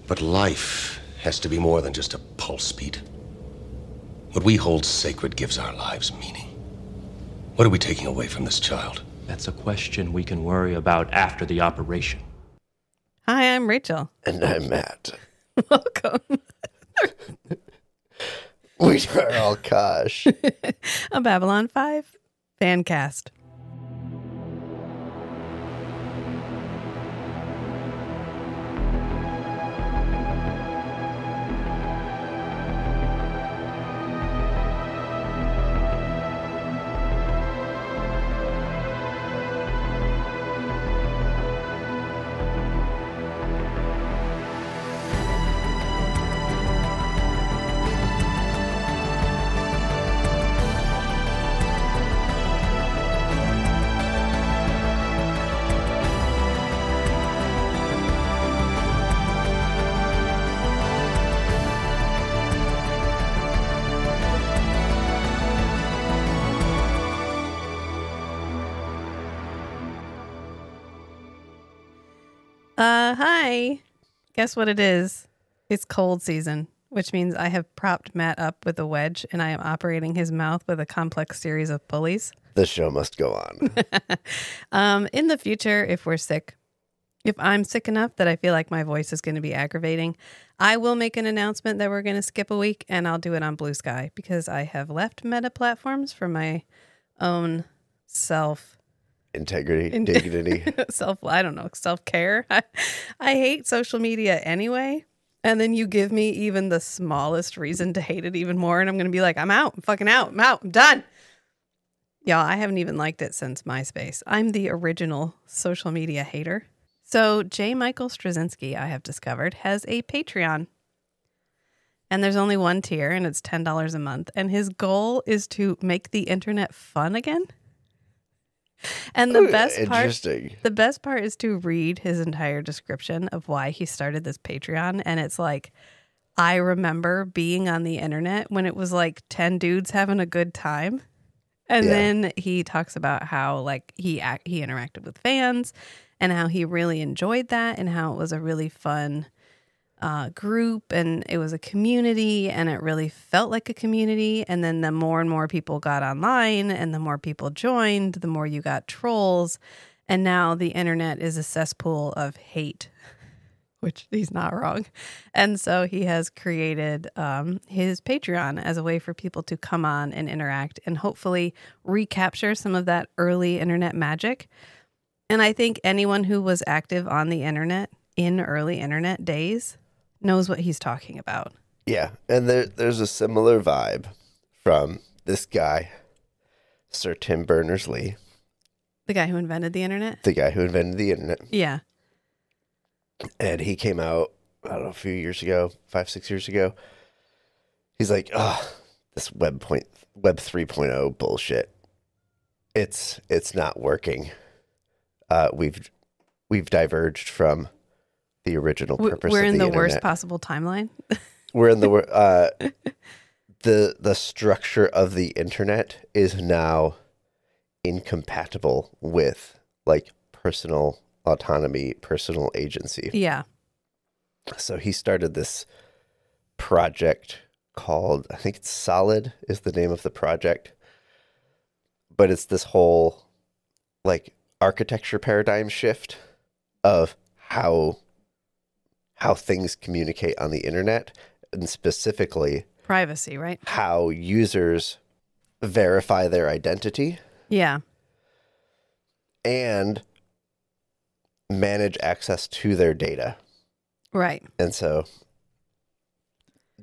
But life has to be more than just a pulse beat. What we hold sacred gives our lives meaning. What are we taking away from this child? That's a question we can worry about after the operation. Hi, I'm Rachel. And I'm Matt. Welcome. We are all Kosh. A Babylon 5 fan cast. Hi. Guess what it is? It's cold season, which means I have propped Matt up with a wedge and I am operating his mouth with a complex series of pulleys. The show must go on. In the future, if we're sick, if I'm sick enough that I feel like my voice is going to be aggravating, I will make an announcement that we're going to skip a week, and I'll do it on Blue Sky because I have left Meta platforms for my own Integrity, dignity. self-care. I hate social media anyway. And then you give me even the smallest reason to hate it even more. And I'm going to be like, I'm out. I'm fucking out. I'm out. I'm done. Y'all, I haven't even liked it since MySpace. I'm the original social media hater. So J. Michael Straczynski, I have discovered, has a Patreon. And there's only one tier, and it's $10 a month. And his goal is to make the internet fun again. And the best part is to read his entire description of why he started this Patreon. And it's like, I remember being on the internet when it was like 10 dudes having a good time. And then he talks about how like he interacted with fans and how he really enjoyed that and how it was a really fun group, and it was a community, and it really felt like a community. And then the more and more people got online and the more people joined, the more you got trolls. And now the internet is a cesspool of hate, which he's not wrong. And so he has created his Patreon as a way for people to come on and interact and hopefully recapture some of that early internet magic. And I think anyone who was active on the internet in early internet days knows what he's talking about. Yeah, and there's a similar vibe from this guy, Sir Tim Berners-Lee. The guy who invented the internet? The guy who invented the internet. Yeah. And he came out, I don't know, a few years ago, 5-6 years ago. He's like, this Web 3.0 bullshit. It's not working. We've diverged from the original purpose of the internet. We're in the worst possible timeline. We're in the structure of the internet is now incompatible with like personal autonomy, personal agency. Yeah. So he started this project called, I think it's Solid is the name of the project. But it's this whole like architecture paradigm shift of how things communicate on the internet, and specifically privacy, right? How users verify their identity. Yeah. And manage access to their data. Right. And so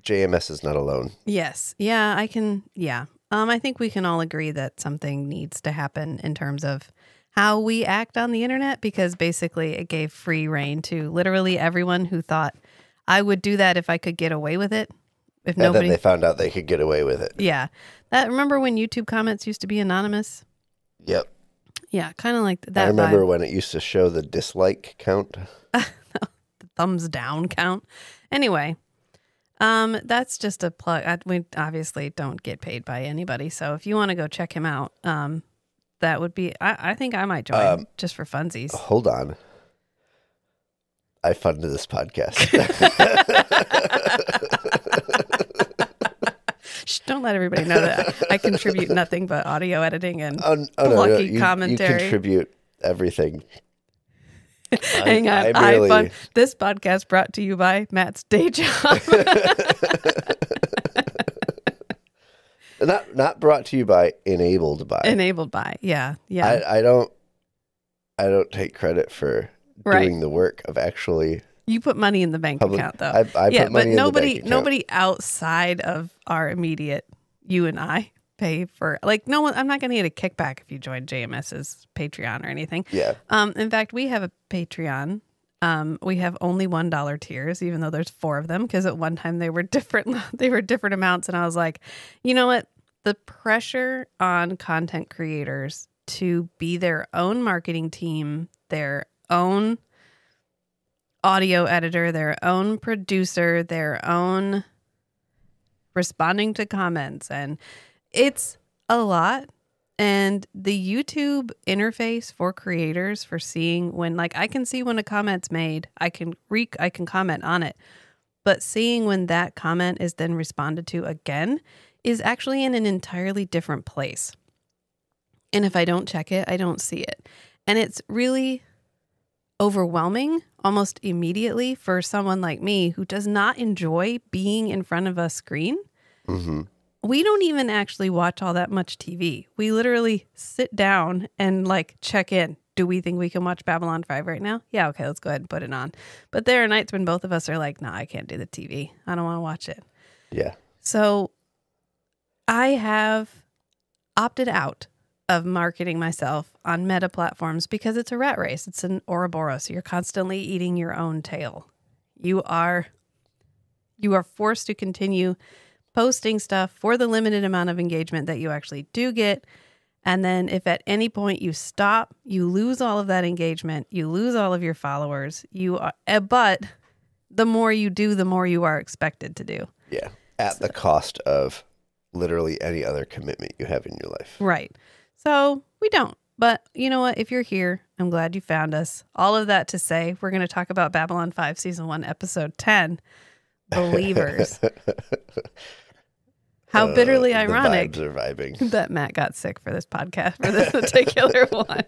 JMS is not alone. Yes. Yeah, I think we can all agree that something needs to happen in terms of how we act on the internet, because basically it gave free reign to literally everyone who thought I would do that if I could get away with it. And then they found out they could get away with it. Yeah. Remember when YouTube comments used to be anonymous? Yep. Yeah, kind of like that. I remember when it used to show the dislike count. The thumbs down count. Anyway, that's just a plug. We obviously don't get paid by anybody. So if you want to go check him out, that would be, I think I might join just for funsies. Hold on. I funded this podcast. Shh, don't let everybody know that I contribute nothing but audio editing and No, plucky commentary. You contribute everything. Hang on, I fund this podcast brought to you by Matt's day job. Not brought to you by, enabled by. Enabled by, yeah. I don't take credit for doing the work of actually. You put money in the bank account, though. I put money in the bank account. Nobody outside of our immediate, you and I, pay for, like, no one. I'm not going to get a kickback if you join JMS's Patreon or anything. Yeah. In fact, we have a Patreon. We have only $1 tiers, even though there's 4 of them, because at one time they were different. They were different amounts, and I was like, you know what? The pressure on content creators to be their own marketing team, their own audio editor, their own producer, their own responding to comments, and it's a lot. And the YouTube interface for creators, for seeing when, like, I can see when a comment's made, I can comment on it, but seeing when that comment is then responded to again is actually in an entirely different place. And if I don't check it, I don't see it. And it's really overwhelming almost immediately for someone like me who does not enjoy being in front of a screen. Mm-hmm. We don't even actually watch all that much TV. We literally sit down and, like, check in. Do we think we can watch Babylon 5 right now? Yeah, okay, let's go ahead and put it on. But there are nights when both of us are like, nah, I can't do the TV. I don't want to watch it. Yeah. So I have opted out of marketing myself on meta platforms because it's a rat race. It's an Ouroboros. You're constantly eating your own tail. You are forced to continue posting stuff for the limited amount of engagement that you actually do get. And then if at any point you stop, you lose all of that engagement, you lose all of your followers, but the more you do, the more you are expected to do. Yeah. At the cost of literally any other commitment you have in your life. Right. So we don't. But you know what? If you're here, I'm glad you found us. All of that to say, we're going to talk about Babylon 5 Season 1, Episode 10, Believers. How bitterly ironic the vibes are vibing. That Matt got sick for this podcast, for this particular one.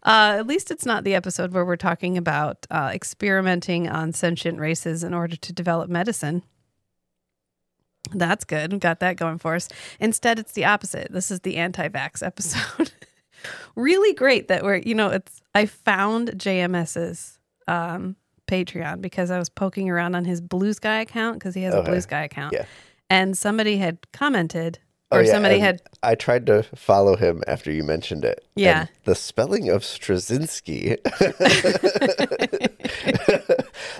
At least it's not the episode where we're talking about experimenting on sentient races in order to develop medicine. That's good. Got that going for us. Instead, it's the opposite. This is the anti-vax episode. Really great that I found JMS's Patreon because I was poking around on his Blue Sky account because he has a Blue Sky account. Yeah. And somebody had commented, somebody had... I tried to follow him after you mentioned it. Yeah. And the spelling of Straczynski,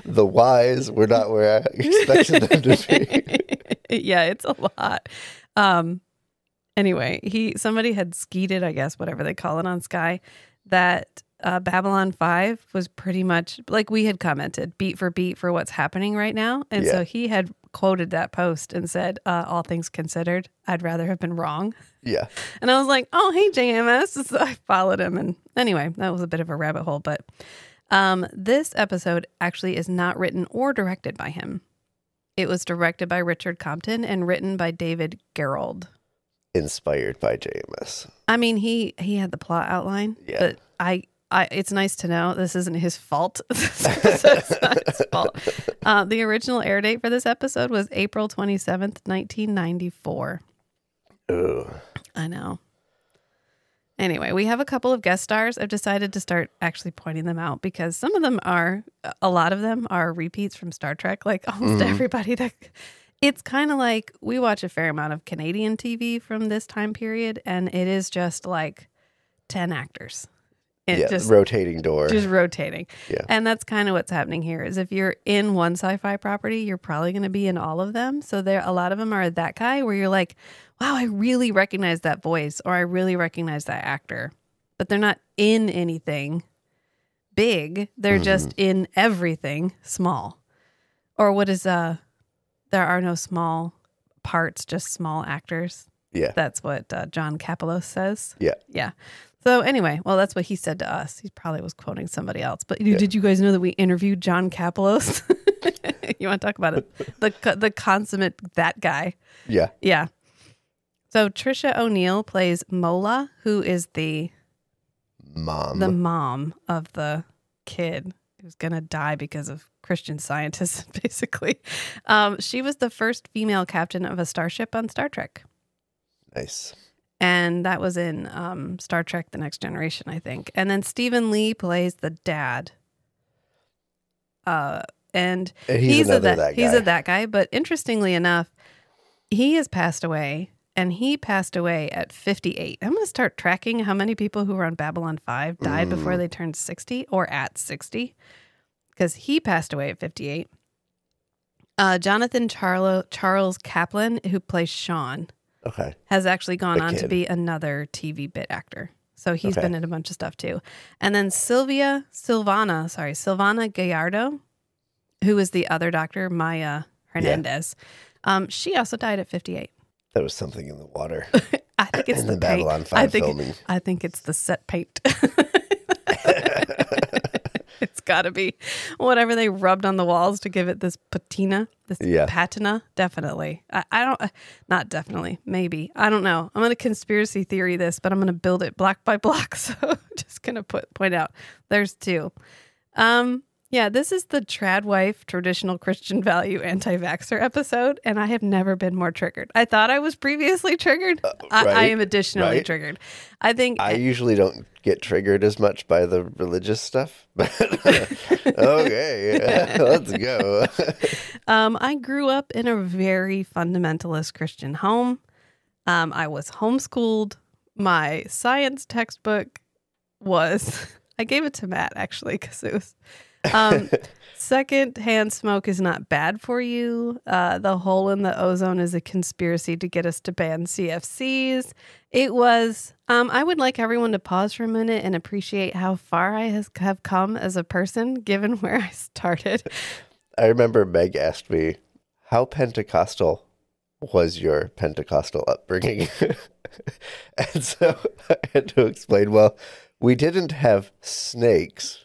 the Y's were not where I expected them to be. Yeah, it's a lot. Anyway, somebody had skeeted, I guess, whatever they call it on Sky, that Babylon 5 was pretty much, like we had commented, beat for what's happening right now. And so he had quoted that post and said, all things considered, I'd rather have been wrong. Yeah. And I was like, oh, hey, JMS. So I followed him. And anyway, that was a bit of a rabbit hole. But this episode actually is not written or directed by him. It was directed by Richard Compton and written by David Gerrold. Inspired by JMS. I mean, he had the plot outline, but it's nice to know this isn't his fault. It's not his fault. The original air date for this episode was April 27th, 1994. Ooh. I know. Anyway, we have a couple of guest stars. I've decided to start actually pointing them out because a lot of them are repeats from Star Trek. Like almost everybody it's kind of like we watch a fair amount of Canadian TV from this time period, and it is just like 10 actors. Just rotating door. Just rotating. Yeah. And that's kind of what's happening here is if you're in one sci-fi property, you're probably going to be in all of them. So a lot of them are that guy where you're like, wow, I really recognize that voice or I really recognize that actor. But they're not in anything big. They're just in everything small. Or what is there are no small parts, just small actors. Yeah. That's what John Kapelos says. Yeah. Yeah. So anyway, well, that's what he said to us. He probably was quoting somebody else. But did you guys know that we interviewed John Kapelos? You want to talk about it? The consummate that guy. Yeah. Yeah. So Trisha O'Neill plays Mola, who is the mom of the kid who's going to die because of Christian Scientists, basically. She was the first female captain of a starship on Star Trek. Nice. And that was in Star Trek The Next Generation, I think. And then Stephen Lee plays the dad. And he's a that guy. But interestingly enough, he has passed away. And he passed away at 58. I'm going to start tracking how many people who were on Babylon 5 died before they turned 60 or at 60. Because he passed away at 58. Jonathan Charles Kaplan, who plays Sean, has actually gone on to be another TV bit actor. So he's been in a bunch of stuff too. And then Silvana Gallardo, who is the other doctor, Maya Hernandez. She also died at 58. There was something in the water. I think it's in the the Babylon 5 filming. I think it's the set paint. It's got to be whatever they rubbed on the walls to give it this patina, patina. Definitely. Not definitely. Maybe. I don't know. I'm going to conspiracy theory this, but I'm going to build it block by block. So just going to point out there's two. Yeah, this is the trad wife, traditional Christian value, anti-vaxxer episode, and I have never been more triggered. I thought I was previously triggered. I am additionally triggered. I think I usually don't get triggered as much by the religious stuff, but okay, let's go. I grew up in a very fundamentalist Christian home. I was homeschooled. My science textbook was, I gave it to Matt actually because it was, secondhand smoke is not bad for you. The hole in the ozone is a conspiracy to get us to ban CFCs. It was, I would like everyone to pause for a minute and appreciate how far I have come as a person, given where I started. I remember Meg asked me, how Pentecostal was your Pentecostal upbringing? And so I had to explain, well, we didn't have snakes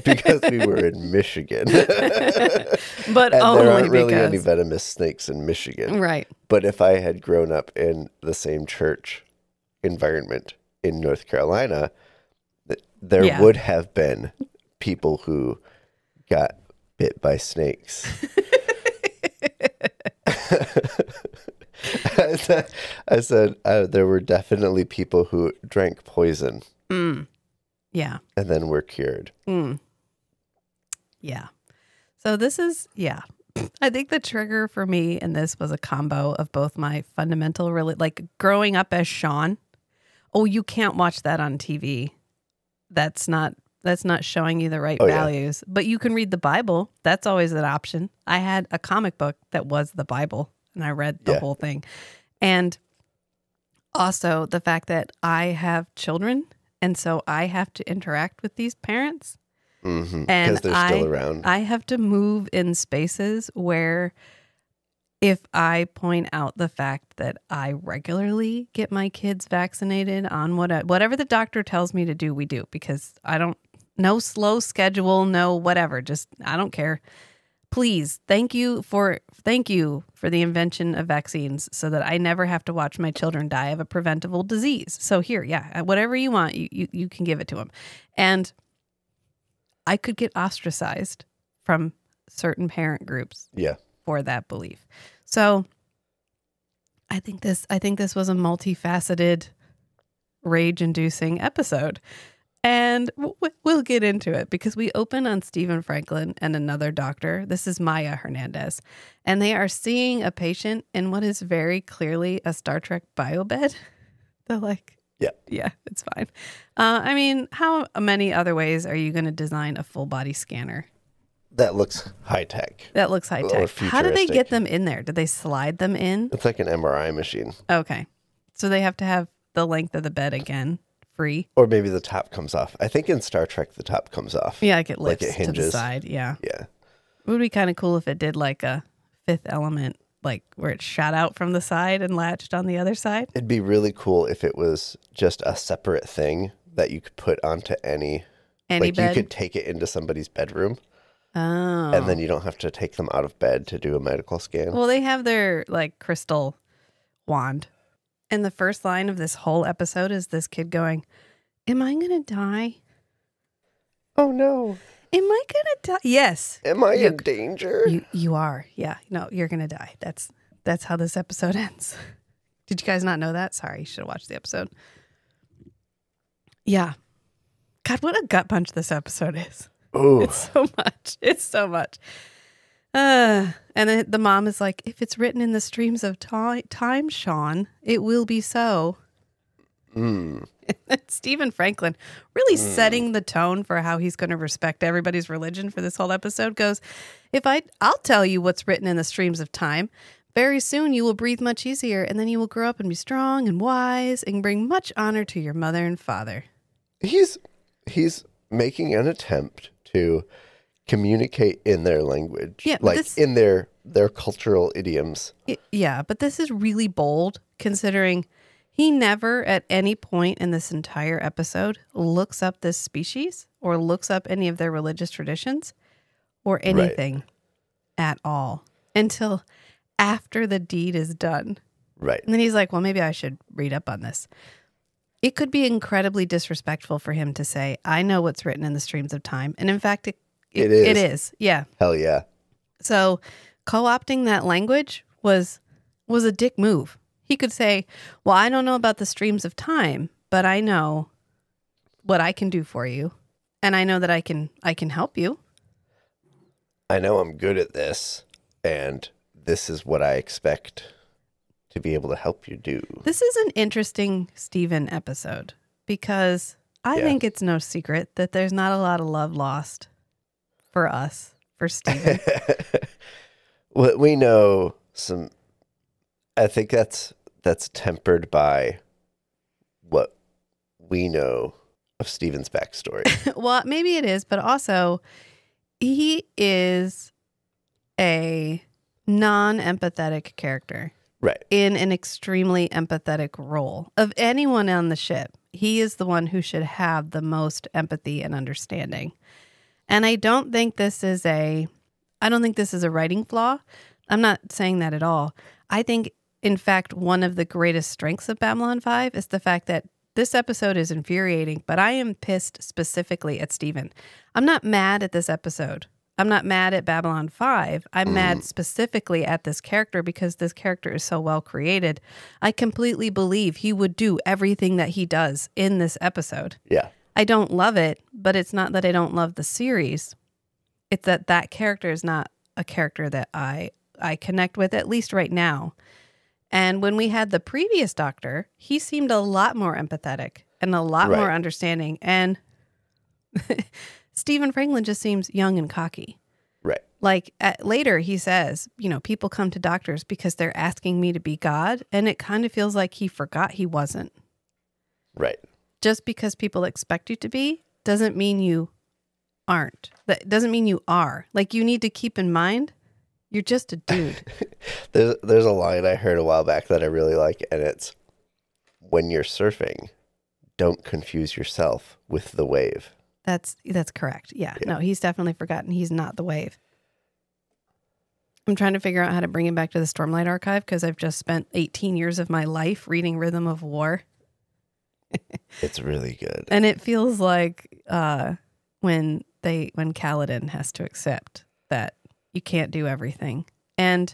because we were in Michigan. But and only there aren't really because... any venomous snakes in Michigan. Right. But if I had grown up in the same church environment in North Carolina, there would have been people who got bit by snakes. I said there were definitely people who drank poison. Yeah. And then were cured. Yeah. So this is, I think the trigger for me in this was a combo of both my fundamental, like growing up as Sean. Oh, you can't watch that on TV. That's not showing you the right values. Yeah. But you can read the Bible. That's always an option. I had a comic book that was the Bible, and I read the whole thing. And also the fact that I have children, and so I have to interact with these parents. And because they're still around. I have to move in spaces where if I point out the fact that I regularly get my kids vaccinated on whatever the doctor tells me to do, we do, because no slow schedule, no whatever, just I don't care. Please, thank you for the invention of vaccines so that I never have to watch my children die of a preventable disease. So here, whatever you want, you can give it to them. And I could get ostracized from certain parent groups for that belief. So I think this was a multifaceted, rage-inducing episode. And we'll get into it because we open on Stephen Franklin and another doctor. This is Maya Hernandez. And they are seeing a patient in what is very clearly a Star Trek biobed. They're like, yeah, it's fine. I mean, how many other ways are you going to design a full body scanner? That looks high tech. How do they get them in there? Do they slide them in? It's like an MRI machine. Okay. So they have to have the length of the bed again. Free. Or maybe the top comes off. I think in Star Trek the top comes off. Yeah, like it lifts like it hinges to the side. Yeah. Yeah. It would be kind of cool if it did like a Fifth Element, like where it shot out from the side and latched on the other side. It'd be really cool if it was just a separate thing that you could put onto any bed. You could take it into somebody's bedroom. Oh. And then you don't have to take them out of bed to do a medical scan. Well, they have their like crystal wand. And the first line of this whole episode is this kid going, "Am I going to die? Oh no. Am I going to die?" Yes. Am I in danger? You are. Yeah. No, you're going to die. That's how this episode ends. Did you guys not know that? Sorry, you should have watched the episode. Yeah. God, what a gut punch this episode is. Ooh. It's so much. It's so much. And then the mom is like, "If it's written in the streams of time, Sean, it will be so." Stephen Franklin really setting the tone for how he's going to respect everybody's religion for this whole episode goes, I'll tell you what's written in the streams of time. Very soon you will breathe much easier, and then you will grow up and be strong and wise and bring much honor to your mother and father. He's making an attempt to communicate in their language. Yeah, like in their cultural idioms. Yeah, but this is really bold considering he never at any point in this entire episode looks up this species or looks up any of their religious traditions or anything at all until after the deed is done. Right. And then he's like, well, maybe I should read up on this. It could be incredibly disrespectful for him to say, I know what's written in the streams of time. And in fact, it is. It is. Yeah. Hell yeah. So co-opting that language was a dick move. He could say, well, I don't know about the streams of time, but I know what I can do for you. And I know that I can help you. I know I'm good at this, and this is what I expect to be able to help you do. This is an interesting Stephen episode because I think it's no secret that there's not a lot of love lost for us, for Stephen. Well, we know some. I think that's tempered by what we know of Stephen's backstory. Well, maybe it is, but also he is a non-empathetic character. Right. In an extremely empathetic role. Of anyone on the ship, he is the one who should have the most empathy and understanding. And I don't think this is a writing flaw. I'm not saying that at all. I think, in fact, one of the greatest strengths of Babylon 5 is the fact that this episode is infuriating, but I am pissed specifically at Stephen. I'm not mad at this episode. I'm not mad at Babylon 5. I'm mad specifically at this character because this character is so well created. I completely believe he would do everything that he does in this episode. Yeah. I don't love it, but it's not that I don't love the series. It's that character is not a character that I connect with, at least right now. And when we had the previous Doctor, he seemed a lot more empathetic and a lot more understanding. And Stephen Franklin just seems young and cocky. Right. Like later he says, people come to doctors because they're asking me to be God. And it kind of feels like he forgot he wasn't. Right. Just because people expect you to be doesn't mean you aren't. That doesn't mean you are. Like, you need to keep in mind, you're just a dude. There's a line I heard a while back that I really like, and it's, when you're surfing, don't confuse yourself with the wave. That's correct. Yeah. No, he's definitely forgotten he's not the wave. I'm trying to figure out how to bring him back to the Stormlight Archive because I've just spent 18 years of my life reading Rhythm of War. It's really good. And it feels like when Kaladin has to accept that you can't do everything and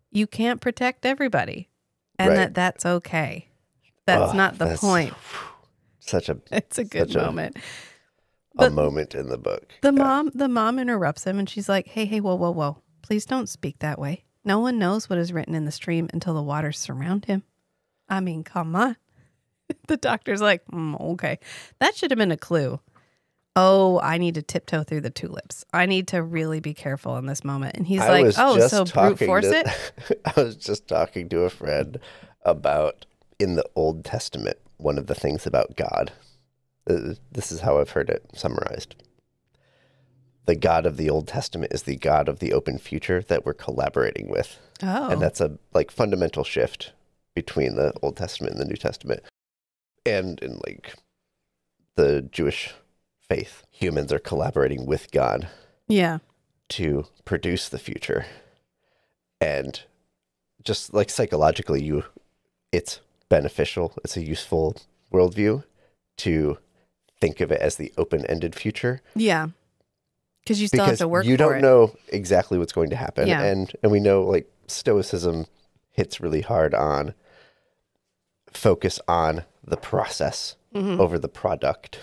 you can't protect everybody and that's okay. That's not the point. It's a good moment. A moment in the book. The mom interrupts him and she's like, hey, whoa. Please don't speak that way. No one knows what is written in the stream until the waters surround him. I mean, come on. The doctor's like, okay. That should have been a clue. Oh, I need to tiptoe through the tulips. I need to really be careful in this moment. And he's like, oh, so brute force it? I was just talking to a friend about, in the Old Testament, one of the things about God. This is how I've heard it summarized. The God of the Old Testament is the God of the open future that we're collaborating with. Oh. And that's a fundamental shift between the Old Testament and the New Testament. And in the Jewish faith. Humans are collaborating with God Yeah. to produce the future. And just like psychologically, it's beneficial. It's a useful worldview to think of it as the open-ended future. Yeah. Because you still have to work for it. You don't know exactly what's going to happen. Yeah. And we know like Stoicism hits really hard on focus on the process over the product.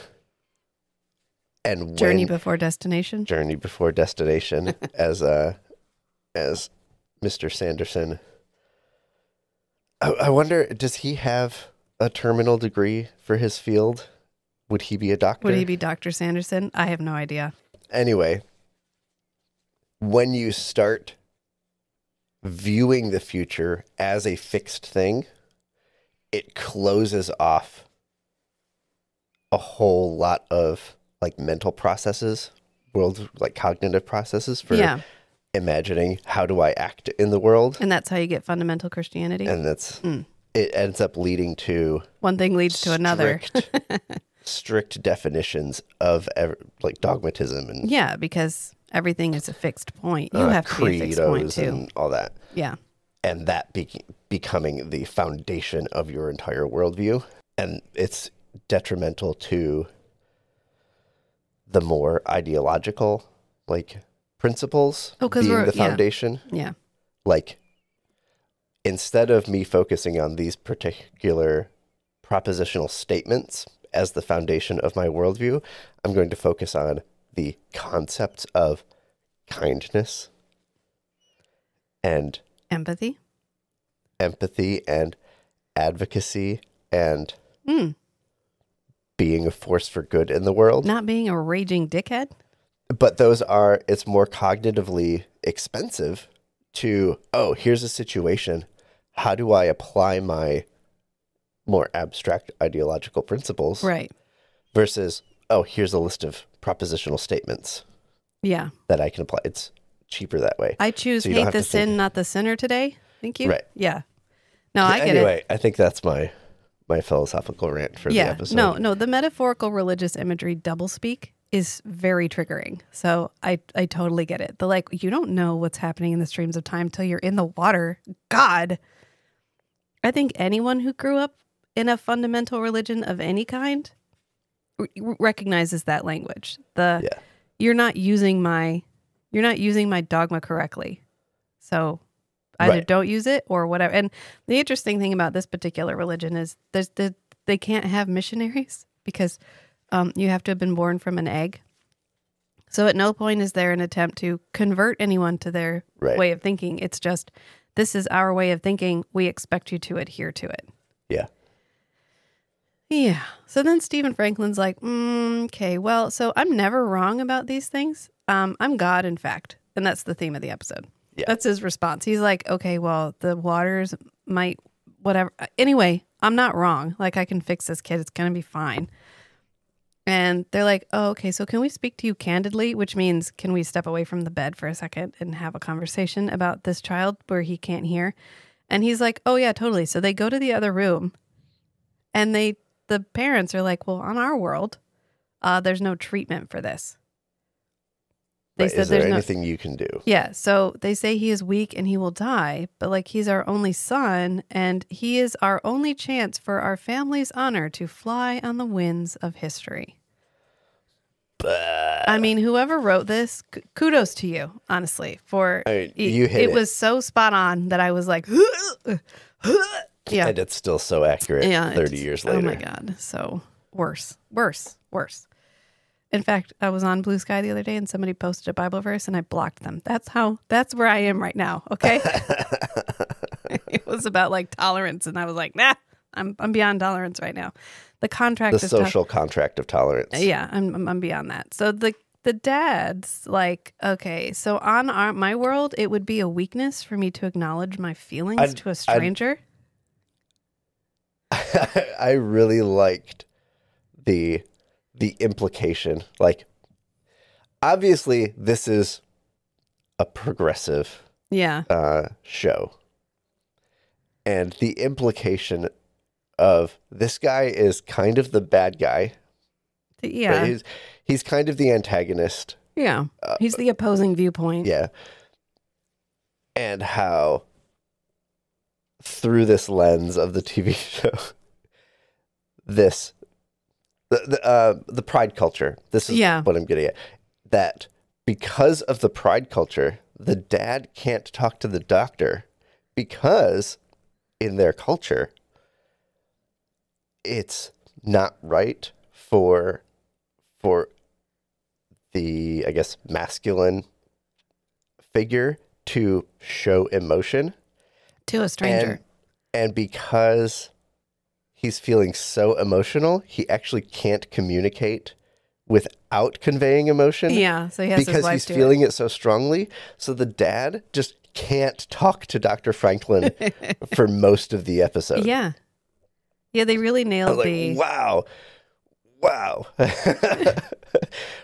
And Journey before destination. Journey before destination, as Mr. Sanderson. I wonder, does he have a terminal degree for his field? Would he be a doctor? Would he be Dr. Sanderson? I have no idea. Anyway, when you start viewing the future as a fixed thing, it closes off a whole lot of like mental processes, like cognitive processes for imagining how do I act in the world. And that's how you get fundamental Christianity. And it ends up leading to one thing leads to another. strict definitions of like dogmatism and because everything is a fixed point. You have to be a fixed point too, and all that. Yeah, and that becoming the foundation of your entire worldview, and it's detrimental to the more ideological like principles being the foundation. Yeah, like instead of me focusing on these particular propositional statements as the foundation of my worldview, I'm going to focus on the concepts of kindness and empathy and advocacy and being a force for good in the world. Not being a raging dickhead. But it's more cognitively expensive to, here's a situation. How do I apply my more abstract ideological principles? Right. Versus, here's a list of propositional statements. Yeah. That I can apply. It's cheaper that way. I choose hate the sin, not the sinner today. Thank you. Right. Yeah. No, I get it. Anyway, I think that's my philosophical rant for the episode. No, the metaphorical religious imagery doublespeak is very triggering. So I totally get it. The you don't know what's happening in the streams of time till you're in the water. God. I think anyone who grew up in a fundamental religion of any kind recognizes that language. You're not using my dogma correctly. So either don't use it or whatever. And the interesting thing about this particular religion is they can't have missionaries because you have to have been born from an egg. So at no point is there an attempt to convert anyone to their way of thinking. It's just, this is our way of thinking. We expect you to adhere to it. Yeah. Yeah. So then Stephen Franklin's like, okay, well, so I'm never wrong about these things. I'm God, in fact. And that's the theme of the episode. Yeah. That's his response. He's like, okay, well, the waters might, whatever. Anyway, I'm not wrong. Like, I can fix this kid. It's going to be fine. And they're like, oh, okay, so can we speak to you candidly? Which means, can we step away from the bed for a second and have a conversation about this child where he can't hear? And he's like, oh, yeah, totally. So they go to the other room and the parents are like, well, on our world, there's no treatment for this. They said is there anything you can do? Yeah. So they say he is weak and he will die, but he's our only son and he is our only chance for our family's honor to fly on the winds of history. I mean, whoever wrote this, kudos to you, honestly, for it was so spot on that I was like, yeah. And it's still so accurate 30 years later. Oh my God. So worse. In fact, I was on Blue Sky the other day and somebody posted a Bible verse and I blocked them. That's where I am right now. Okay. It was about tolerance. And I was like, nah, I'm beyond tolerance right now. The social contract of tolerance. Yeah. I'm beyond that. So the dad's like, okay, so on my world, it would be a weakness for me to acknowledge my feelings to a stranger. I really liked the implication. Obviously, this is a progressive show. And the implication of this guy is kind of the bad guy Yeah. But he's kind of the antagonist. Yeah. He's the opposing viewpoint. Yeah. And how through this lens of the TV show, the pride culture, this is what I'm getting at, that because of the pride culture, the dad can't talk to the doctor because in their culture, it's not right for the, I guess, masculine figure to show emotion to a stranger. And because he's feeling so emotional, he actually can't communicate without conveying emotion. Yeah, so he has because his wife he's do feeling it so strongly. So the dad just can't talk to Dr. Franklin for most of the episode. Yeah. Yeah, they really nailed the wow.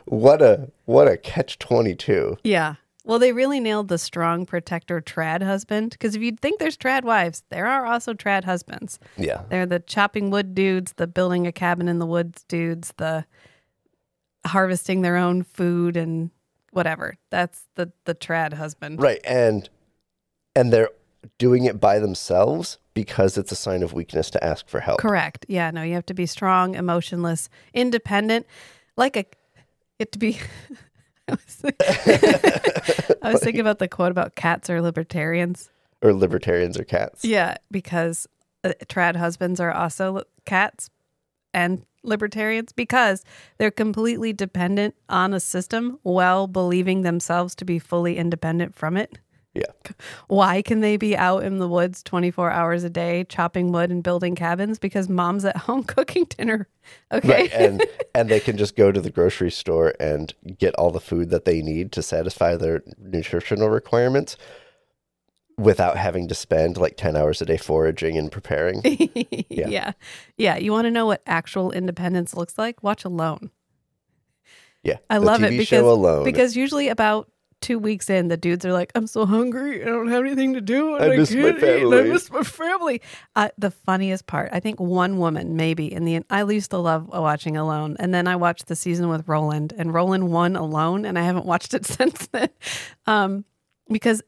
What a catch-22. Yeah. Well, they really nailed the strong protector trad husband, because if you think there's trad wives, there are also trad husbands. Yeah. They're the chopping wood dudes, the building a cabin in the woods dudes, the harvesting their own food and whatever. That's the trad husband. Right. And they're doing it by themselves because it's a sign of weakness to ask for help. Correct. Yeah, no, you have to be strong, emotionless, independent, you have to be I was thinking about the quote about cats are libertarians. Or libertarians are cats. Yeah, because trad husbands are also cats and libertarians because they're completely dependent on a system while believing themselves to be fully independent from it. Yeah. Why can they be out in the woods 24 hours a day chopping wood and building cabins? Because mom's at home cooking dinner. Okay. Right. And they can just go to the grocery store and get all the food that they need to satisfy their nutritional requirements without having to spend like 10 hours a day foraging and preparing. Yeah. Yeah. You want to know what actual independence looks like? Watch Alone. Yeah. I love TV it show Alone. because usually about 2 weeks in, the dudes are like, I'm so hungry. I don't have anything to do. And I miss my family. I miss my family. The funniest part, I think one woman maybe I used to love watching Alone. And then I watched the season with Roland, and Roland won Alone, and I haven't watched it since then. Because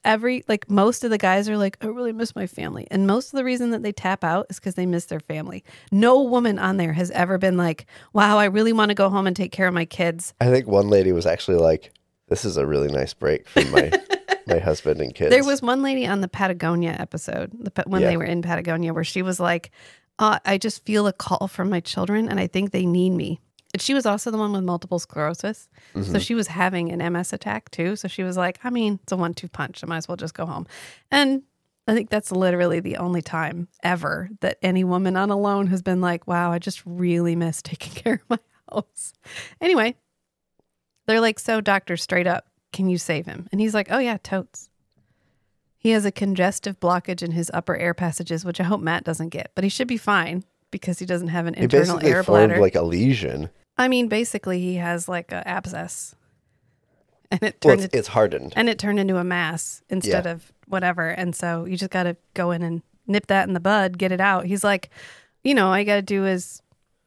most of the guys are like, I really miss my family. And most of the reason that they tap out is because they miss their family. No woman on there has ever been like, wow, I really want to go home and take care of my kids. I think one lady was actually like, this is a really nice break from my husband and kids. There was one lady on the Patagonia episode when they were in Patagonia where she was like, I just feel a call from my children and I think they need me. And she was also the one with multiple sclerosis. Mm-hmm. So she was having an MS attack too. So she was like, I mean, it's a 1-2 punch. I might as well just go home. And I think that's literally the only time ever that any woman on Alone has been like, wow, I just really miss taking care of my house. Anyway. They're like, so doctor, straight up, can you save him? And he's like, oh yeah, totes. He has a congestive blockage in his upper air passages, which I hope Matt doesn't get, but he should be fine because he doesn't have an internal air bladder. Like a lesion. I mean, basically he has like an abscess. And it's hardened. And it turned into a mass instead of whatever. And so you just got to go in and nip that in the bud, get it out. He's like, all I got to do is,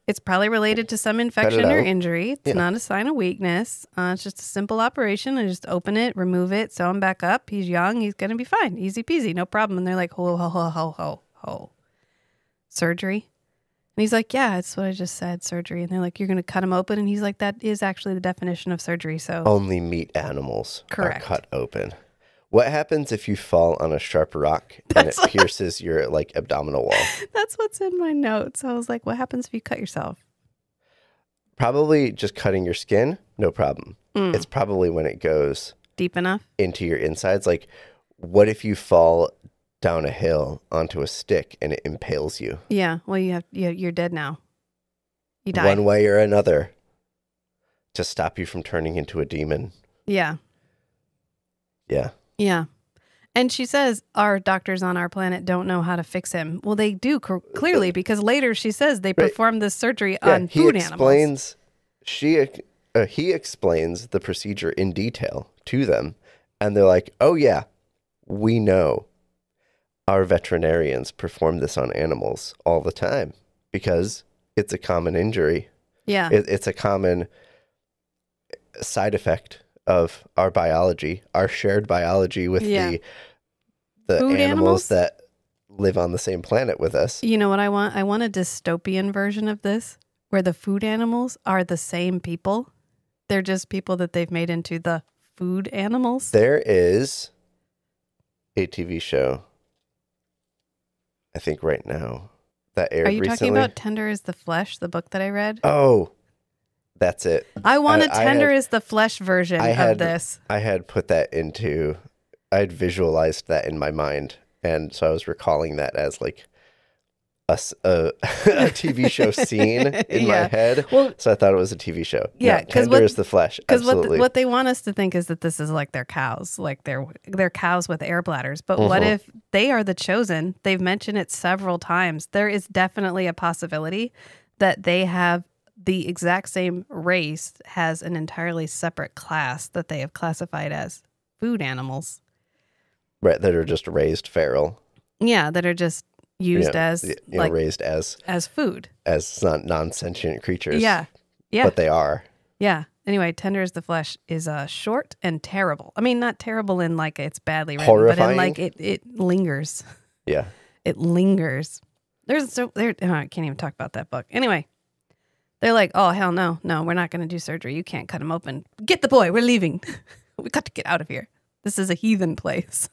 it's probably related to some infection or injury. It's not a sign of weakness. It's just a simple operation. I just open it, remove it, sew him back up. He's young. He's going to be fine. Easy peasy. No problem. And they're like, ho. Surgery? And he's like, yeah, that's what I just said, surgery. And they're like, you're going to cut him open? And he's like, that is actually the definition of surgery. So only meat animals are cut open. What happens if you fall on a sharp rock and it pierces your abdominal wall? That's what's in my notes. I was like, what happens if you cut yourself? Probably just cutting your skin, no problem. It's probably when it goes deep enough into your insides. Like, what if you fall down a hill onto a stick and it impales you? Yeah, well, you're dead now. You die. One way or another to stop you from turning into a demon. Yeah. Yeah. Yeah. And she says our doctors on our planet don't know how to fix him. Well, they do clearly because later she says they performed this surgery on food animals. He explains the procedure in detail to them. And they're like, oh, yeah, we know our veterinarians perform this on animals all the time because it's a common injury. Yeah. It's a common side effect of our biology, our shared biology with the Food animals animals? that live on the same planet with us. You know what I want? I want a dystopian version of this where the food animals are the same people. They're just people that they've made into the food animals. There is a TV show, I think right now, that aired Are you recently. talking about Tender is the Flesh, the book that I read? Oh, that's it. I want a I Tender had- is the Flesh version of this. I had put that into, I had visualized that in my mind. And so I was recalling that as like a TV show scene in my head. Well, So I thought it was a TV show. Yeah, No, 'cause Tender is the Flesh. because Absolutely. what they want us to think is that this is like their cows, like they're cows with air bladders. But what if they are the chosen? They've mentioned it several times. There is definitely a possibility that they have the exact same race has an entirely separate class that they have classified as food animals. Right, that are just raised feral. Yeah, that are just used as like raised as food. as non-sentient creatures. Yeah. Yeah. But they are. Yeah. Anyway, Tender is the Flesh is short and terrible. I mean, not terrible in like it's badly written, but Horrifying? in like it lingers. Yeah. It lingers. I can't even talk about that book. Anyway, they're like, oh, hell no. No, we're not going to do surgery. You can't cut him open. Get the boy. We're leaving. We got to get out of here. This is a heathen place.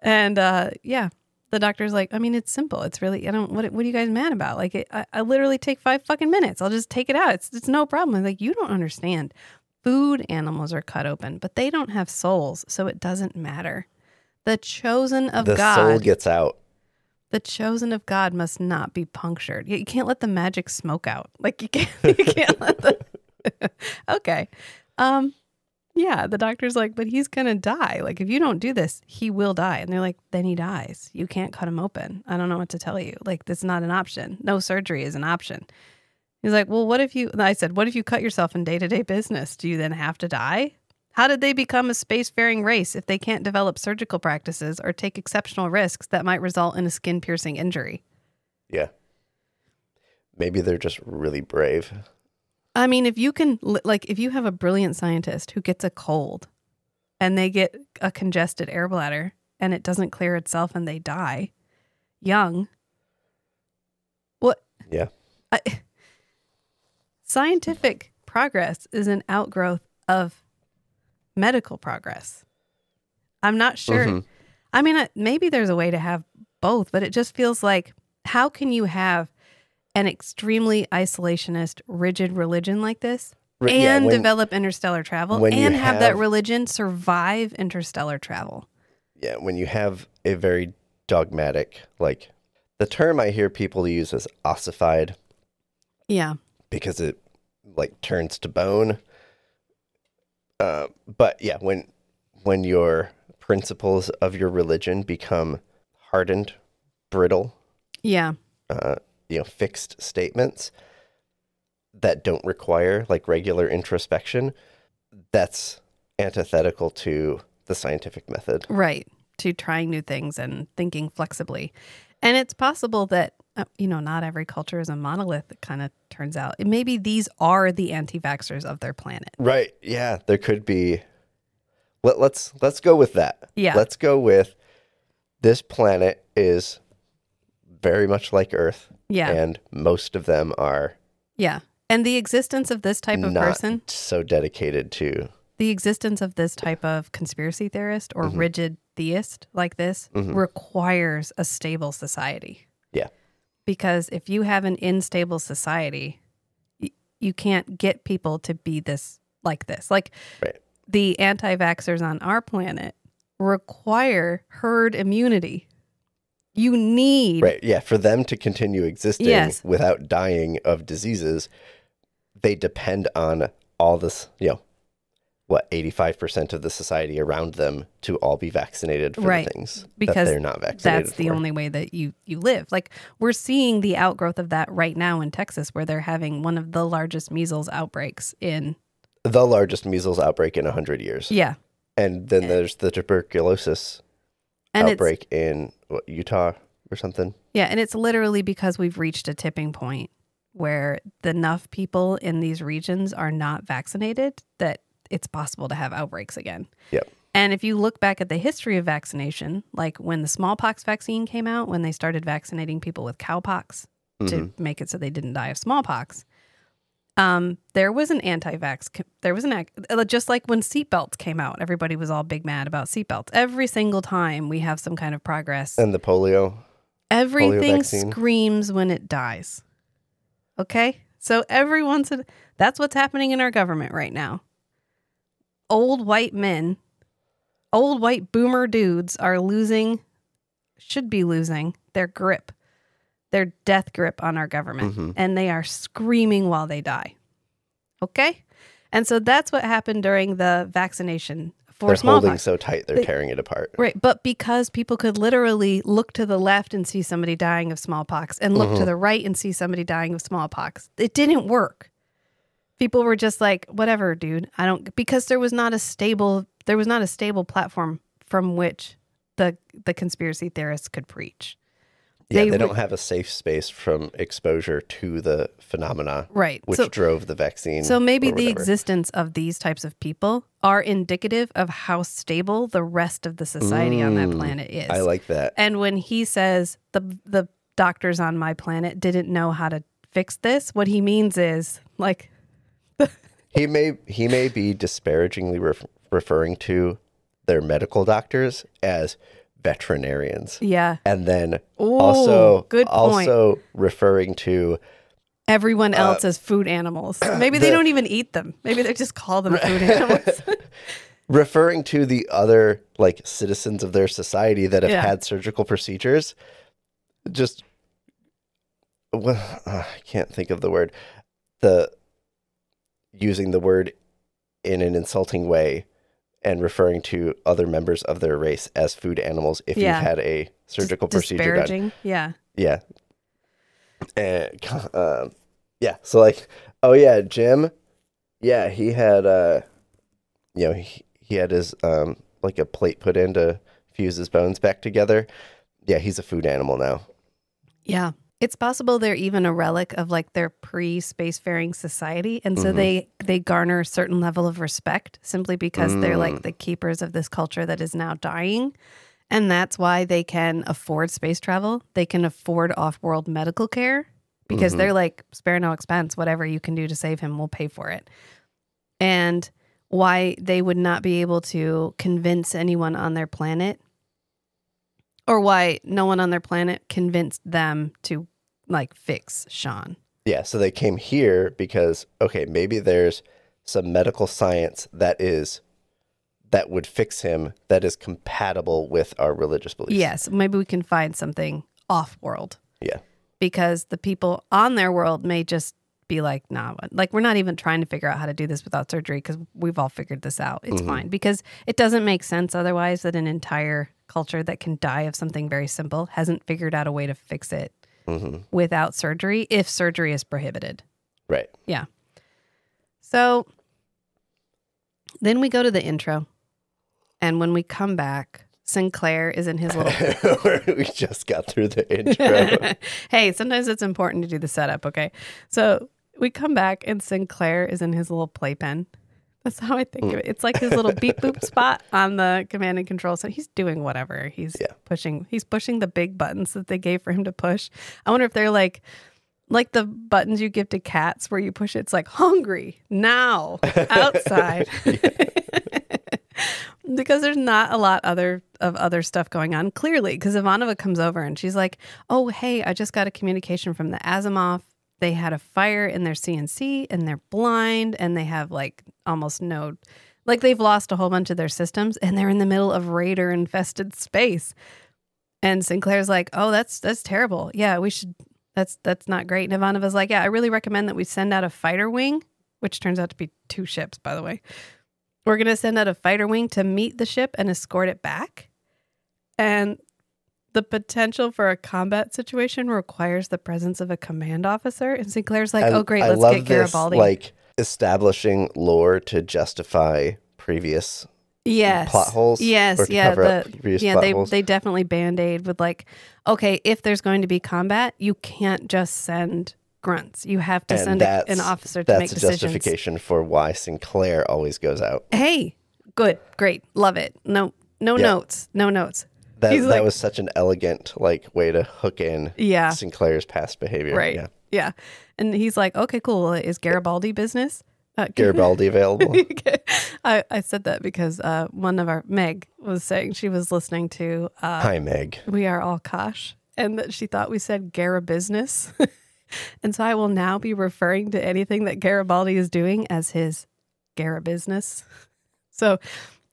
And the doctor's like, I mean, it's simple. It's really, what are you guys mad about? Like, I literally take 5 fucking minutes. I'll just take it out. It's no problem. I'm like, you don't understand. Food animals are cut open, but they don't have souls, so it doesn't matter. The chosen of The God. soul gets out. The chosen of God must not be punctured. You can't let the magic smoke out. Like you can't let the. Okay. Yeah, the doctor's like, but he's going to die. Like, if you don't do this, he will die. And they're like, then he dies. You can't cut him open. I don't know what to tell you. Like, that's not an option. No surgery is an option. He's like, well, what if you cut yourself in day-to-day business? Do you then have to die? How did they become a spacefaring race if they can't develop surgical practices or take exceptional risks that might result in a skin-piercing injury? Yeah. Maybe they're just really brave. I mean, if you have a brilliant scientist who gets a cold and they get a congested air bladder and it doesn't clear itself and they die young, what? Yeah. Scientific progress is an outgrowth of medical progress. I'm not sure. Mm-hmm. I mean, maybe there's a way to have both, but it just feels like, how can you have an extremely isolationist, rigid religion like this and develop interstellar travel and have that religion survive interstellar travel? Yeah, when you have a very dogmatic, like, the term I hear people use is ossified. Yeah. Because it, like, turns to bone. But yeah, when your principles of your religion become hardened, brittle, yeah, fixed statements that don't require like regular introspection, that's antithetical to the scientific method. Right. To trying new things and thinking flexibly. And it's possible that, not every culture is a monolith, it kind of turns out. Maybe these are the anti-vaxxers of their planet. Right. Yeah, there could be. Let's go with that. Yeah. Let's go with this planet is very much like Earth. Yeah. And most of them are. Yeah. And the existence of this type of person. So dedicated to. The existence of this type of conspiracy theorist or rigid theist like this requires a stable society. Yeah. Because if you have an unstable society, you can't get people to be like this. Like right. The anti-vaxxers on our planet require herd immunity. You need... Right, yeah, for them to continue existing without dying of diseases, they depend on all this, 85% of the society around them to all be vaccinated for the things because that they're not vaccinated that's the only way that you live. Like, we're seeing the outgrowth of that right now in Texas, where they're having one of the largest measles outbreaks in... The largest measles outbreak in 100 years. Yeah. And then there's the tuberculosis outbreak in Utah or something. Yeah, and it's literally because we've reached a tipping point where enough people in these regions are not vaccinated that it's possible to have outbreaks again. Yep. And if you look back at the history of vaccination, like when the smallpox vaccine came out, when they started vaccinating people with cowpox to make it so they didn't die of smallpox, there was an anti-vax. There was just like when seatbelts came out, everybody was all big mad about seatbelts. Every single time we have some kind of progress. And the polio. Everything vaccine. screams when it dies. Okay? So that's what's happening in our government right now. Old white boomer dudes should be losing their grip, their death grip on our government. And they are screaming while they die. Okay? And so that's what happened during the vaccination for smallpox. They're holding so tight, they're tearing it apart. Right. But because people could literally look to the left and see somebody dying of smallpox and look to the right and see somebody dying of smallpox, it didn't work. People were just like, whatever, dude. Because there was not a stable platform from which the conspiracy theorists could preach. Yeah, they don't have a safe space from exposure to the phenomena, right, which drove the vaccine. So maybe the existence of these types of people are indicative of how stable the rest of the society on that planet is. I like that. And when he says the doctors on my planet didn't know how to fix this, what he means is like he may be disparagingly referring to their medical doctors as veterinarians. Yeah. And then good point. also referring to everyone else as food animals. Maybe they don't even eat them. Maybe they just call them food animals. Referring to the other like citizens of their society that have had surgical procedures. Just I can't think of the word. Using the word in an insulting way and referring to other members of their race as food animals if you've had a surgical procedure done. Yeah. Yeah. And, so like, oh yeah, Jim. Yeah, he had, he had his, like a plate put in to fuse his bones back together. Yeah, he's a food animal now. Yeah. It's possible they're even a relic of like their pre-spacefaring society. And so they garner a certain level of respect simply because they're like the keepers of this culture that is now dying. And that's why they can afford space travel. They can afford off-world medical care because they're like, spare no expense. Whatever you can do to save him, we'll pay for it. And why they would not be able to convince anyone on their planet, or why no one on their planet convinced them to like fix Sean. Yeah, so they came here because, okay, maybe there's some medical science that would fix him that is compatible with our religious beliefs. Yes, maybe we can find something off-world. Yeah. Because the people on their world may just be like, nah, like we're not even trying to figure out how to do this without surgery because we've all figured this out. It's fine. Because it doesn't make sense otherwise that an entire culture that can die of something very simple hasn't figured out a way to fix it without surgery if surgery is prohibited. Right. Yeah. So then we go to the intro. And when we come back, Sinclair is in his little... We just got through the intro. Hey, sometimes it's important to do the setup, okay? So we come back and Sinclair is in his little playpen. That's how I think of it. It's like his little beep boop spot on the command and control. So he's doing whatever. He's pushing the big buttons that they gave for him to push. I wonder if they're like the buttons you give to cats where you push it. It's like hungry, now, outside. Because there's not a lot of other stuff going on, clearly, because Ivanova comes over and she's like, oh, hey, I just got a communication from the Asimov. They had a fire in their CNC and they're blind and they have like almost no, like they've lost a whole bunch of their systems and they're in the middle of raider infested space. And Sinclair's like, oh, that's terrible. Yeah, we should, that's not great. And Ivanova's like, yeah, I really recommend that we send out a fighter wing, which turns out to be 2 ships, by the way. We're going to send out a fighter wing to meet the ship and escort it back. And the potential for a combat situation requires the presence of a command officer. And Sinclair's like, oh, great, let's get Garibaldi. Like establishing lore to justify previous plot holes. Yes, or to cover up previous plot holes. They definitely Band-Aid with like, okay, if there's going to be combat, you can't just send grunts. You have to And send an officer to make that's a decisions. justification for why Sinclair always goes out. Hey, good, great, love it. No notes, no notes. That was such an elegant way to hook in Sinclair's past behavior. Right. Yeah. And he's like, okay, cool. Is Garibaldi business? Garibaldi available? I said that because one of Meg was saying she was listening to Hi, Meg. We Are All Kosh, and that she thought we said Gara business. And so I will now be referring to anything that Garibaldi is doing as his Gara business. So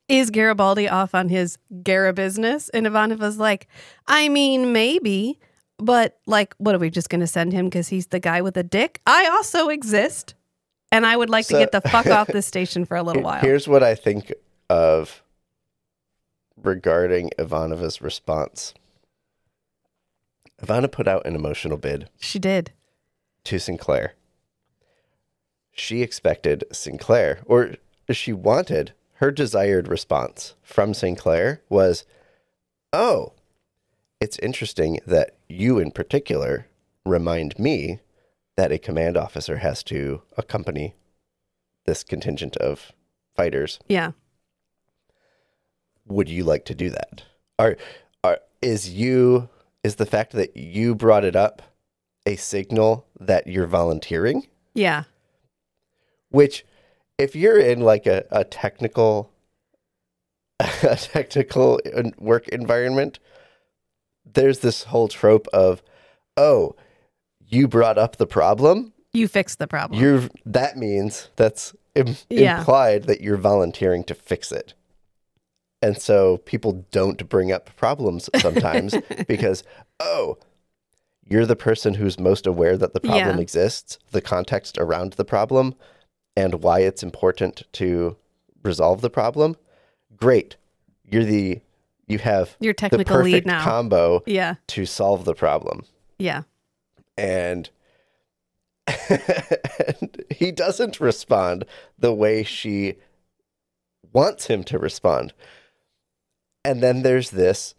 is Garibaldi off on his Gara business? And Ivanova's like, I mean, maybe, but what are we just going to send him because he's the guy with a dick? I also exist, and I would like to get the fuck off this station for a little while. Here's what I think of regarding Ivanova's response. Ivana put out an emotional bid. She did. To Sinclair. She expected Sinclair, or she wanted, her desired response from Sinclair was, oh, it's interesting that you in particular remind me that a command officer has to accompany this contingent of fighters. Yeah. Would you like to do that? Is the fact that you brought it up a signal that you're volunteering? Yeah. Which, if you're in a technical work environment, there's this whole trope of, oh, you brought up the problem. You fixed the problem. That means that's implied that you're volunteering to fix it. And so people don't bring up problems sometimes because, oh, you're the person who's most aware that the problem exists, the context around the problem, and why it's important to resolve the problem. Great. You have your technical the perfect lead now. Combo to solve the problem. Yeah. And he doesn't respond the way she wants him to respond. And then there's this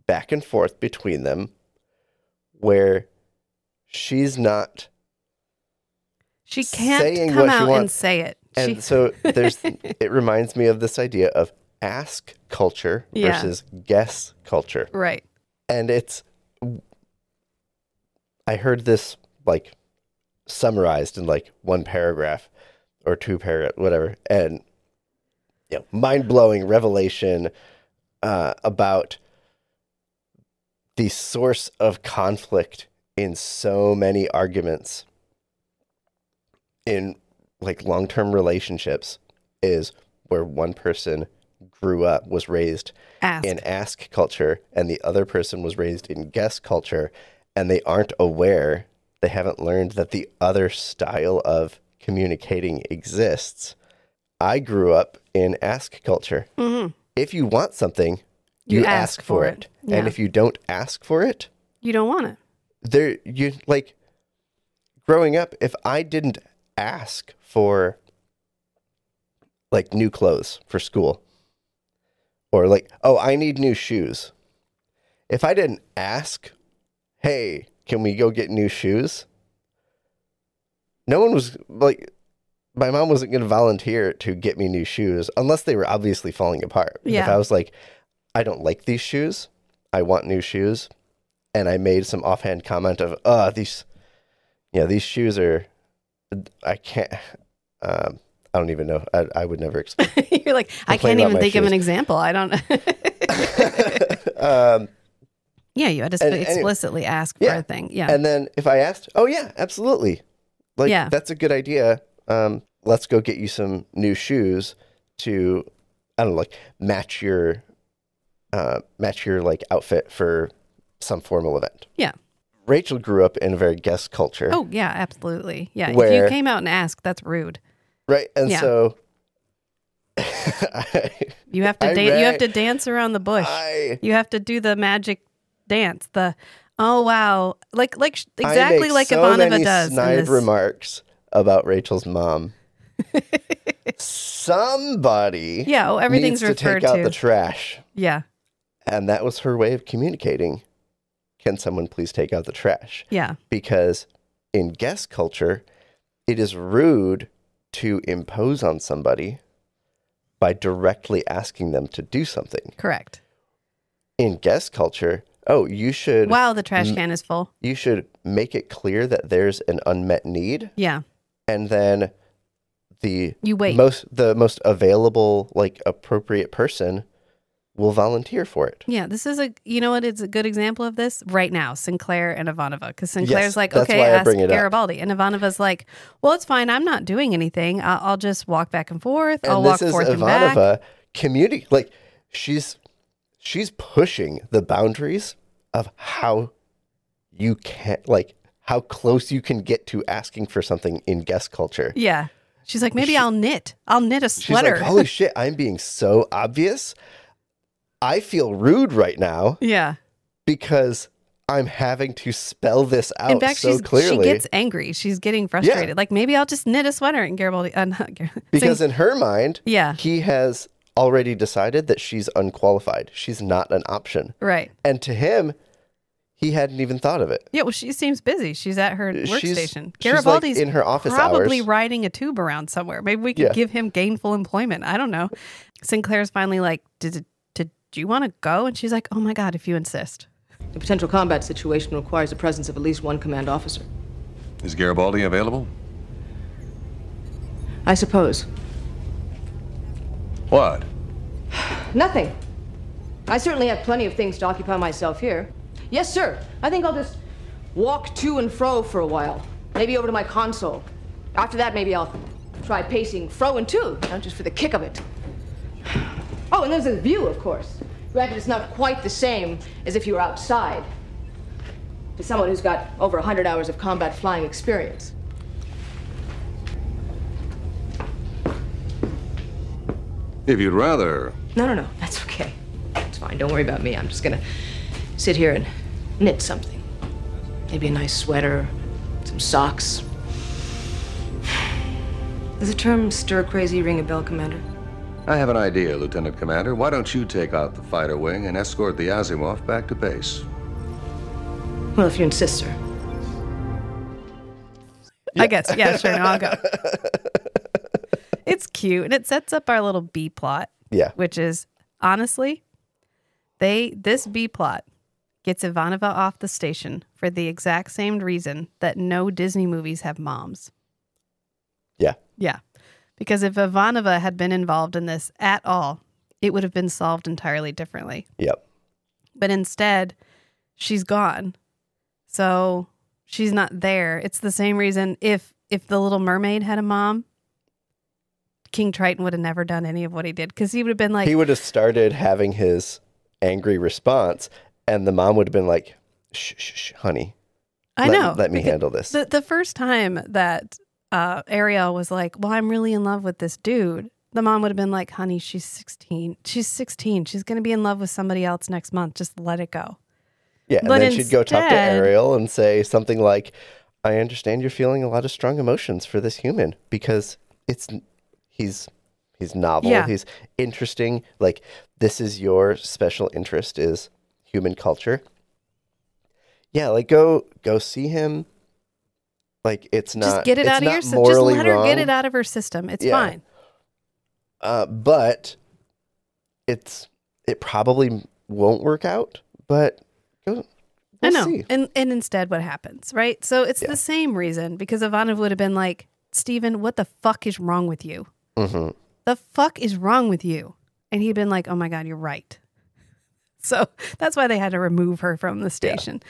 back and forth between them where she can't come out and say it. And so it reminds me of this idea of ask culture versus guess culture. Right. And I heard this summarized in one paragraph or two paragraphs, whatever. And mind-blowing revelation about the source of conflict in so many arguments in long-term relationships is where one person was raised in ask culture and the other person was raised in guess culture, and they aren't aware, they haven't learned that the other style of communicating exists. I grew up in ask culture. Mm-hmm. If you want something, you ask for it. Yeah. And if you don't ask for it, you don't want it. Growing up, if I didn't ask for new clothes for school, or oh, I need new shoes. If I didn't ask, hey, can we go get new shoes? No one was my mom wasn't going to volunteer to get me new shoes unless they were obviously falling apart. Yeah. If I was I don't like these shoes, I want new shoes, and I made some offhand comment of, these shoes are, I can't, I don't even know. I would never explain. You're I can't even think of an example. I don't. You had to explicitly ask for a thing. Yeah. And then if I asked, oh yeah, absolutely. That's a good idea. Let's go get you some new shoes to, I don't know, match your outfit for some formal event. Yeah. Rachel grew up in a very guest culture. Oh yeah, absolutely. Yeah. If you came out and asked, that's rude. Right. And so you have to you have to dance around the bush. You have to do the magic dance. Oh wow. Exactly like Ivanova does. Snide remarks about Rachel's mom. Somebody everything's needs to take out the trash. Yeah. And that was her way of communicating. Can someone please take out the trash? Yeah. Because in guest culture, it is rude to impose on somebody by directly asking them to do something. Correct. In guest culture, oh, you should... Wow, the trash can is full. You should make it clear that there's an unmet need. Yeah. And then the wait. most available, like, appropriate person will volunteer for it. Yeah, this is you know what is a good example of this right now, Sinclair and Ivanova. Because Sinclair's like, that's okay, why I ask bring it up. Garibaldi. And Ivanova's like, well, it's fine. I'm not doing anything. I'll just walk back and forth. I'll walk forth and back. And this is Ivanova community. Like, she's pushing the boundaries of how you can, like, how close you can get to asking for something in guest culture. Yeah. She's like, maybe I'll knit. I'll knit a sweater. She's like, holy shit, I'm being so obvious. I feel rude right now. Yeah. Because I'm having to spell this out in fact, so clearly. She gets angry. She's getting frustrated. Yeah. Like, maybe I'll just knit a sweater. And Garibaldi... because in her mind, he has already decided that she's unqualified. She's not an option. Right. And to him, he hadn't even thought of it. Yeah, well, she seems busy. She's at her workstation. Garibaldi's like in her office probably hours. Riding a tube around somewhere. Maybe we could give him gainful employment. I don't know. Sinclair's finally like, did you want to go? And she's like, oh my God, if you insist. The potential combat situation requires the presence of at least one command officer. Is Garibaldi available? I suppose. What? Nothing. I certainly have plenty of things to occupy myself here. Yes, sir. I think I'll just walk to and fro for a while. Maybe over to my console. After that, maybe I'll try pacing fro and to, just for the kick of it. Oh, and there's the view, of course. Granted, it's not quite the same as if you were outside. To someone who's got over 100 hours of combat flying experience. If you'd rather... No. That's okay. It's fine. Don't worry about me. I'm just gonna sit here and knit something. Maybe a nice sweater, some socks. Does the term stir-crazy ring a bell, Commander? I have an idea, Lieutenant Commander. Why don't you take out the fighter wing and escort the Asimov back to base? Well, if you insist, sir. Yeah. I guess. Yeah, sure. No, I'll go. It's cute. And it sets up our little B plot. Yeah. Which is, honestly, this B plot gets Ivanova off the station for the exact same reason that no Disney movies have moms. Yeah. Yeah. Because if Ivanova had been involved in this at all, it would have been solved entirely differently. Yep. But instead, she's gone. So she's not there. It's the same reason if the Little Mermaid had a mom, King Triton would have never done any of what he did. Because he would have been like... He would have started having his angry response, and the mom would have been like, shh, honey. Let me handle this. The first time that... Ariel was like, well, I'm really in love with this dude. The mom would have been like, honey, she's 16. She's 16. She's going to be in love with somebody else next month. Just let it go. Yeah, and then she'd go talk to Ariel and say something like, I understand you're feeling a lot of strong emotions for this human because he's novel. Yeah. He's interesting. Like, this is your special interest is human culture. Yeah, like go see him. Like, it's not... Just get it out of your system. Just let her get it out of her system. It's fine. But it probably won't work out, but we'll see. And instead what happens, right? So it's the same reason, because Ivanov would have been like, Steven, what the fuck is wrong with you? Mm-hmm. The fuck is wrong with you? And he'd been like, oh my God, you're right. So that's why they had to remove her from the station. Yeah.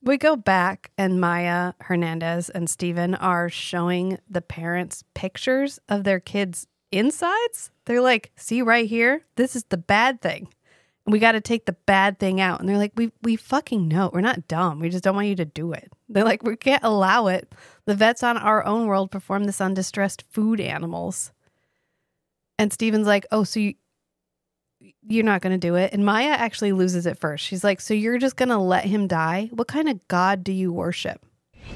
We go back and Maya, Hernandez, and Steven are showing the parents pictures of their kids' insides. They're like, see right here, this is the bad thing. And we got to take the bad thing out. And they're like, we fucking know. We're not dumb. We just don't want you to do it. They're like, we can't allow it. The vets on our own world perform this on distressed food animals. And Steven's like, oh, so you're not going to do it. And Maya actually loses it first. She's like, so you're just going to let him die? What kind of God do you worship?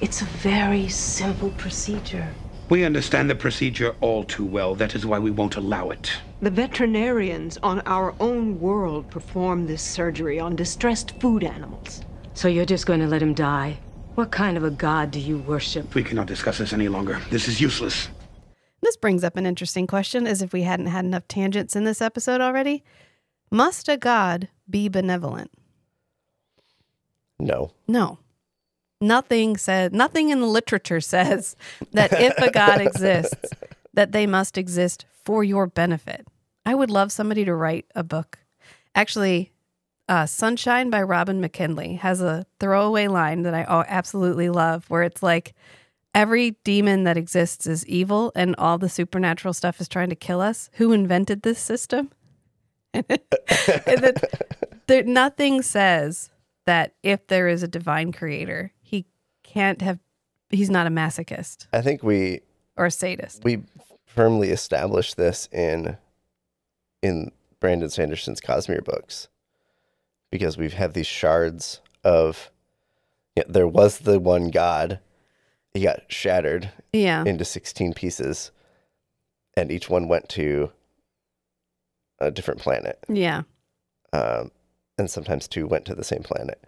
It's a very simple procedure. We understand the procedure all too well. That is why we won't allow it. The veterinarians on our own world perform this surgery on distressed food animals. So you're just going to let him die? What kind of a god do you worship? We cannot discuss this any longer. This is useless. This brings up an interesting question, as if we hadn't had enough tangents in this episode already. Must a god be benevolent? No. No. Nothing in the literature says that if a god exists, that they must exist for your benefit. I would love somebody to write a book. Actually, Sunshine by Robin McKinley has a throwaway line that I absolutely love, where it's like, every demon that exists is evil and all the supernatural stuff is trying to kill us. Who invented this system? Nothing says that if there is a divine creator, he's not a masochist. I think or a sadist. We firmly established this in Brandon Sanderson's Cosmere books, because we have these shards of, there was the one god. He got shattered into 16 pieces, and each one went to a different planet. Yeah. And sometimes two went to the same planet.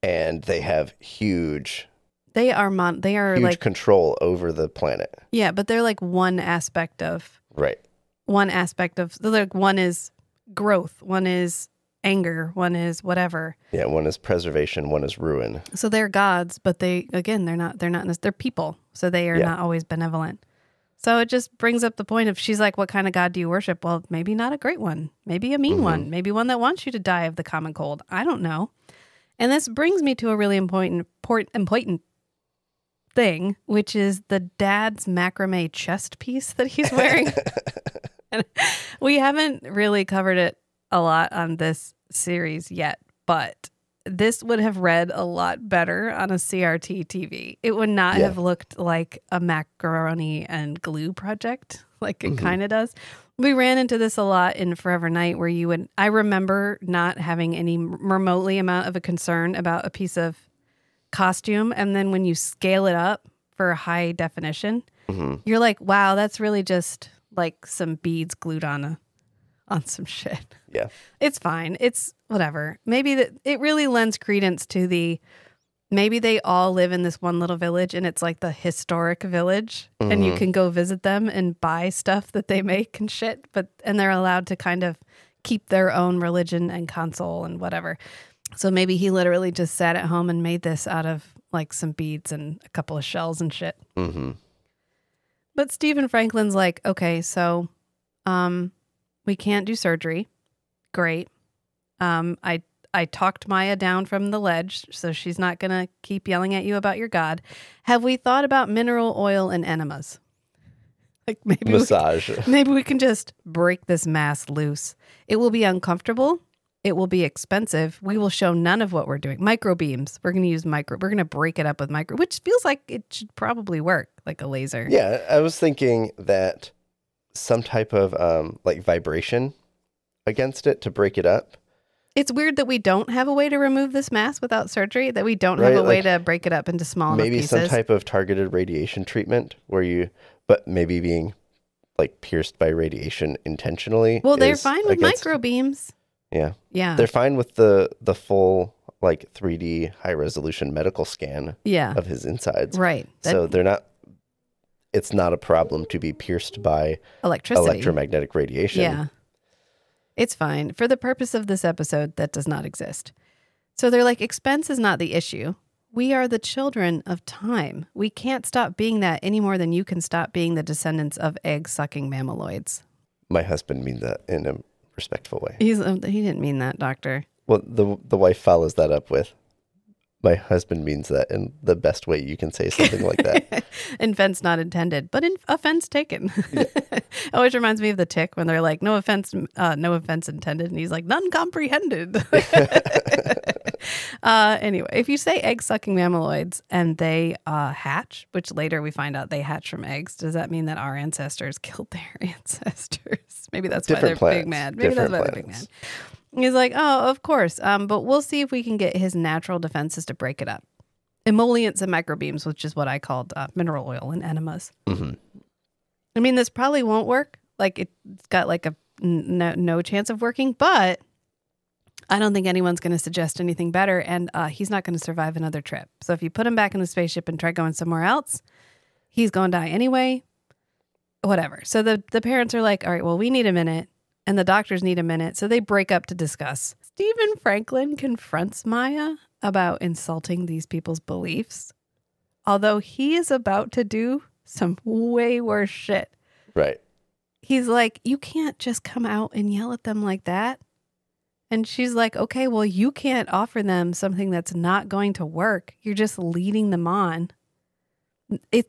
And they have huge like control over the planet. Yeah, but they're like one aspect of. Right. One is growth, one is anger, one is whatever. Yeah, one is preservation, one is ruin. So they're gods, but they're people. So they are not always benevolent. So it just brings up the point of, she's like, what kind of god do you worship? Well, maybe not a great one. Maybe a mean one. Maybe one that wants you to die of the common cold. I don't know. And this brings me to a really important thing, which is the dad's macrame chest piece that he's wearing. And we haven't really covered it a lot on this series yet, but this would have read a lot better on a CRT TV. It would not have looked like a macaroni and glue project like it kind of does. We ran into this a lot in Forever Night, where I remember not having any remotely amount of a concern about a piece of costume. And then when you scale it up for high definition, you're like, wow, that's really just like some beads glued on some shit. Yeah. It's fine. It's whatever. Maybe it really lends credence to maybe they all live in this one little village, and it's like the historic village, and you can go visit them and buy stuff that they make and shit, and they're allowed to kind of keep their own religion and console and whatever. So maybe he literally just sat at home and made this out of like some beads and a couple of shells and shit. But Stephen Franklin's like, okay, so we can't do surgery. Great. I talked Maya down from the ledge, so she's not going to keep yelling at you about your god. Have we thought about mineral oil and enemas? Like maybe massage. Maybe we can just break this mass loose. It will be uncomfortable. It will be expensive. We will show none of what we're doing. Microbeams. We're going to use we're going to break it up with which feels like it should probably work like a laser. Yeah, I was thinking that some type of like vibration against it to break it up. It's weird that we don't have a way to remove this mass without surgery, that we don't have a way to break it up into small enough pieces. Maybe some type of targeted radiation treatment but maybe being like pierced by radiation intentionally. Well, they're fine with microbeams. Yeah. Yeah. They're fine with the full like 3D high resolution medical scan of his insides. Right. So it's not a problem to be pierced by electromagnetic radiation. Yeah. It's fine. For the purpose of this episode, that does not exist. So they're like, expense is not the issue. We are the children of time. We can't stop being that any more than you can stop being the descendants of egg-sucking mammaloids. My husband means that in a respectful way. He didn't mean that, doctor. Well, the wife follows that up with, my husband means that in the best way you can say something like that. Offense not intended, but offense taken. Yeah. Always reminds me of the Tick when they're like, no offense intended. And he's like, none comprehended. Anyway, if you say egg-sucking mammaloids and they hatch, which later we find out they hatch from eggs, does that mean that our ancestors killed their ancestors? Maybe that's why they're big mad. Maybe that's why they're big mad. He's like, oh, of course. But we'll see if we can get his natural defenses to break it up. Emollients and microbeams, which is what I called mineral oil and enemas. I mean, this probably won't work. Like it's got like a no chance of working, but I don't think anyone's going to suggest anything better, and he's not going to survive another trip. So if you put him back in the spaceship and try going somewhere else, he's going to die anyway. Whatever. So the parents are like, all right, well, we need a minute, and the doctors need a minute. So they break up to discuss. Stephen Franklin confronts Maya about insulting these people's beliefs, although he is about to do some way worse shit. Right. He's like, you can't just come out and yell at them like that. And she's like, okay, well, you can't offer them something that's not going to work. You're just leading them on.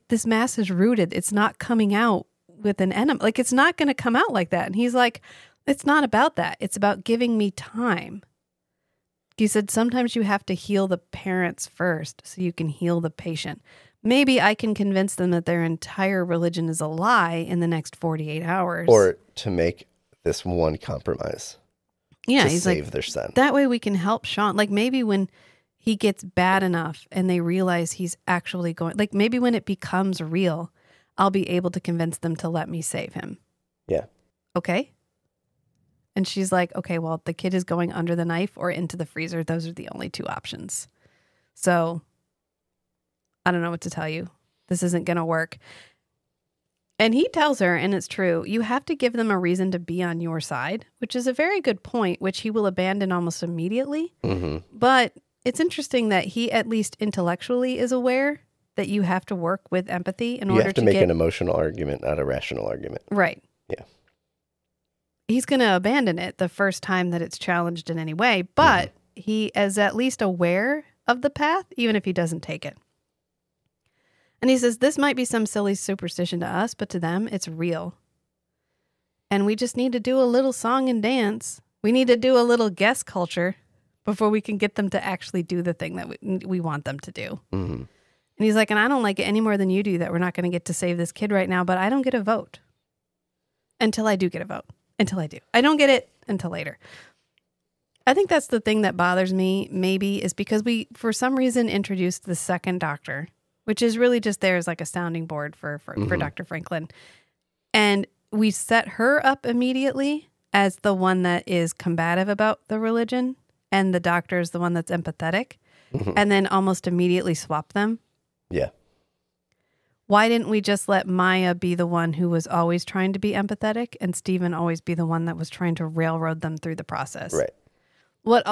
This mass is rooted. It's not coming out with an enema. Like, it's not going to come out like that. And he's like, it's not about that. It's about giving me time. He said, sometimes you have to heal the parents first so you can heal the patient. Maybe I can convince them that their entire religion is a lie in the next 48 hours. Or to make this one compromise. Yeah, to he's save like, their son. That way we can help Sean. Like maybe when he gets bad enough and they realize he's actually going, like maybe when it becomes real, I'll be able to convince them to let me save him. Yeah. Okay. And she's like, okay, well, the kid is going under the knife or into the freezer. Those are the only two options. So I don't know what to tell you. This isn't going to work. And he tells her, and it's true, you have to give them a reason to be on your side, which is a very good point, which he will abandon almost immediately. Mm-hmm. But it's interesting that he at least intellectually is aware that you have to work with empathy in order to You have to make an emotional argument, not a rational argument. Right. Yeah. He's going to abandon it the first time that it's challenged in any way, but he is at least aware of the path, even if he doesn't take it. And he says, this might be some silly superstition to us, but to them, it's real. And we just need to do a little song and dance. We need to do a little guest culture before we can get them to actually do the thing that we want them to do. Mm-hmm. And he's like, and I don't like it any more than you do that we're not going to get to save this kid right now, but I don't get a vote until I do get a vote. Until I do. I don't get it until later. I think that's the thing that bothers me, maybe, is because we, for some reason, introduced the second doctor, which is really just there as like a sounding board for Dr. Franklin. And we set her up immediately as the one that is combative about the religion, and the doctor is the one that's empathetic, and then almost immediately swap them. Yeah. Why didn't we just let Maya be the one who was always trying to be empathetic and Stephen always be the one that was trying to railroad them through the process? Right.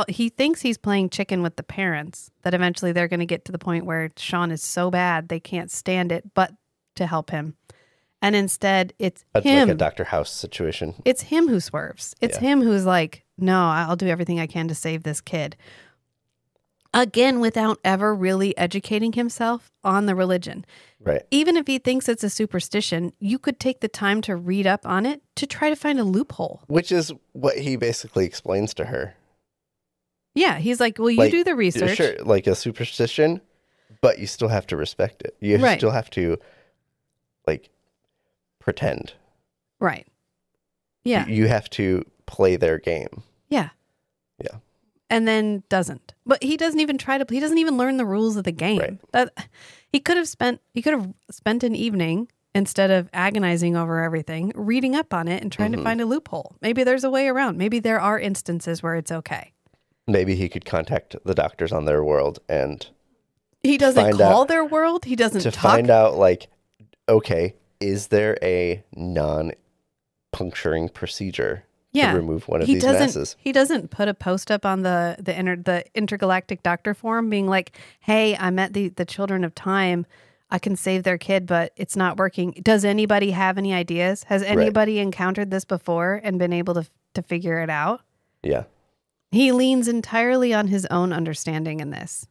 He thinks he's playing chicken with the parents, that eventually they're going to get to the point where Sean is so bad they can't stand it but to help him. And instead, it's That's him. like a Dr. House situation. It's him who swerves. It's him who's like, no, I'll do everything I can to save this kid. Again, without ever really educating himself on the religion. Right. Even if he thinks it's a superstition, you could take the time to read up on it to try to find a loophole. Which is what he basically explains to her. Yeah, he's like, well, you do the research. Sure, like a superstition, but you still have to respect it. You still have to, like, pretend. Right. Yeah. You have to play their game. Yeah. Yeah. And then doesn't. But he doesn't even he doesn't even learn the rules of the game. Right. That he could have spent an evening, instead of agonizing over everything, reading up on it and trying to find a loophole. Maybe there's a way around. Maybe there are instances where it's okay. Maybe he could contact the doctors on their world and he doesn't call their world. He doesn't talk. Find out, like, okay, is there a non-puncturing procedure to remove one of these masses? He doesn't put a post up on the intergalactic doctor forum being like, hey, I met the children of time. I can save their kid, but it's not working. Does anybody have any ideas? Has anybody encountered this before and been able to figure it out? Yeah. He leans entirely on his own understanding in this.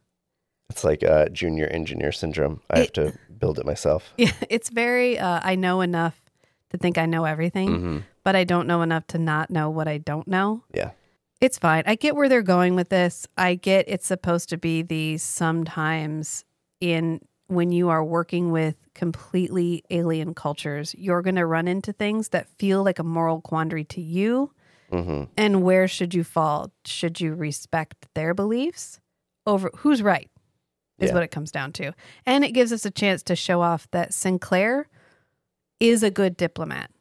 It's like junior engineer syndrome. I have to build it myself. Yeah, it's very, I know enough to think I know everything, but I don't know enough to not know what I don't know. Yeah. It's fine. I get where they're going with this. I get it's supposed to be the sometimes when you are working with completely alien cultures, you're going to run into things that feel like a moral quandary to you. And where should you fall? Should you respect their beliefs over who's right is what it comes down to. And it gives us a chance to show off that Sinclair is a good diplomat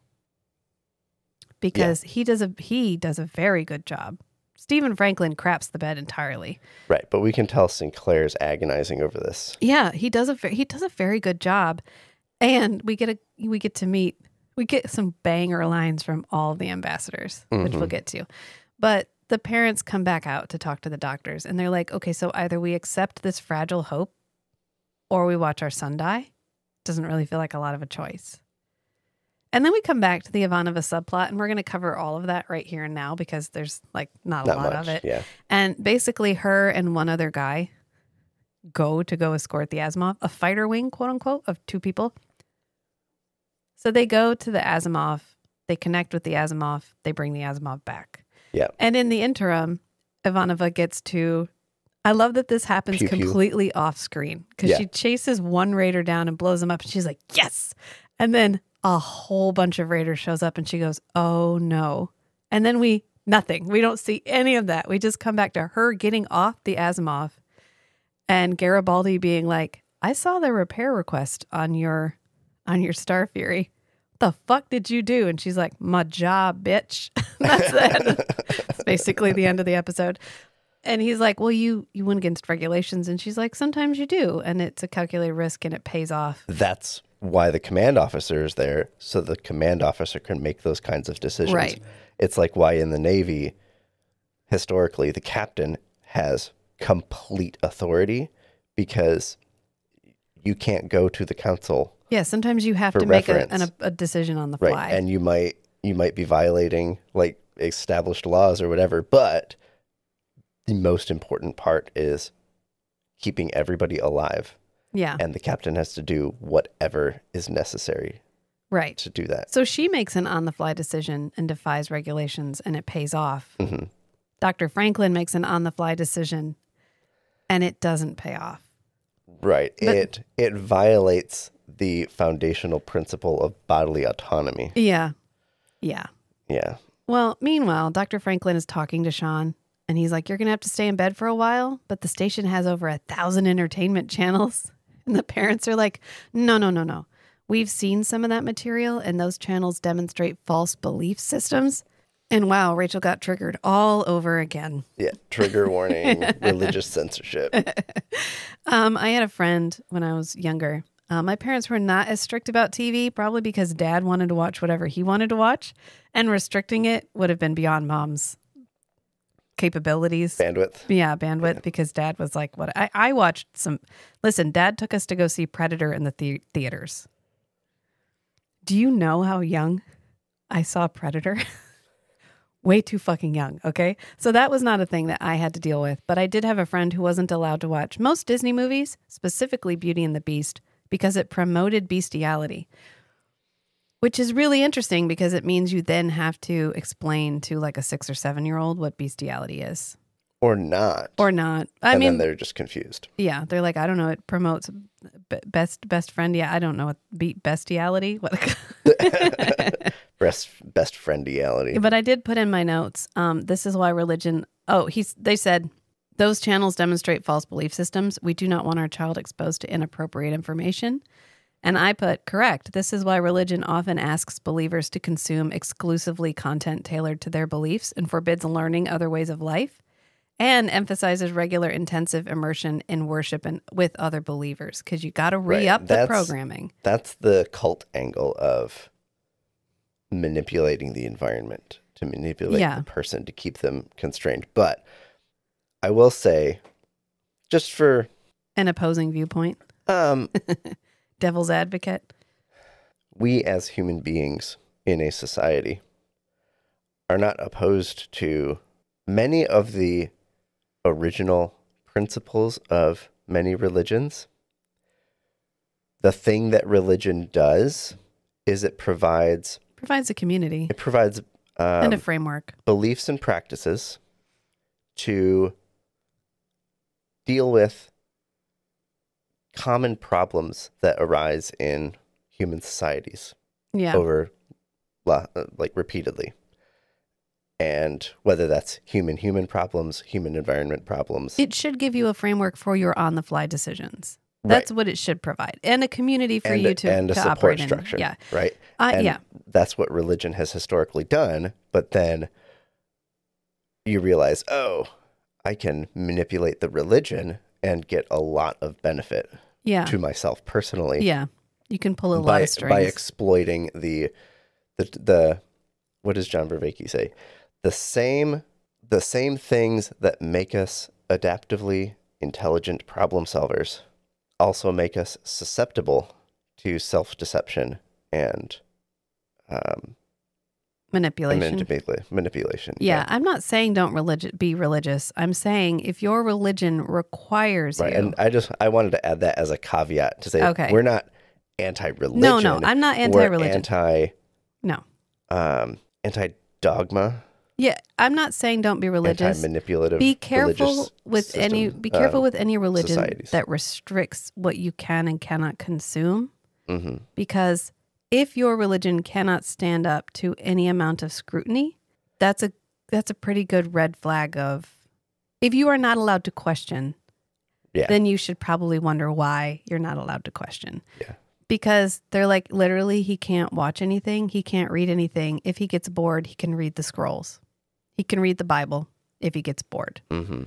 because he does a very good job Stephen Franklin craps the bed entirely. Right, but we can tell Sinclair's agonizing over this. Yeah, he does a very good job, and we get some banger lines from all the ambassadors, which we'll get to. But the parents come back out to talk to the doctors, and they're like, okay, so either we accept this fragile hope or we watch our son die. Doesn't really feel like a lot of a choice. And then we come back to the Ivanova subplot, and we're going to cover all of that right here and now because there's like not a lot of it. Yeah. And basically her and one other guy go escort the Asimov, a fighter wing, quote unquote, of 2 people. So they go to the Asimov, they connect with the Asimov, they bring the Asimov back. Yeah. And in the interim, Ivanova gets to, I love that this happens Pew, pew. completely off screen because she chases one raider down and blows him up. And she's like, yes. And then a whole bunch of raiders shows up and she goes, oh no. And then nothing. We don't see any of that. We just come back to her getting off the Asimov and Garibaldi being like, I saw the repair request on your Star Fury. The fuck did you do? And she's like, my job, bitch. That's it. That's basically the end of the episode. And he's like, well, you went against regulations. And she's like, sometimes you do. And it's a calculated risk and it pays off. That's why the command officer is there, so the command officer can make those kinds of decisions. Right. It's like why in the Navy, historically, the captain has complete authority because you can't go to the council. Yeah, sometimes you have for to make reference. a decision on the fly. Right, and you might be violating like established laws or whatever, but the most important part is keeping everybody alive. Yeah. And the captain has to do whatever is necessary right. to do that. So she makes an on-the-fly decision and defies regulations, and it pays off. Mm-hmm. Dr. Franklin makes an on-the-fly decision, and it doesn't pay off. Right. It violates the foundational principle of bodily autonomy. Yeah. Yeah. Yeah. Well, meanwhile, Dr. Franklin is talking to Sean, and he's like, you're going to have to stay in bed for a while, but the station has over 1,000 entertainment channels. And the parents are like, no. We've seen some of that material, and those channels demonstrate false belief systems. And wow, Rachel got triggered all over again. Yeah. Trigger warning, religious censorship. I had a friend when I was younger. My parents were not as strict about TV, probably because dad wanted to watch whatever he wanted to watch, and restricting it would have been beyond mom's capabilities. Bandwidth. Yeah, bandwidth, because dad was like, what? I watched some, listen, dad took us to go see Predator in the theaters. Do you know how young I saw Predator? Way too fucking young, okay? So that was not a thing that I had to deal with, but I did have a friend who wasn't allowed to watch most Disney movies, specifically Beauty and the Beast, because it promoted bestiality, which is really interesting because it means you then have to explain to like a 6 or 7-year-old what bestiality is. Or not. I mean, then they're just confused. Yeah, they're like, I don't know. It promotes best friend. Yeah, I don't know what bestiality. What? Best friendiality. But I did put in my notes. This is why religion. They said those channels demonstrate false belief systems. We do not want our child exposed to inappropriate information. And I put correct. This is why religion often asks believers to consume exclusively content tailored to their beliefs and forbids learning other ways of life, and emphasizes regular intensive immersion in worship and with other believers, because you got to re-up the programming. That's the cult angle of manipulating the environment, to manipulate the person to keep them constrained. But I will say, just for an opposing viewpoint, devil's advocate, we as human beings in a society are not opposed to many of the original principles of many religions. The thing that religion does is it provides a community. It provides and a framework, beliefs and practices to deal with common problems that arise in human societies over repeatedly. And whether that's human problems, human environment problems. It should give you a framework for your on-the-fly decisions. That's what it should provide. And a community for you to and a support operate structure. In. Yeah. Right? That's what religion has historically done. But then you realize, oh, I can manipulate the religion and get a lot of benefit to myself personally. Yeah. You can pull a lot of strings. By exploiting the what does John Vervaeke say? The same things that make us adaptively intelligent problem solvers also make us susceptible to self-deception and manipulation. Yeah, I'm not saying don't be religious. I'm saying if your religion requires you. And I wanted to add that as a caveat to say, we're not anti-religion. No, I'm not anti-religion. We're anti-dogma. Yeah, I'm not saying don't be religious. Anti-manipulative. Be careful with any religion societies that restricts what you can and cannot consume. Mm-hmm. Because if your religion cannot stand up to any amount of scrutiny, that's a pretty good red flag of if you are not allowed to question, then you should probably wonder why you're not allowed to question. Yeah. Because they're like, literally, he can't watch anything. He can't read anything. If he gets bored, he can read the scrolls. He can read the Bible if he gets bored. Mm-hmm.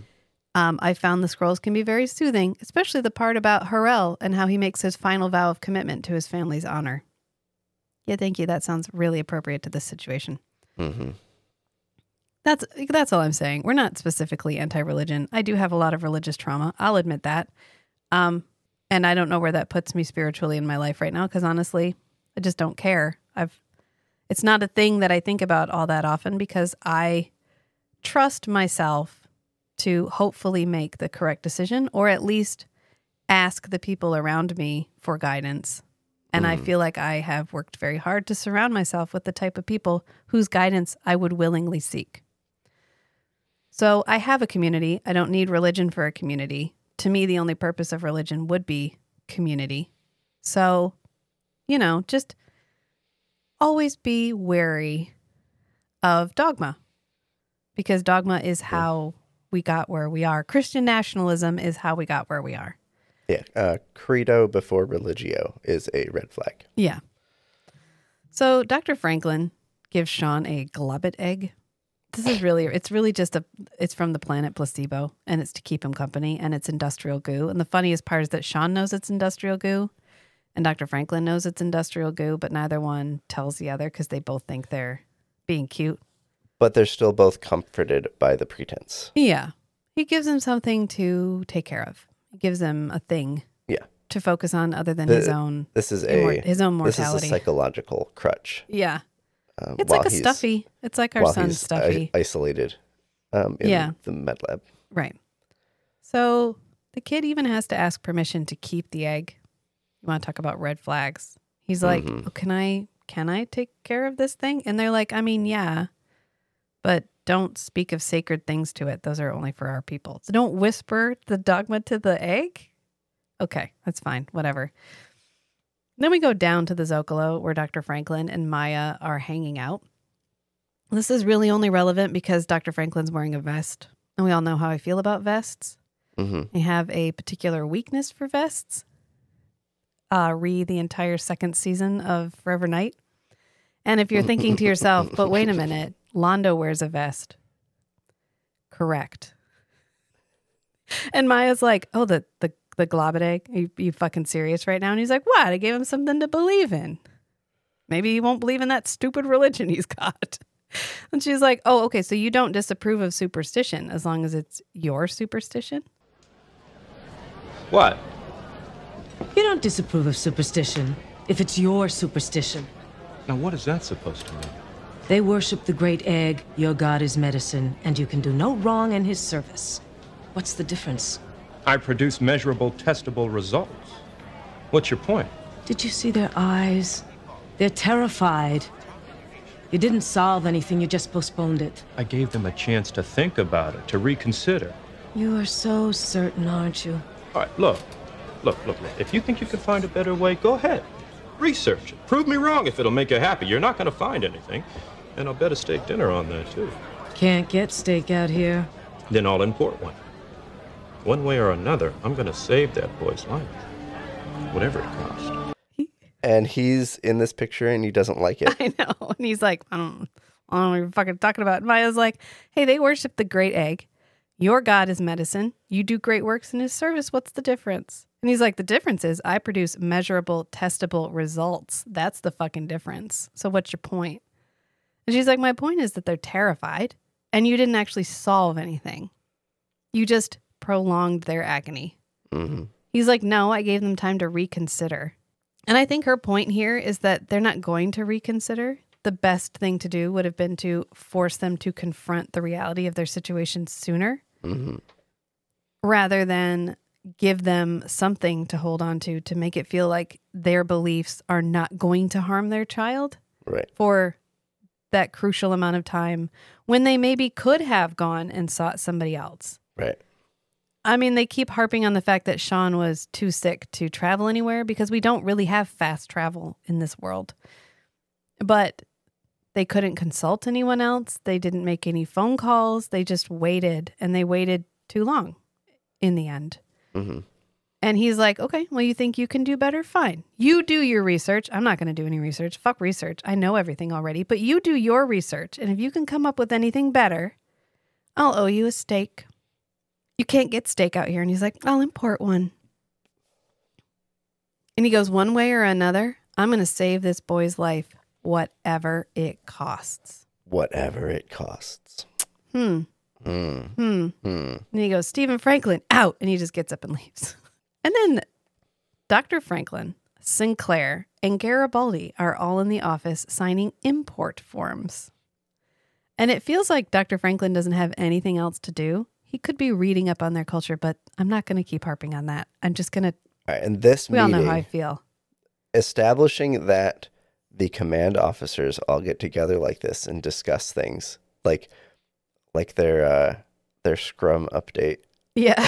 I found the scrolls can be very soothing, especially the part about Gerrold and how he makes his final vow of commitment to his family's honor. Yeah, thank you. That sounds really appropriate to this situation. Mm-hmm. That's all I'm saying. We're not specifically anti-religion. I do have a lot of religious trauma. I'll admit that. And I don't know where that puts me spiritually in my life right now because honestly, I just don't care. It's not a thing that I think about all that often because I trust myself to hopefully make the correct decision or at least ask the people around me for guidance. And I feel like I have worked very hard to surround myself with the type of people whose guidance I would willingly seek. So I have a community. I don't need religion for a community. To me, the only purpose of religion would be community. So, just always be wary of dogma because dogma is how we got where we are. Christian nationalism is how we got where we are. Yeah. Credo before religio is a red flag. Yeah. So Dr. Franklin gives Sean a globet egg. It's really just it's from the planet Placebo and it's to keep him company and it's industrial goo. And the funniest part is that Sean knows it's industrial goo and Dr. Franklin knows it's industrial goo, but neither one tells the other because they both think they're being cute. But they're still both comforted by the pretense. Yeah. He gives him something to take care of. He gives him a thing to focus on other than his own mortality. This is a psychological crutch. Yeah. It's like a stuffy. It's like our son's stuffy. Isolated in the med lab. Right. So the kid even has to ask permission to keep the egg. You want to talk about red flags? He's like, oh, can I take care of this thing? And they're like, I mean, yeah, but don't speak of sacred things to it. Those are only for our people. So don't whisper the dogma to the egg. Okay, that's fine. Whatever. Then we go down to the Zocalo where Dr. Franklin and Maya are hanging out. This is really only relevant because Dr. Franklin's wearing a vest. And we all know how I feel about vests. Mm-hmm. I have a particular weakness for vests. Read the entire second season of Forever Night. And if you're thinking to yourself, but wait a minute, Londo wears a vest. Correct. And Maya's like, oh, the globet egg? Are you fucking serious right now? And he's like, what? I gave him something to believe in. Maybe he won't believe in that stupid religion he's got. And she's like, oh, okay, so you don't disapprove of superstition as long as it's your superstition? What? You don't disapprove of superstition if it's your superstition. Now, what is that supposed to mean? They worship the great egg, your god is medicine, and you can do no wrong in his service. What's the difference? I produce measurable, testable results. What's your point? Did you see their eyes? They're terrified. You didn't solve anything, you just postponed it. I gave them a chance to think about it, to reconsider. You are so certain, aren't you? All right, look. If you think you can find a better way, go ahead. Research it. Prove me wrong if it'll make you happy. You're not going to find anything. And I'll bet a steak dinner on that, too. Can't get steak out here. Then I'll import one. One way or another, I'm going to save that boy's life. Whatever it costs. And he's in this picture and he doesn't like it. I know. And he's like, I don't know what you're fucking talking about. Maya's like, hey, they worship the great egg. Your God is medicine. You do great works in his service. What's the difference? And he's like, the difference is I produce measurable, testable results. That's the fucking difference. So what's your point? And she's like, my point is that they're terrified and you didn't actually solve anything. You just prolonged their agony. Mm-hmm. He's like, no, I gave them time to reconsider. And I think her point here is that they're not going to reconsider. The best thing to do would have been to force them to confront the reality of their situation sooner, rather than give them something to hold on to make it feel like their beliefs are not going to harm their child for that crucial amount of time when they maybe could have gone and sought somebody else. Right. I mean, they keep harping on the fact that Sean was too sick to travel anywhere because we don't really have fast travel in this world. But they couldn't consult anyone else. They didn't make any phone calls. They just waited, and they waited too long in the end. Mm-hmm. And he's like, okay, well, you think you can do better? Fine. You do your research. I'm not going to do any research. Fuck research. I know everything already. But you do your research. And if you can come up with anything better, I'll owe you a steak. You can't get steak out here. And he's like, I'll import one. And he goes, one way or another, I'm going to save this boy's life, whatever it costs. Whatever it costs. And he goes, Stephen Franklin, out. And he just gets up and leaves. And then Dr. Franklin, Sinclair, and Garibaldi are all in the office signing import forms. And it feels like Dr. Franklin doesn't have anything else to do. He could be reading up on their culture, but I'm not going to keep harping on that. I'm just going to... All right, and this we meeting, all know how I feel. Establishing that the command officers all get together like this and discuss things, like their Scrum update. Yeah.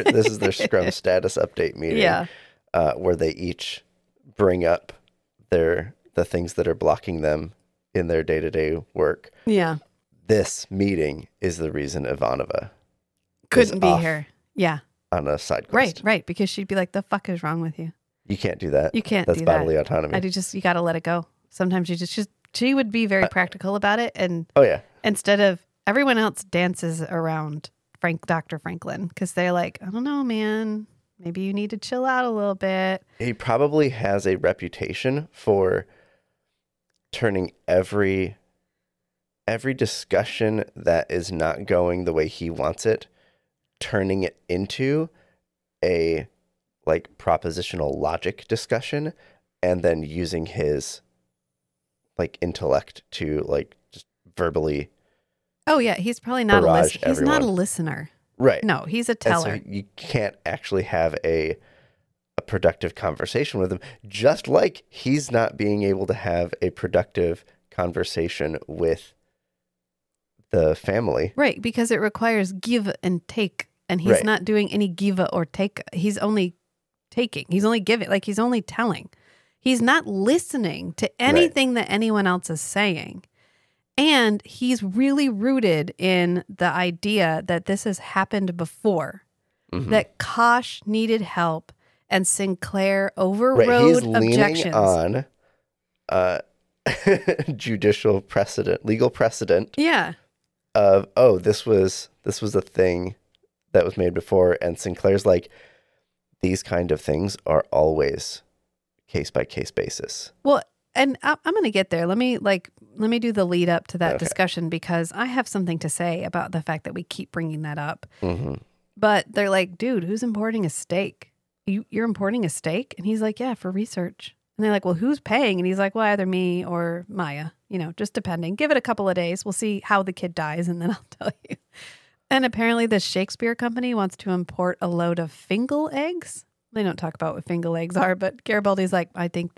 This is their Scrum status update meeting. Yeah. Where they each bring up the things that are blocking them in their day-to-day work. Yeah. This meeting is the reason Ivanova couldn't be here. Yeah. On a side quest. Right. Because she'd be like, the fuck is wrong with you? You can't do that. You can't That's do that. bodily autonomy. You got to let it go. Sometimes you just she would be very practical about it. And instead of everyone else dances around Dr. Franklin because they're like, I don't know, man, maybe you need to chill out a little bit. He probably has a reputation for turning every discussion that is not going the way he wants it, turning it into a propositional logic discussion, and then using his intellect to just verbally. Oh yeah, he's probably not a listener. He's everyone. not a listener. Right. No, he's a teller. And so you can't actually have a productive conversation with him, just like he's not being able to have a productive conversation with the family. Right, because it requires give and take, and he's not doing any give or take. He's only taking. He's only giving. He's only telling. He's not listening to anything that anyone else is saying. And he's really rooted in the idea that this has happened before, that Kosh needed help and Sinclair overrode objections. Leaning on judicial precedent, legal precedent. Yeah. Of, this was a thing that was made before, and Sinclair's like, these kind of things are always case by case basis. Well, and I'm going to get there. Let me do the lead up to that discussion, because I have something to say about the fact that we keep bringing that up. But they're like, dude, who's importing a steak? You're importing a steak? And he's like, yeah, for research. And they're like, well, who's paying? And he's like, well, either me or Maya, just depending. Give it a couple of days. We'll see how the kid dies, and then I'll tell you. And apparently the Shakespeare Company wants to import a load of fingal eggs. They don't talk about what fingal eggs are, but Garibaldi's like, I think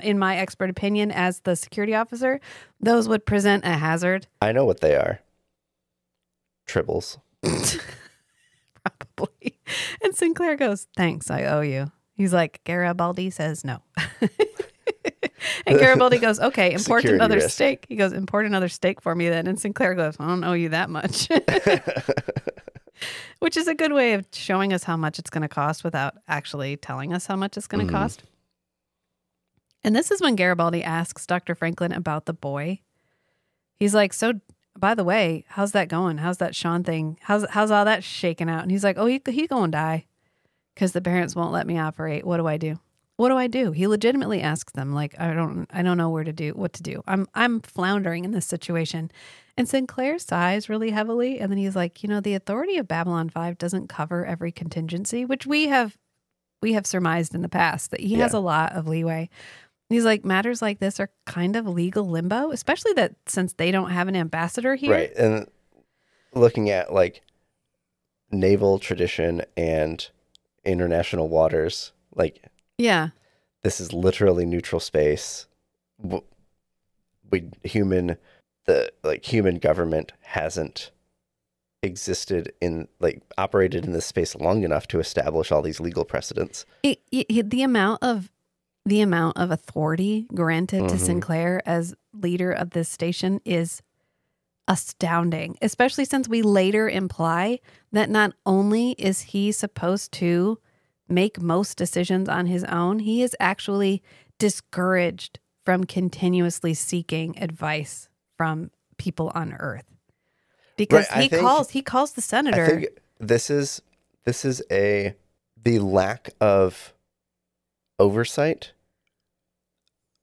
in my expert opinion as the security officer, those would present a hazard. I know what they are. Tribbles. Probably. And Sinclair goes, thanks, I owe you. He's like, Garibaldi says no. And Garibaldi goes, okay, import Security another risk. steak. He goes, import another steak for me then. And Sinclair goes, I don't owe you that much. Which is a good way of showing us how much it's going to cost without actually telling us how much it's going to cost. And this is when Garibaldi asks Dr. Franklin about the boy. He's like, so by the way, how's that going? How's that Sean thing? How's all that shaking out? And he's like, oh, he gonna die because the parents won't let me operate. What do I do? What do I do? He legitimately asks them, like, I don't know what to do. I'm floundering in this situation. And Sinclair sighs really heavily. And then he's like, the authority of Babylon 5 doesn't cover every contingency, which we have surmised in the past that he has a lot of leeway. He's like, matters like this are kind of legal limbo, especially that since they don't have an ambassador here. Right. And looking at like naval tradition and international waters, like, yeah, this is literally neutral space. Human government hasn't existed in operated in this space long enough to establish all these legal precedents. The amount of authority granted to Sinclair as leader of this station is astounding, especially since we later imply that not only is he supposed to make most decisions on his own, he is actually discouraged from continuously seeking advice from people on Earth. Because he calls the senator. I think this is the lack of oversight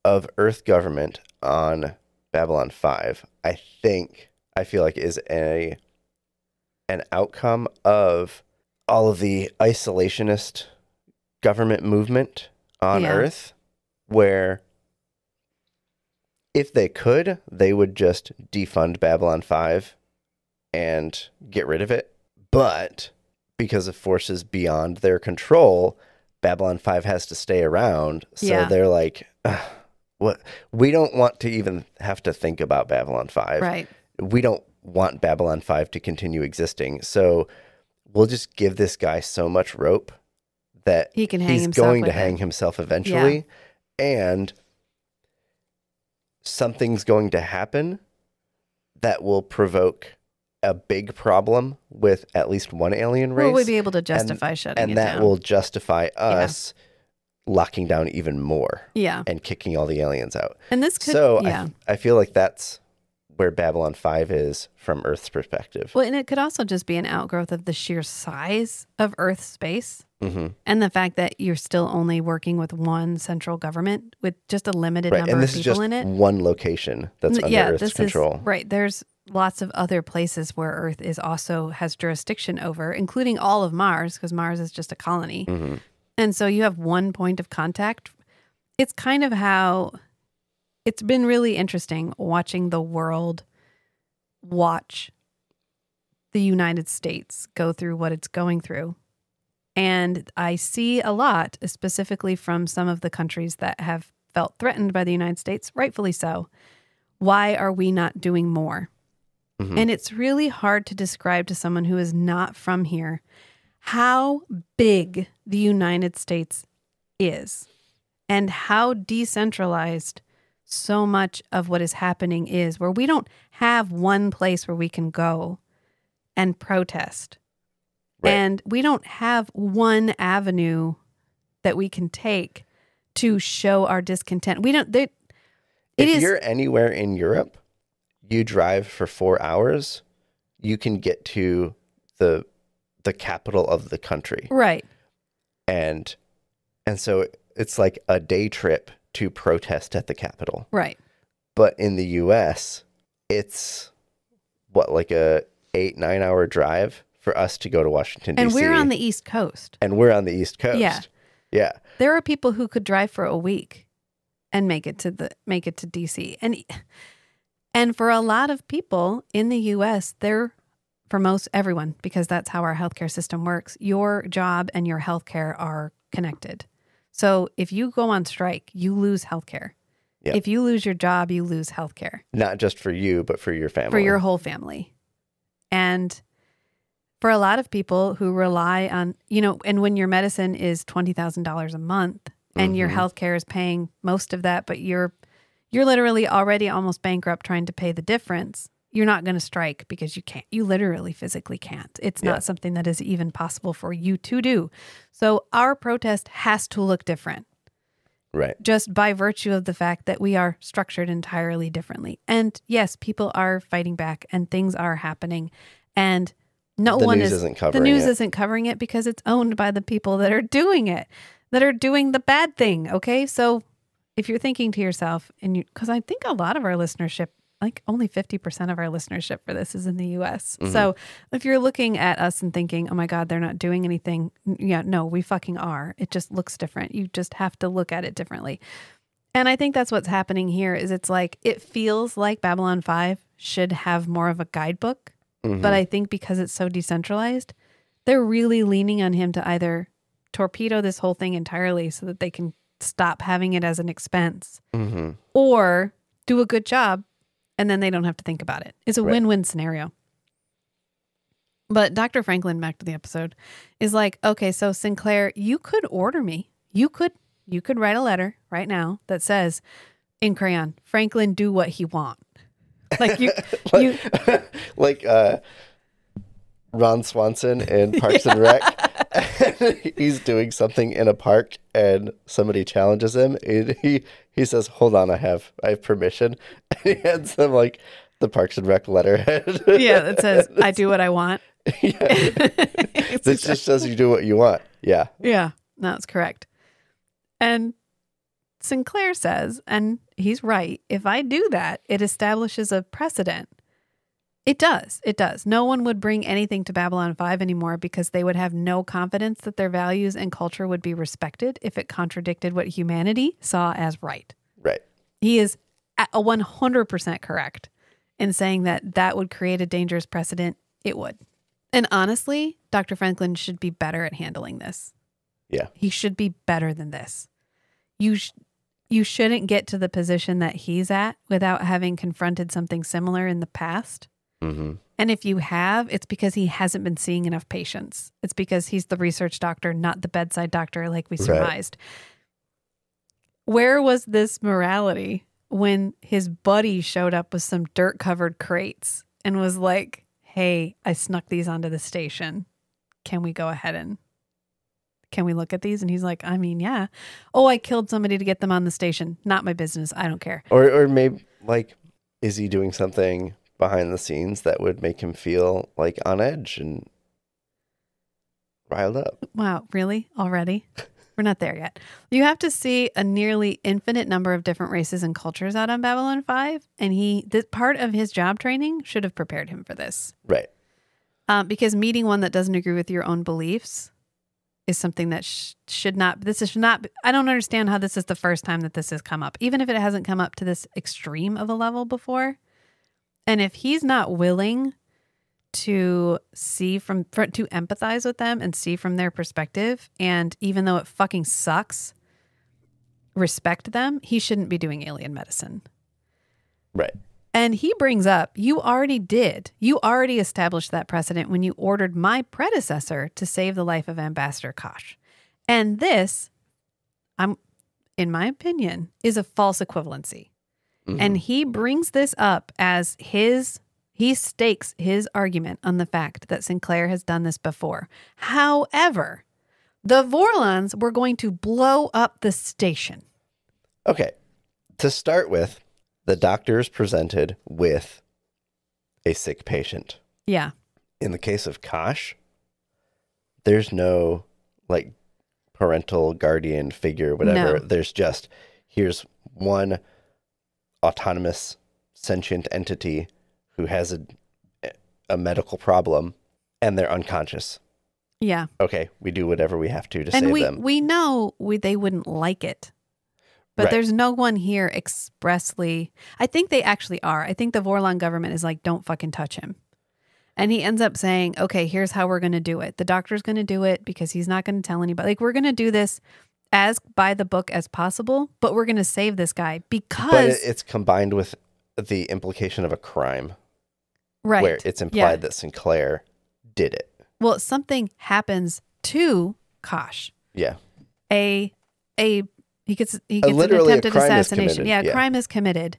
of Earth government on Babylon 5. I feel like is an outcome of all of the isolationist government movement on Earth, where if they could, they would just defund Babylon 5 and get rid of it. But because of forces beyond their control, Babylon 5 has to stay around. So they're like, what? We don't want to even have to think about Babylon 5. Right. We don't want Babylon 5 to continue existing. So we'll just give this guy so much rope that he's going to hang himself eventually. Yeah. And something's going to happen that will provoke a big problem with at least one alien race. Will we be able to justify shutting it down? And that will justify us locking down even more. Yeah. And kicking all the aliens out. And this could, I feel like that's where Babylon 5 is from Earth's perspective. Well, and it could also just be an outgrowth of the sheer size of Earth's space and the fact that you're still only working with one central government with just a limited number of people in it. And this is just one location that's under Earth's control. Right. There's lots of other places where Earth has jurisdiction over, including all of Mars, because Mars is just a colony. Mm-hmm. And so you have one point of contact. It's kind of how it's been really interesting watching the world watch the United States go through what it's going through. And I see a lot, specifically from some of the countries that have felt threatened by the United States, rightfully so. Why are we not doing more? Mm-hmm. And it's really hard to describe to someone who is not from here how big the United States is and how decentralized so much of what is happening is, where we don't have one place where we can go and protest. Right. And we don't have one avenue that we can take to show our discontent. If you're anywhere in Europe, you drive for 4 hours, you can get to the capital of the country. Right. And so it's like a day trip to protest at the Capitol. Right. But in the US, it's like a 8-9 hour drive for us to go to Washington, D.C. And we're on the East Coast. Yeah. Yeah. There are people who could drive for a week and make it to DC. And for a lot of people in the US, for most everyone, because that's how our healthcare system works, your job and your healthcare are connected. So if you go on strike, you lose healthcare. Yep. If you lose your job, you lose healthcare. Not just for you, but for your family. For your whole family. And for a lot of people who rely on, and when your medicine is $20,000 a month and your healthcare is paying most of that, but you're literally already almost bankrupt trying to pay the difference, you're not going to strike because you can't. You literally physically can't. It's not something that is even possible for you to do. So our protest has to look different. Right. Just by virtue of the fact that we are structured entirely differently. And yes, people are fighting back and things are happening. And the news isn't covering it because it's owned by the people that are doing it, that are doing the bad thing. Okay. So if you're thinking to yourself, because I think a lot of our listenership, like only 50% of our listenership for this is in the US. Mm-hmm. So if you're looking at us and thinking, oh my God, they're not doing anything. Yeah, no, we fucking are. It just looks different. You just have to look at it differently. And I think that's what's happening here is it's like, it feels like Babylon 5 should have more of a guidebook. Mm-hmm. But I think because it's so decentralized, they're really leaning on him to either torpedo this whole thing entirely so that they can stop having it as an expense or do a good job. And then they don't have to think about it. It's a win-win scenario. But Dr. Franklin, back to the episode, is like, okay, so Sinclair, you could order me. You could write a letter right now that says, in crayon, Franklin, do what he want. Like like Ron Swanson in Parks and Rec. He's doing something in a park and somebody challenges him and he says, hold on, I have permission. And he hands them like the Parks and Rec letterhead. Yeah, that says, I do what I want. Yeah. This just says you do what you want. Yeah. Yeah, that's correct. And Sinclair says, and he's right, if I do that, it establishes a precedent. It does. It does. No one would bring anything to Babylon 5 anymore because they would have no confidence that their values and culture would be respected if it contradicted what humanity saw as right. Right. He is 100% correct in saying that that would create a dangerous precedent. It would. And honestly, Dr. Franklin should be better at handling this. Yeah. He should be better than this. You shouldn't get to the position that he's at without having confronted something similar in the past. Mm-hmm. And if you have, it's because he hasn't been seeing enough patients. It's because he's the research doctor, not the bedside doctor like we surmised. Right. Where was this morality when his buddy showed up with some dirt-covered crates and was like, hey, I snuck these onto the station. Can we go ahead and can we look at these? And he's like, I mean, yeah. Oh, I killed somebody to get them on the station. Not my business. I don't care. Or maybe, like, is he doing something behind the scenes that would make him feel like on edge and riled up? Wow, really? Already? We're not there yet. You have to see a nearly infinite number of different races and cultures out on Babylon 5, and this part of his job training should have prepared him for this. Right. Because meeting one that doesn't agree with your own beliefs is something that should not, I don't understand how this is the first time that this has come up, even if it hasn't come up to this extreme of a level before. And if he's not willing to see to empathize with them and see from their perspective, and even though it fucking sucks, respect them, he shouldn't be doing alien medicine. Right. And he brings up, you already established that precedent when you ordered my predecessor to save the life of Ambassador Kosh. And this, in my opinion, is a false equivalency. Mm-hmm. And he brings this up as he stakes his argument on the fact that Sinclair has done this before. However, the Vorlons were going to blow up the station. Okay. To start with, the doctor is presented with a sick patient. Yeah. In the case of Kosh, there's no like parental guardian figure, whatever. No. There's just, here's one autonomous sentient entity who has a medical problem and they're unconscious. Yeah. Okay, we do whatever we have to save them. We know they wouldn't like it. But there's no one here expressly. I think they actually are. I think the Vorlon government is like, don't fucking touch him. And he ends up saying, okay, here's how we're going to do it. The doctor's going to do it because he's not going to tell anybody. Like, we're going to do this as by the book as possible, but we're going to save this guy because... But it's combined with the implication of a crime. Right. Where it's implied that Sinclair did it. Well, something happens to Kosh. Yeah. He gets an attempted assassination. Yeah, crime is committed.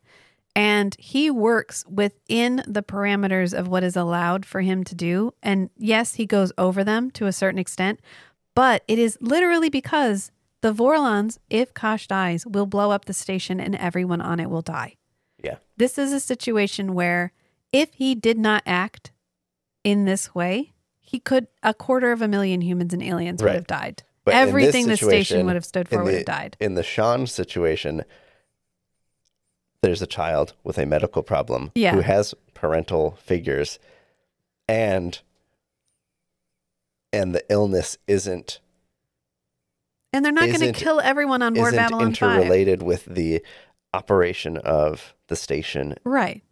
And he works within the parameters of what is allowed for him to do. And yes, he goes over them to a certain extent, but it is literally because The Vorlons, if Kosh dies, will blow up the station and everyone on it will die. Yeah. This is a situation where if he did not act in this way, he could, 250,000 humans and aliens would have died. But everything the station would have stood for would have died. In the Sean situation, there's a child with a medical problem who has parental figures, and the illness isn't. And they're not going to kill everyone on board Babylon 5. Interrelated with the operation of the station. Right.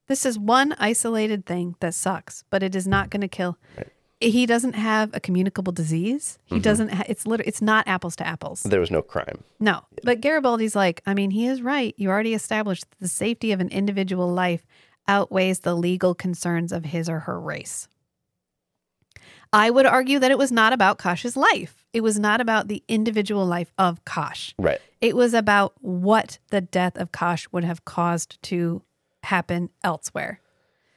This is one isolated thing that sucks, but it is not going to kill. Right. He doesn't have a communicable disease. He doesn't. It's not apples to apples. There was no crime. No, but Garibaldi's like, I mean, he is right. You already established that the safety of an individual life outweighs the legal concerns of his or her race. I would argue that it was not about Kosh's life. It was not about the individual life of Kosh. Right. It was about what the death of Kosh would have caused to happen elsewhere.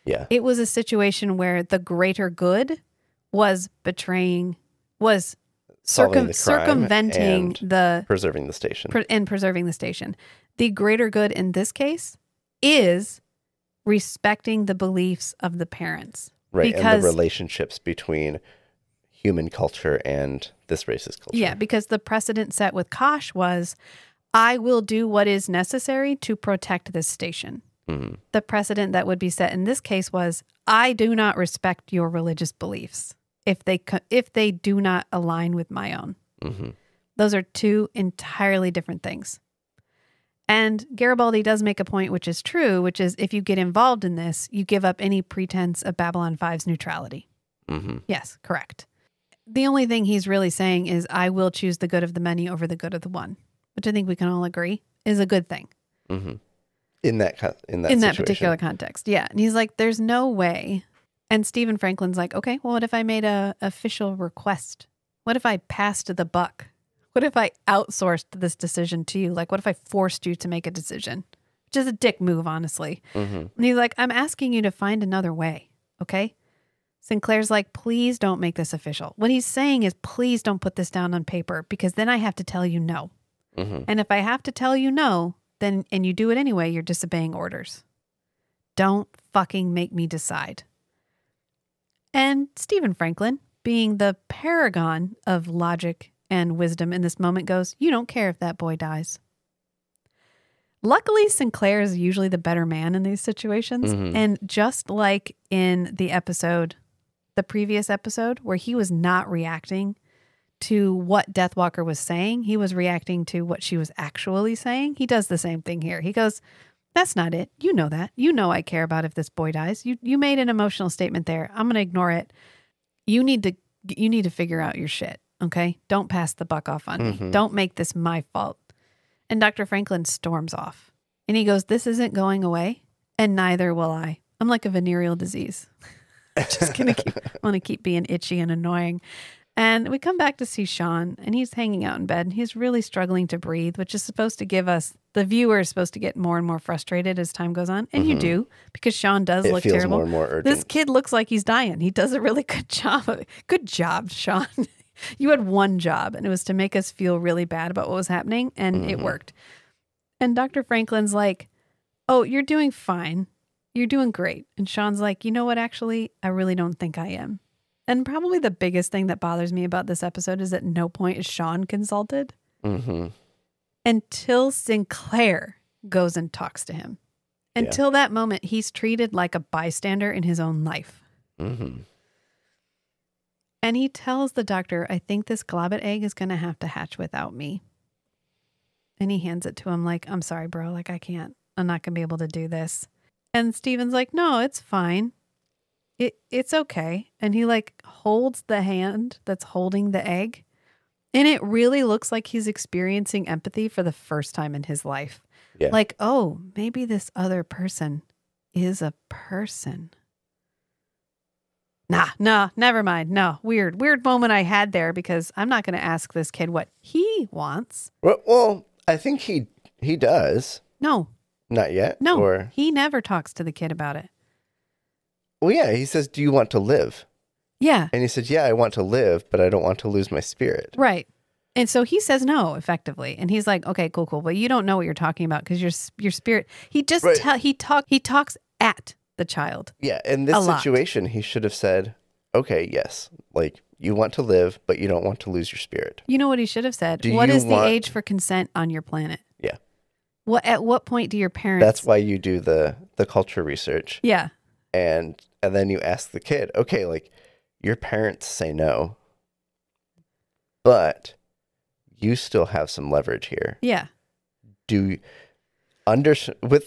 Yeah. It was a situation where the greater good was circumventing the preserving the station. Preserving the station. The greater good in this case is respecting the beliefs of the parents. Right, and the relationships between human culture and this race's culture. Yeah, because the precedent set with Kosh was, I will do what is necessary to protect this station. Mm-hmm. The precedent that would be set in this case was, I do not respect your religious beliefs if they do not align with my own. Mm-hmm. Those are two entirely different things. And Garibaldi does make a point, which is true, which is if you get involved in this, you give up any pretense of Babylon 5's neutrality. Mm-hmm. Yes, correct. The only thing he's really saying is, I will choose the good of the many over the good of the one, which I think we can all agree is a good thing. Mm-hmm. In that particular context. Yeah. And he's like, there's no way. And Stephen Franklin's like, okay, well, what if I made a official request? What if I passed the buck? What if I outsourced this decision to you? Like, what if I forced you to make a decision? Which is a dick move, honestly. Mm-hmm. And he's like, I'm asking you to find another way. Okay. Sinclair's like, please don't make this official. What he's saying is, please don't put this down on paper, because then I have to tell you no. Mm-hmm. And if I have to tell you no, then, and you do it anyway, you're disobeying orders. Don't fucking make me decide. And Stephen Franklin, being the paragon of logic and wisdom in this moment, goes, you don't care if that boy dies. Luckily, Sinclair is usually the better man in these situations. Mm-hmm. And just like in the previous episode, where he was not reacting to what Deathwalker was saying, he was reacting to what she was actually saying. He does the same thing here. He goes, that's not it. You know that. You know I care about if this boy dies. You made an emotional statement there. I'm going to ignore it. You need to figure out your shit, okay? Don't pass the buck off on me. Don't make this my fault. And Dr. Franklin storms off. And he goes, this isn't going away, and neither will I. I'm like a venereal disease. Just going to keep being itchy and annoying. And we come back to see Sean, and he's hanging out in bed, and he's really struggling to breathe, which is supposed to give us, the viewer is supposed to get more and more frustrated as time goes on. And you do, because Sean does look feels terrible. More and more urgent. This kid looks like he's dying. He does a really good job of it. Good job, Sean. You had one job, and it was to make us feel really bad about what was happening, and it worked. And Dr. Franklin's like, oh, you're doing fine. You're doing great. And Sean's like, you know what, actually, I really don't think I am. And probably the biggest thing that bothers me about this episode is at no point is Sean consulted until Sinclair goes and talks to him. Until that moment, he's treated like a bystander in his own life. And he tells the doctor, I think this globet egg is going to have to hatch without me. And he hands it to him like, I'm sorry, bro. Like, I can't. I'm not going to be able to do this. And Steven's like, no, it's fine. It's okay. And he like holds the hand that's holding the egg. And it really looks like he's experiencing empathy for the first time in his life. Yeah. Like, oh, maybe this other person is a person. Nah, never mind. No, weird moment I had there, because I'm not going to ask this kid what he wants. Well, I think he does. No. Not yet? No, he never talks to the kid about it. Well, yeah, he says, do you want to live? Yeah. And he said, yeah, I want to live, but I don't want to lose my spirit. Right. And so he says no, effectively. And he's like, okay, cool. But you don't know what you're talking about because your spirit, he just, he talks at the child. Yeah. In this situation, he should have said, okay, yes. Like, you want to live, but you don't want to lose your spirit. You know what he should have said? What is the age for consent on your planet? Yeah. At what point do your parents? That's why you do the culture research. Yeah. And then you ask the kid, okay, like, your parents say no, but you still have some leverage here. Yeah. With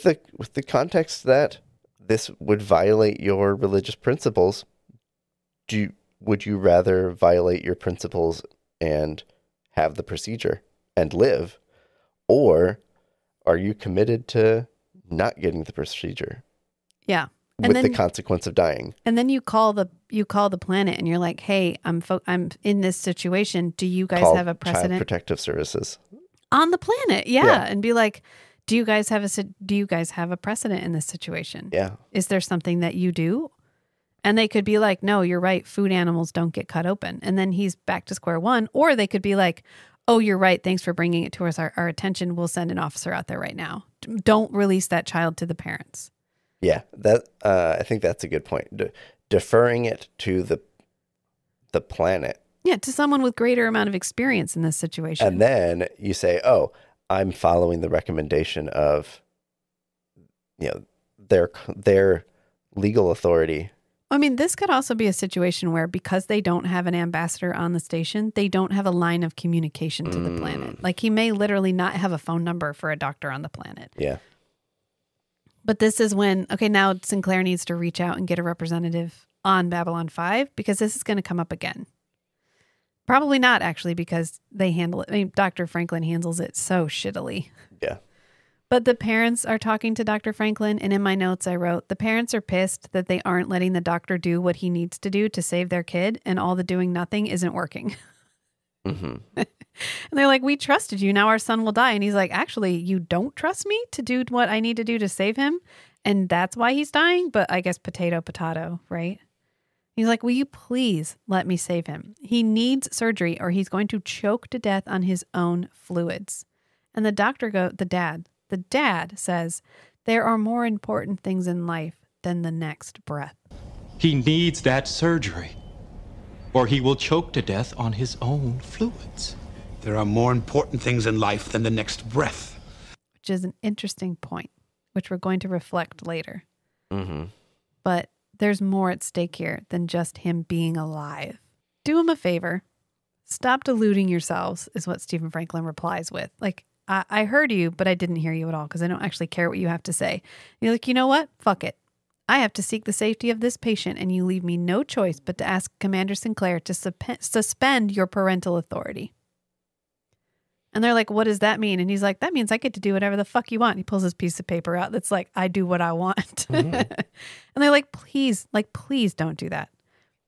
the context that this would violate your religious principles, would you rather violate your principles and have the procedure and live, or are you committed to not getting the procedure? Yeah. With the consequence of dying. And then you call the planet and you're like, "Hey, I'm in this situation. Do you guys have a precedent?" Child Protective Services on the planet, yeah, and be like, "Do you guys have a precedent in this situation? Yeah, is there something that you do?" And they could be like, "No, you're right. Food animals don't get cut open." And then he's back to square one. Or they could be like, "Oh, you're right. Thanks for bringing it to our attention. We'll send an officer out there right now. Don't release that child to the parents." Yeah, that I think that's a good point. Deferring it to the planet. Yeah, to someone with greater amount of experience in this situation. And then you say, "Oh, I'm following the recommendation of, their legal authority." I mean, this could also be a situation where because they don't have an ambassador on the station, they don't have a line of communication to the planet. Like, he may literally not have a phone number for a doctor on the planet. Yeah. But this is when, okay, now Sinclair needs to reach out and get a representative on Babylon 5 because this is going to come up again. Probably not, actually, because they handle it. I mean, Dr. Franklin handles it so shittily. Yeah. But the parents are talking to Dr. Franklin, and in my notes I wrote, the parents are pissed that they aren't letting the doctor do what he needs to do to save their kid, and all the doing nothing isn't working. Mm-hmm. And they're like, "We trusted you. Now our son will die." And he's like, "Actually, you don't trust me to do what I need to do to save him. And that's why he's dying." But I guess potato, right? He's like, "Will you please let me save him? He needs surgery or he's going to choke to death on his own fluids." And the dad says, "There are more important things in life than the next breath." He needs that surgery, or he will choke to death on his own fluids. There are more important things in life than the next breath. Which is an interesting point, which we're going to reflect later. Mm-hmm. But there's more at stake here than just him being alive. Do him a favor. Stop deluding yourselves, is what Stephen Franklin replies with. Like, I heard you, but I didn't hear you at all because I don't actually care what you have to say. You're like, "You know what? Fuck it. I have to seek the safety of this patient, and you leave me no choice but to ask Commander Sinclair to suspend your parental authority." And they're like, "What does that mean?" And he's like, "That means I get to do whatever the fuck you want." And he pulls his piece of paper out that's like, "I do what I want." Mm-hmm. And they're like, please don't do that.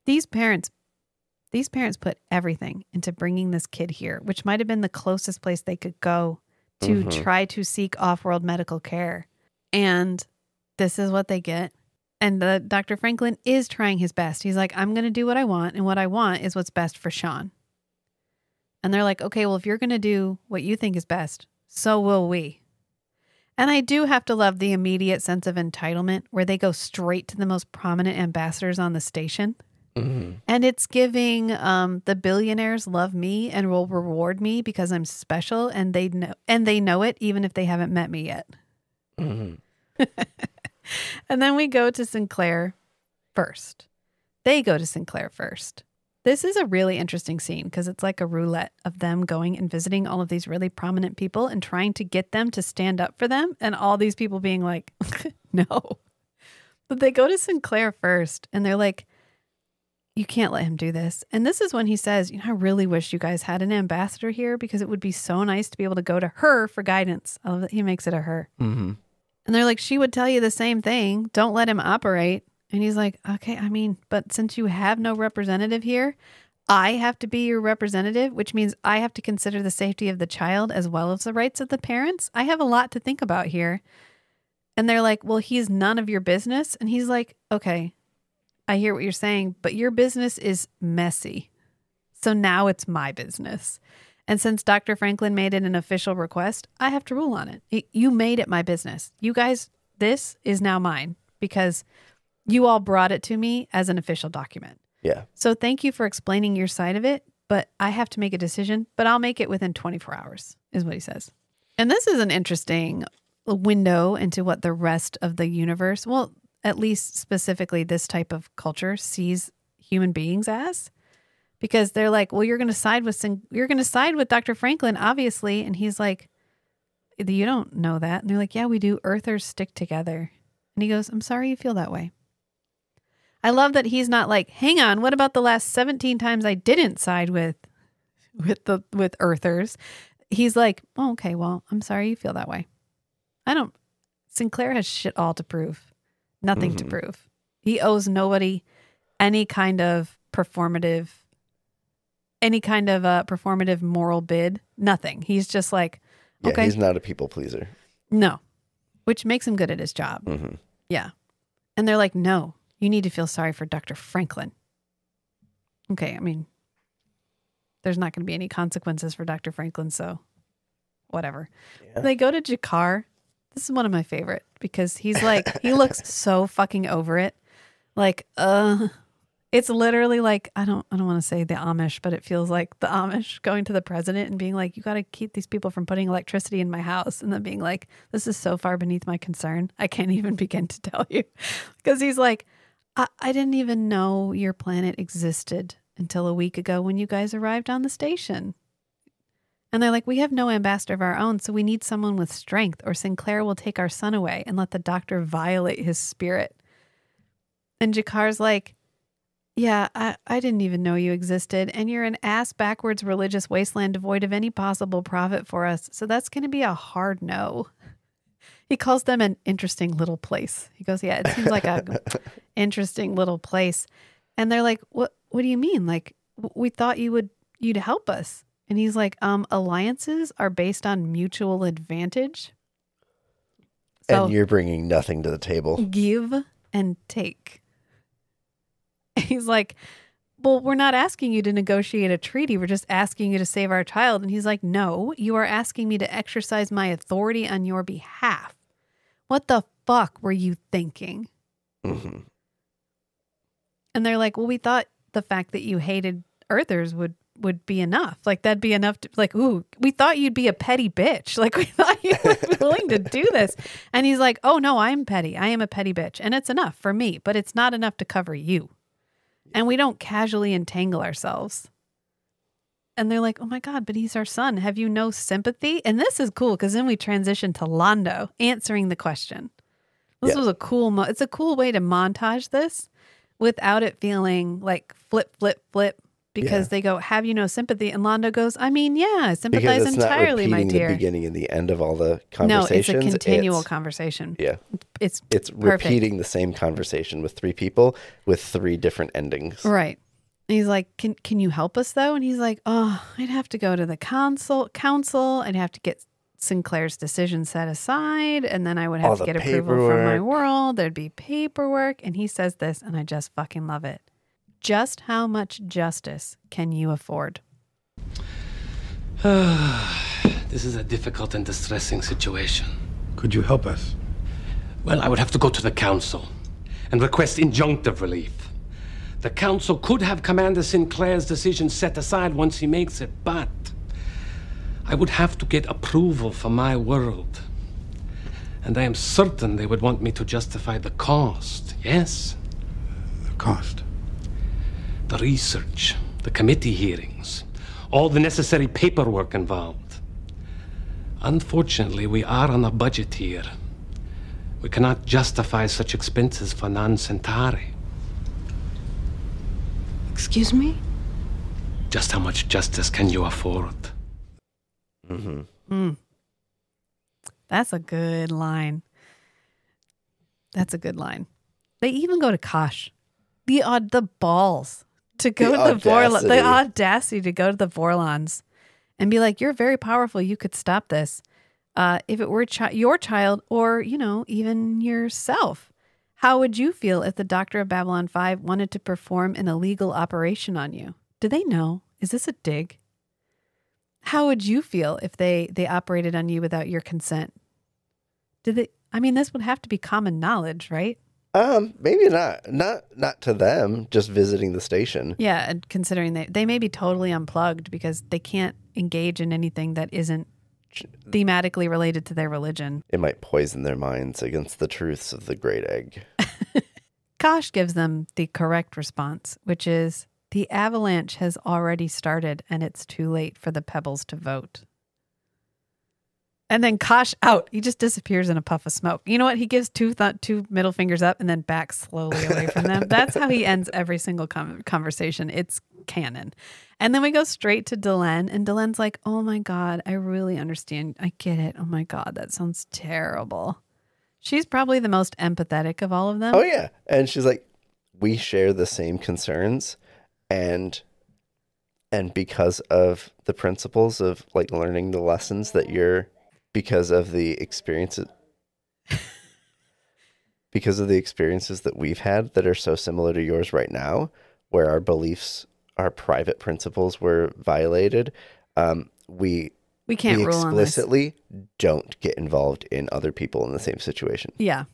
These parents put everything into bringing this kid here, which might have been the closest place they could go to try to seek off-world medical care. And this is what they get. And the Dr. Franklin is trying his best. He's like, "I'm going to do what I want. And what I want is what's best for Sean." And they're like, "Okay, well, if you're going to do what you think is best, so will we." And I do have to love the immediate sense of entitlement where they go straight to the most prominent ambassadors on the station. Mm-hmm. And it's giving the billionaires love me and will reward me because I'm special, and they know it even if they haven't met me yet. Mm-hmm. And then we go to Sinclair first. They go to Sinclair first. This is a really interesting scene because it's like a roulette of them going and visiting all of these really prominent people and trying to get them to stand up for them, and all these people being like, "No." But they go to Sinclair first, and they're like, "You can't let him do this." And this is when he says, "I really wish you guys had an ambassador here because it would be so nice to be able to go to her for guidance." I love that he makes it a her. Mm-hmm. And they're like, "She would tell you the same thing. Don't let him operate." And he's like, "Okay, I mean, but since you have no representative here, I have to be your representative, which means I have to consider the safety of the child as well as the rights of the parents. I have a lot to think about here." And they're like, "Well, he's none of your business." And he's like, "Okay, I hear what you're saying, but your business is messy. So now it's my business." And since Dr. Franklin made it an official request, I have to rule on it. You made it my business. You guys, this is now mine because you all brought it to me as an official document. Yeah. So thank you for explaining your side of it, but I have to make a decision, but I'll make it within 24 hours, is what he says. And this is an interesting window into what the rest of the universe, well, at least specifically this type of culture, sees human beings as. Because they're like, well, you're going to side with Dr. Franklin, obviously. And he's like, you don't know that. And they're like, yeah, we do. Earthers stick together. And he goes, I'm sorry you feel that way. I love that he's not like, hang on, what about the last 17 times I didn't side with Earthers? He's like, oh, okay, well, I'm sorry you feel that way. Sinclair has shit all to prove. Nothing to prove. He owes nobody any kind of performative moral bid. Nothing. He's just like, okay. Yeah, he's not a people pleaser. No. Which makes him good at his job. Mm-hmm. Yeah. And they're like, no, you need to feel sorry for Dr. Franklin. Okay, I mean, there's not going to be any consequences for Dr. Franklin, so whatever. Yeah. They go to Jakar. This is one of my favorite because he's like, he looks so fucking over it. Like, it's literally like, I don't want to say the Amish, but it feels like the Amish going to the president and being like, you got to keep these people from putting electricity in my house. And then being like, this is so far beneath my concern. I can't even begin to tell you. Because he's like, I didn't even know your planet existed until a week ago when you guys arrived on the station. And they're like, we have no ambassador of our own, so we need someone with strength, or Sinclair will take our son away and let the doctor violate his spirit. And Jakar's like, yeah, I didn't even know you existed, and you're an ass-backwards religious wasteland devoid of any possible profit for us, so that's going to be a hard no. He calls them an interesting little place. He goes, yeah, it seems like a interesting little place. And they're like, what do you mean? Like, we thought you'd help us. And he's like, alliances are based on mutual advantage. So, and you're bringing nothing to the table. Give and take. He's like, well, we're not asking you to negotiate a treaty. We're just asking you to save our child. And he's like, no, you are asking me to exercise my authority on your behalf. What the fuck were you thinking? Mm-hmm. And they're like, well, we thought the fact that you hated Earthers would be enough. Like, that'd be enough to, like, ooh, we thought you'd be a petty bitch. Like, we thought you would be willing to do this. And he's like, oh, no, I'm petty. I am a petty bitch. And it's enough for me, but it's not enough to cover you. And we don't casually entangle ourselves. And they're like, oh my God, but he's our son. Have you no sympathy? And this is cool because then we transition to Londo answering the question. This was a cool, it's a cool way to montage this without it feeling like flip, because they go, have you no sympathy? And Londo goes, I mean, yeah, I sympathize entirely, my dear. It's not repeating the beginning and the end of all the conversations. No, it's a continual conversation. Yeah. It's repeating the same conversation with three people with three different endings. Right. And he's like, can you help us though? And he's like, oh, I'd have to go to the council. I'd have to get Sinclair's decision set aside. And then I would have to get approval from my world. There'd be paperwork. And he says this, and I just fucking love it. Just how much justice can you afford? This is a difficult and distressing situation. Could you help us? Well, I would have to go to the council and request injunctive relief. The council could have Commander Sinclair's decision set aside once he makes it, but I would have to get approval from my world. And I am certain they would want me to justify the cost, yes? The cost? The research, the committee hearings, all the necessary paperwork involved. Unfortunately, we are on a budget here. We cannot justify such expenses for non-Centauri. Excuse me? Just how much justice can you afford? Mm-hmm. That's a good line. That's a good line. They even go to Kosh. The balls to go to the Vorlons. The audacity to go to the Vorlons and be like, you're very powerful. You could stop this. If it were your child or, even yourself, how would you feel if the Doctor of Babylon 5 wanted to perform an illegal operation on you? Do they know? Is this a dig? How would you feel if they operated on you without your consent? I mean, this would have to be common knowledge, right? Maybe not. Not to them, just visiting the station. Yeah, and considering they may be totally unplugged because they can't engage in anything that isn't thematically related to their religion. It might poison their minds against the truths of the great egg. Kosh gives them the correct response, which is the avalanche has already started and it's too late for the pebbles to vote. And then Kosh out. He just disappears in a puff of smoke. You know what? He gives two middle fingers up and then backs slowly away from them. That's how he ends every single conversation. It's canon. And then we go straight to Delenn, and Delenn's like, oh my God, I really understand. I get it. Oh my God, that sounds terrible. She's probably the most empathetic of all of them. Oh, yeah. And she's like, we share the same concerns. And because of the principles of like learning the lessons that because of the experiences that we've had that are so similar to yours right now, where our beliefs, our private principles were violated, we can't rule on this. Explicitly don't get involved in other people in the same situation. Yeah.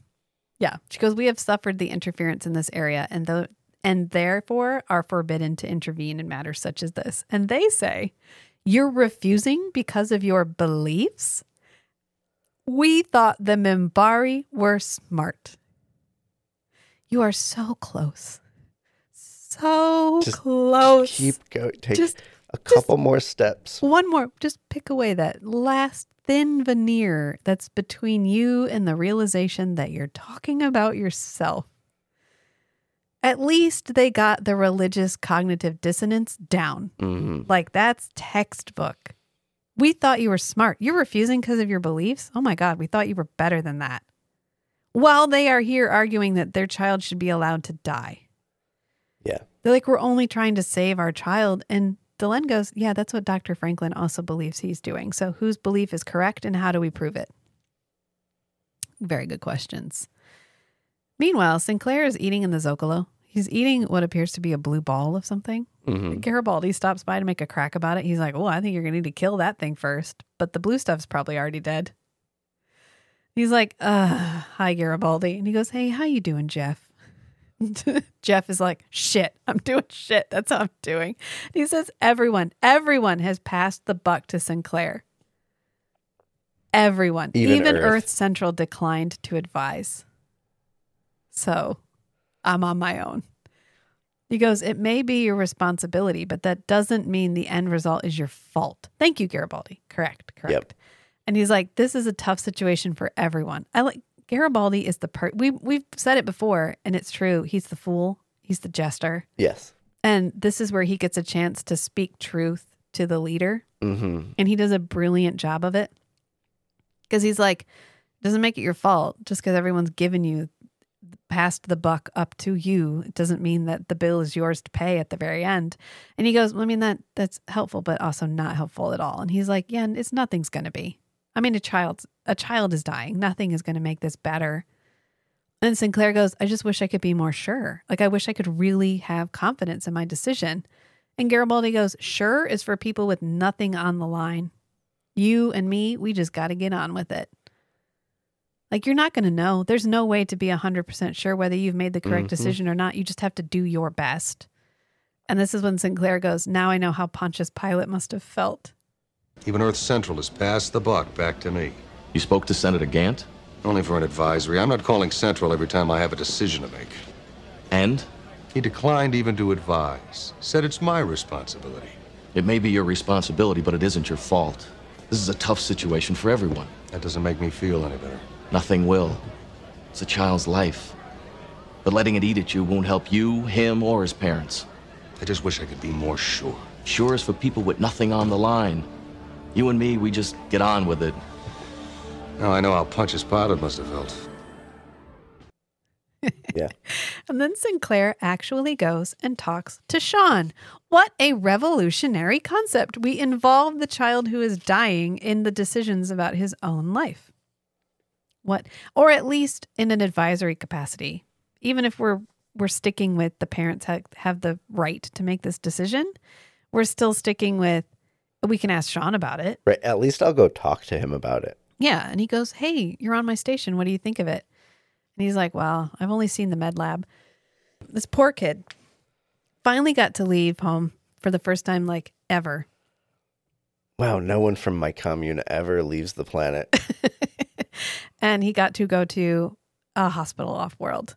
Yeah. She goes, we have suffered the interference in this area and therefore are forbidden to intervene in matters such as this. And they say, you're refusing because of your beliefs? We thought the Minbari were smart. You are so close. So close. Keep going. Take a couple more steps. One more. Just pick away that last thin veneer that's between you and the realization that you're talking about yourself. At least they got the religious cognitive dissonance down. Mm-hmm. Like, that's textbook. We thought you were smart. You're refusing because of your beliefs? Oh my God, we thought you were better than that. While they are here arguing that their child should be allowed to die. Yeah. They're like, we're only trying to save our child. And Delenn goes, yeah, that's what Dr. Franklin also believes he's doing. So whose belief is correct and how do we prove it? Very good questions. Meanwhile, Sinclair is eating in the Zocalo. He's eating what appears to be a blue ball of something. Mm-hmm. Garibaldi stops by to make a crack about it. He's like, oh, I think you're going to need to kill that thing first. But the blue stuff's probably already dead. He's like, hi, Garibaldi. And he goes, hey, how you doing, Jeff? Jeff is like, shit, I'm doing shit. That's how I'm doing. And he says, everyone has passed the buck to Sinclair. Everyone. Even Earth Central declined to advise. So I'm on my own. He goes, it may be your responsibility, but that doesn't mean the end result is your fault. Thank you, Garibaldi. Correct. Yep. And he's like, this is a tough situation for everyone. Garibaldi is we've said it before, and it's true. He's the fool. He's the jester. Yes. And this is where he gets a chance to speak truth to the leader. Mm-hmm. And he does a brilliant job of it. Because he's like, doesn't make it your fault just because everyone's given you passed the buck up to you. It doesn't mean that the bill is yours to pay at the very end. And he goes, well, I mean, that's helpful, but also not helpful at all. And he's like, yeah, nothing's going to be. I mean, a child is dying. Nothing is going to make this better. And Sinclair goes, I just wish I could be more sure. Like, I wish I could really have confidence in my decision. And Garibaldi goes, sure is for people with nothing on the line. You and me, we just got to get on with it. Like, you're not going to know. There's no way to be 100% sure whether you've made the correct decision or not. You just have to do your best. And this is when Sinclair goes, now I know how Pontius Pilate must have felt. Even Earth Central has passed the buck back to me. You spoke to Senator Gant? Only for an advisory. I'm not calling Central every time I have a decision to make. And? He declined even to advise. Said it's my responsibility. It may be your responsibility, but it isn't your fault. This is a tough situation for everyone. That doesn't make me feel any better. Nothing will. It's a child's life. But letting it eat at you won't help you, him, or his parents. I just wish I could be more sure. Sure is for people with nothing on the line. You and me, we just get on with it. Now I know how Pontius Pilate must have felt. Yeah. And then Sinclair actually goes and talks to Sean. What a revolutionary concept. We involve the child who is dying in the decisions about his own life. What, or at least in an advisory capacity. Even if we're sticking with the parents have the right to make this decision, we're still sticking with We can ask Sean about it. Right. At least I'll go talk to him about it. Yeah. And he goes, hey, you're on my station. What do you think of it? And he's like, well, I've only seen the med lab. This poor kid finally got to leave home for the first time, like, ever. Wow, no one from my commune ever leaves the planet. And he got to go to a hospital off-world.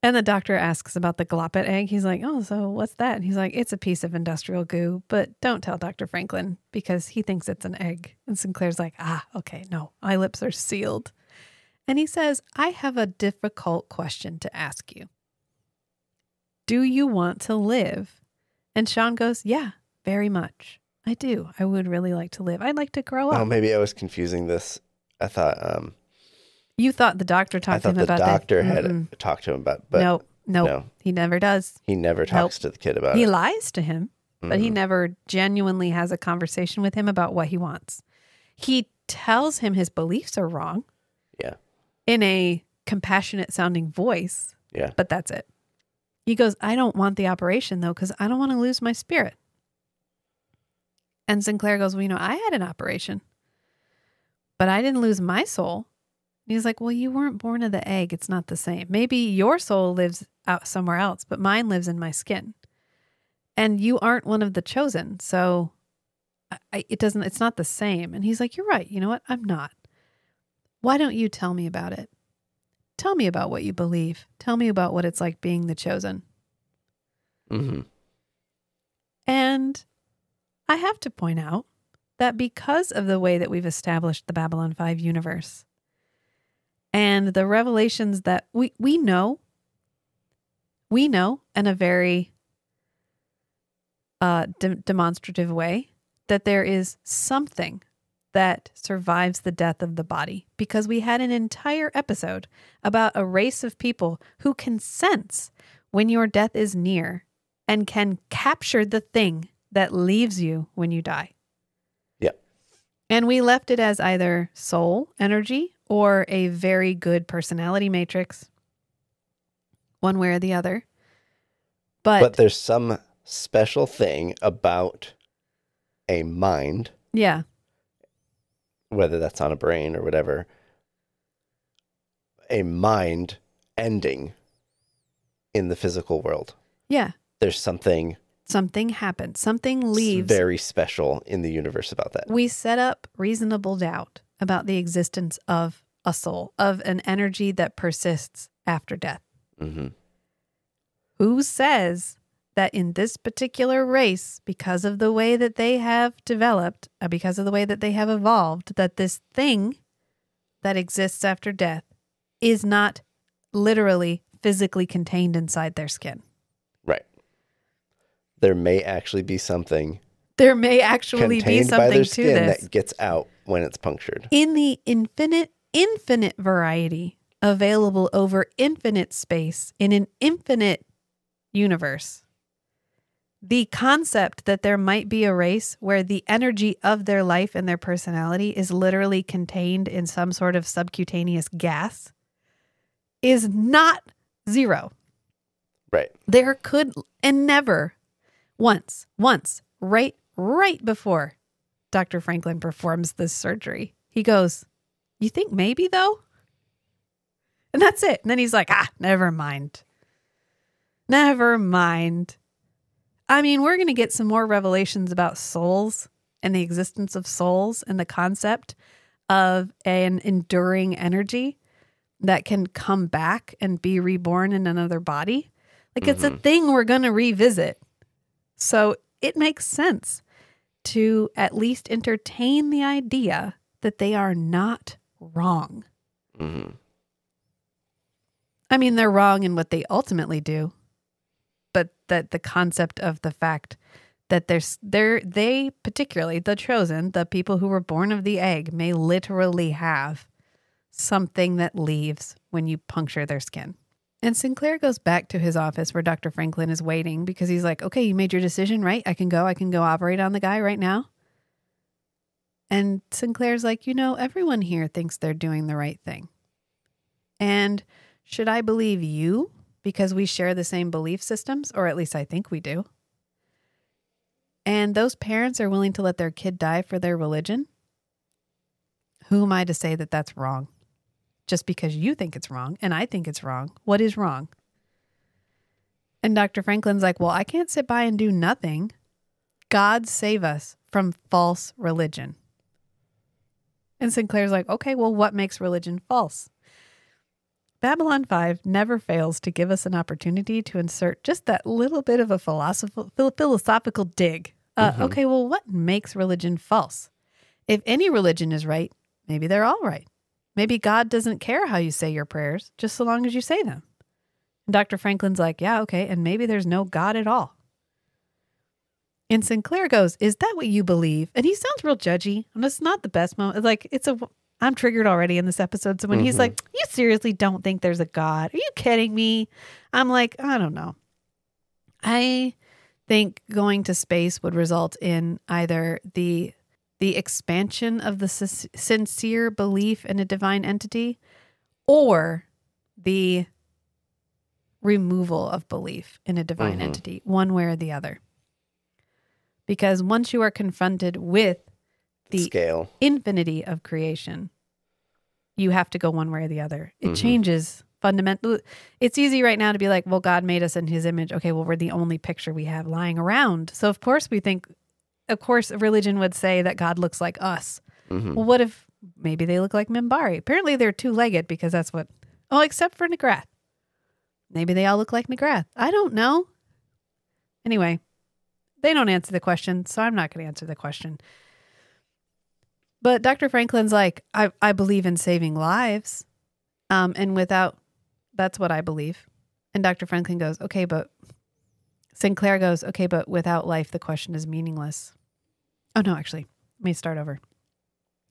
And the doctor asks about the gloppet egg. He's like, oh, so what's that? And he's like, it's a piece of industrial goo, but don't tell Dr. Franklin because he thinks it's an egg. And Sinclair's like, okay, no, my lips are sealed. And he says, I have a difficult question to ask you. Do you want to live? And Sean goes, yeah, very much. I do. I would really like to live. I'd like to grow up. Oh, maybe I was confusing this. I thought... You thought the doctor talked to him about that? I thought the doctor had talked to him about but No, he never does. He never talks to the kid about it. He lies to him, but he never genuinely has a conversation with him about what he wants. He tells him his beliefs are wrong. Yeah. In a compassionate sounding voice. Yeah. But that's it. He goes, I don't want the operation though, because I don't want to lose my spirit. And Sinclair goes, well, I had an operation, but I didn't lose my soul. And he's like, well, you weren't born of the egg. It's not the same. Maybe your soul lives out somewhere else, but mine lives in my skin. And you aren't one of the chosen. So it's not the same. And he's like, you're right. You know what? I'm not. Why don't you tell me about it? Tell me about what you believe. Tell me about what it's like being the chosen. Mm-hmm. And I have to point out that because of the way that we've established the Babylon 5 universe and the revelations that we know in a very demonstrative way that there is something that survives the death of the body, because we had an entire episode about a race of people who can sense when your death is near and can capture the thing that leaves you when you die. Yeah. And we left it as either soul energy or a very good personality matrix, one way or the other. But there's some special thing about a mind. Yeah. Whether that's on a brain or whatever, a mind ending in the physical world. Yeah. There's something happens. Something leaves. Very special in the universe about that. We set up reasonable doubt about the existence of a soul, of an energy that persists after death. Mm-hmm. Who says that in this particular race, because of the way that they have developed, because of the way that they have evolved, that this thing that exists after death is not literally physically contained inside their skin? Right. There may actually be something. There may actually be something by their to skin this that gets out when it's punctured. In the infinite variety available over infinite space in an infinite universe. The concept that there might be a race where the energy of their life and their personality is literally contained in some sort of subcutaneous gas is not zero. Right. There could, and never, once, right before Dr. Franklin performs this surgery, he goes, you think maybe though? And that's it. And then he's like, never mind. Never mind. I mean, we're going to get some more revelations about souls and the existence of souls and the concept of an enduring energy that can come back and be reborn in another body. Like it's a thing we're going to revisit. So it makes sense to at least entertain the idea that they are not wrong. Mm-hmm. I mean, they're wrong in what they ultimately do. But that the concept of the fact that they particularly the chosen, the people who were born of the egg, may literally have something that leaves when you puncture their skin. And Sinclair goes back to his office where Dr. Franklin is waiting because he's like, okay, you made your decision, right? I can go operate on the guy right now. And Sinclair's like, everyone here thinks they're doing the right thing. And should I believe you? Because we share the same belief systems, or at least I think we do. and those parents are willing to let their kid die for their religion, who am I to say that that's wrong? Just because you think it's wrong and I think it's wrong. What is wrong? And Dr. Franklin's like, well, I can't sit by and do nothing. God save us from false religion. And Sinclair's like, okay, well, what makes religion false? Babylon 5 never fails to give us an opportunity to insert just that little bit of a philosophical dig. Okay, well, what makes religion false? If any religion is right, maybe they're all right. Maybe God doesn't care how you say your prayers, just so long as you say them. And Dr. Franklin's like, yeah, okay, and maybe there's no God at all. And Sinclair goes, is that what you believe? And he sounds real judgy. And it's not the best moment. Like, I'm triggered already in this episode. So when he's like, you seriously don't think there's a God? Are you kidding me? I'm like, I don't know. I think going to space would result in either the expansion of the sincere belief in a divine entity or the removal of belief in a divine entity, one way or the other. Because once you are confronted with the scale, infinity of creation, you have to go one way or the other. It changes fundamentally. It's easy right now to be like, well, God made us in his image. Okay, well, we're the only picture we have lying around. So of course we think, of course religion would say that God looks like us. Well, what if maybe they look like Minbari? Apparently they're two-legged because that's what, except for Nagrath. Maybe they all look like Nagrath. I don't know. Anyway, they don't answer the question, so I'm not going to answer the question. But Dr. Franklin's like, I believe in saving lives. And that's what I believe. And Dr. Franklin goes, okay, but Sinclair goes, okay, but without life, the question is meaningless. Oh, no, actually, let me start over.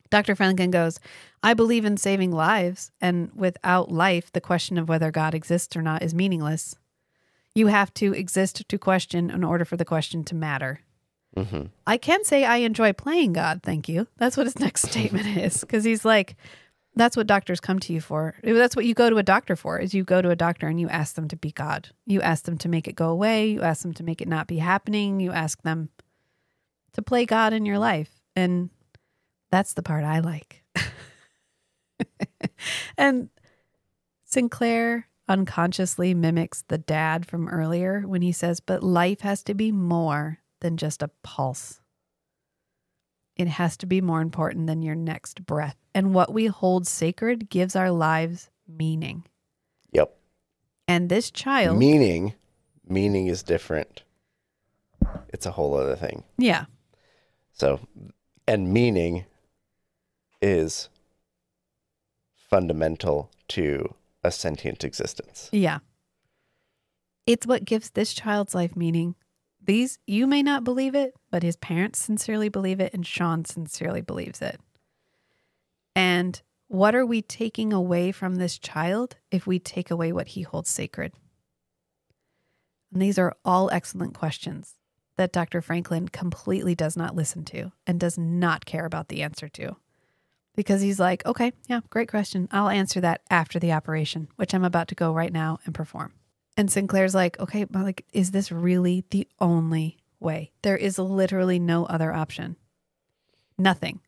Dr. Franklin goes, I believe in saving lives. And without life, the question of whether God exists or not is meaningless. You have to exist to question in order for the question to matter. I can say I enjoy playing God, thank you. That's what his next statement is. Because he's like, that's what doctors come to you for. That's what you go to a doctor for, is you go to a doctor and you ask them to be God. You ask them to make it go away. You ask them to make it not be happening. You ask them to play God in your life. And that's the part I like. And Sinclair unconsciously mimics the dad from earlier when he says, but life has to be more than just a pulse. It has to be more important than your next breath. And what we hold sacred gives our lives meaning. Yep. And this child... Meaning is different. It's a whole other thing. Yeah. So, and meaning is fundamental to a sentient existence. Yeah. It's what gives this child's life meaning. You may not believe it, but his parents sincerely believe it, and Sean sincerely believes it. And what are we taking away from this child if we take away what he holds sacred? And these are all excellent questions that Dr. Franklin completely does not listen to and does not care about the answer to. Because he's like, okay, yeah, great question. I'll answer that after the operation, which I'm about to go right now and perform. And Sinclair's like, okay, but like, is this really the only way? There is literally no other option. Nothing.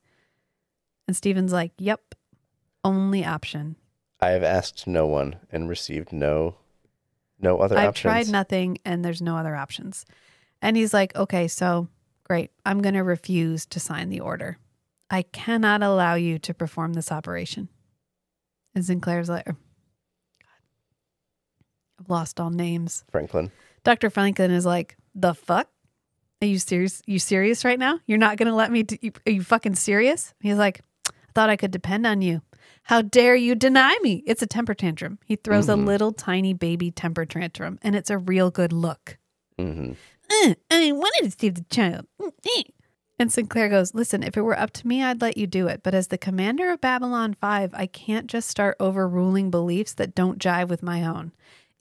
And Stephen's like, yep, only option. I have asked no one and received no other options. I've tried nothing and there's no other options. And he's like, okay, so great. I'm going to refuse to sign the order. I cannot allow you to perform this operation. And Sinclair's like, I've lost all names. Franklin. Dr. Franklin is like, the fuck? Are you serious? You serious right now? You're not going to let me? Are you fucking serious? He's like, I thought I could depend on you. How dare you deny me? It's a temper tantrum. He throws a little tiny baby temper tantrum, and it's a real good look. I wanted to save the child. And Sinclair goes, listen, if it were up to me, I'd let you do it. But as the commander of Babylon 5, I can't just start overruling beliefs that don't jive with my own.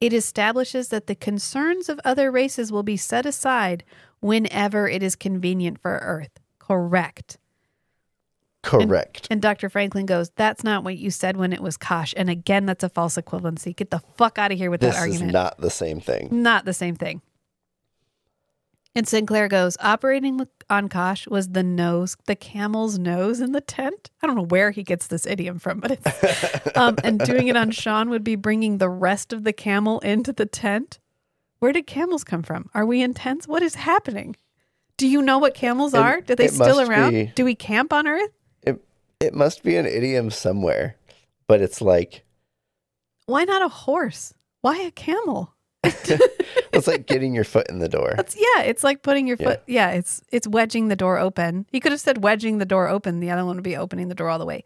It establishes that the concerns of other races will be set aside whenever it is convenient for Earth. Correct. Correct. And Dr. Franklin goes, that's not what you said when it was Kosh. And again, that's a false equivalency. Get the fuck out of here with that argument. This is not the same thing. Not the same thing. And Sinclair goes, operating on Kosh was the camel's nose in the tent. I don't know where he gets this idiom from, but it's, and doing it on Sean would be bringing the rest of the camel into the tent. Where did camels come from? Are we in tents? What is happening? Do you know what camels are? Are they still around? Do we camp on Earth? It must be an idiom somewhere, but it's like, why not a horse? Why a camel? it's like getting your foot in the door. It's like putting your foot. Yeah, it's wedging the door open. He could have said wedging the door open. The other one would be opening the door all the way.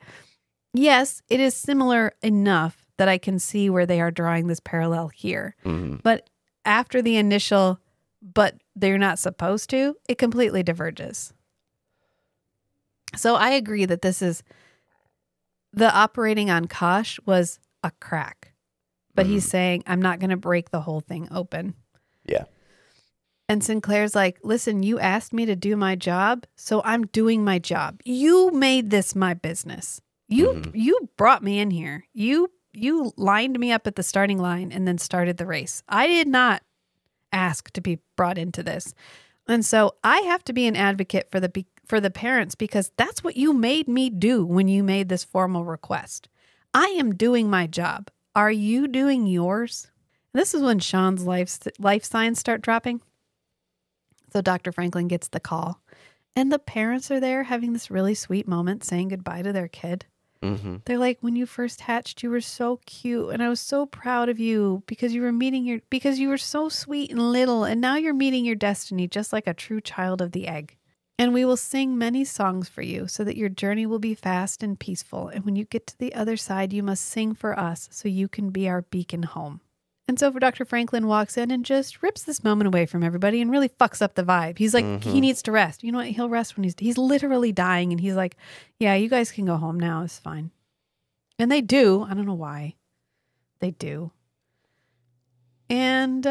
Yes, it is similar enough that I can see where they are drawing this parallel here. Mm-hmm. But after the initial, but they're not supposed to, it completely diverges. So I agree that this is, the operating on Kosh was a crack. But he's saying, I'm not going to break the whole thing open. Yeah. And Sinclair's like, listen, you asked me to do my job, so I'm doing my job. You made this my business. You brought me in here. You lined me up at the starting line and then started the race. I did not ask to be brought into this. And so I have to be an advocate for the parents, because that's what you made me do when you made this formal request. I am doing my job. Are you doing yours? And this is when Sean's life signs start dropping. So Dr. Franklin gets the call, and the parents are there having this really sweet moment saying goodbye to their kid. Mm-hmm. They're like, when you first hatched, you were so cute, and I was so proud of you because you were so sweet and little, and now you're meeting your destiny just like a true child of the egg. And we will sing many songs for you so that your journey will be fast and peaceful. And when you get to the other side, you must sing for us so you can be our beacon home. And so Dr. Franklin walks in and just rips this moment away from everybody and really fucks up the vibe. He's like, he needs to rest. You know what? He'll rest when he's literally dying. And he's like, yeah, you guys can go home now. It's fine. And they do. I don't know why. They do. And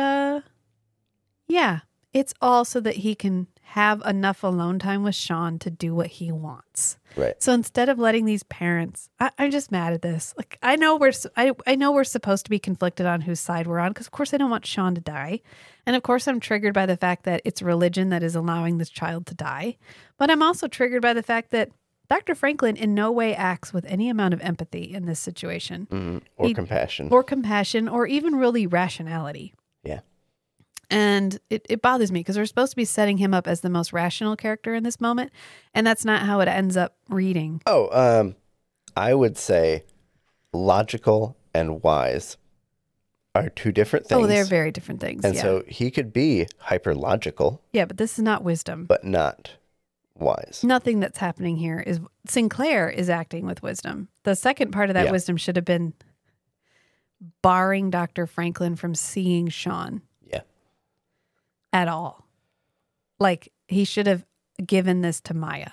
yeah, it's all so that he can have enough alone time with Sean to do what he wants. Right. So instead of letting these parents, I'm just mad at this. Like, I know we're supposed to be conflicted on whose side we're on, because of course I don't want Sean to die. And of course I'm triggered by the fact that it's religion that is allowing this child to die. But I'm also triggered by the fact that Dr. Franklin in no way acts with any amount of empathy in this situation. Or compassion. Or even really rationality. Yeah. And it bothers me because we're supposed to be setting him up as the most rational character in this moment. And that's not how it ends up reading. I would say logical and wise are two different things. Oh, they're very different things. And so he could be hyper logical. Yeah, but this is not wisdom. But not wise. Nothing that's happening here is, Sinclair is acting with wisdom. The second part of that wisdom should have been barring Dr. Franklin from seeing Sean. At all. Like, he should have given this to Maya.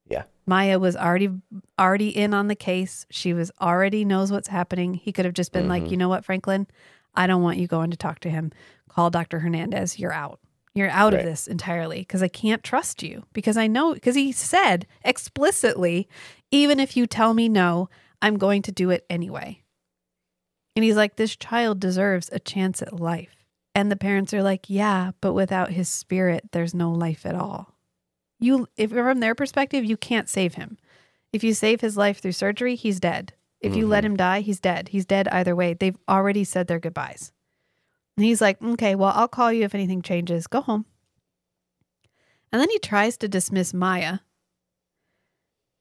Yeah. Maya was already in on the case. She was already knows what's happening. He could have just been like, you know what, Franklin? I don't want you going to talk to him. Call Dr. Hernandez. You're out. You're out of this entirely, because I can't trust you. Because he said explicitly, even if you tell me no, I'm going to do it anyway. And he's like, this child deserves a chance at life. And the parents are like, yeah, but without his spirit, there's no life at all. If from their perspective, you can't save him. If you save his life through surgery, he's dead. If you let him die, he's dead. He's dead either way. They've already said their goodbyes. And he's like, okay, well, I'll call you if anything changes. Go home. And then he tries to dismiss Maya.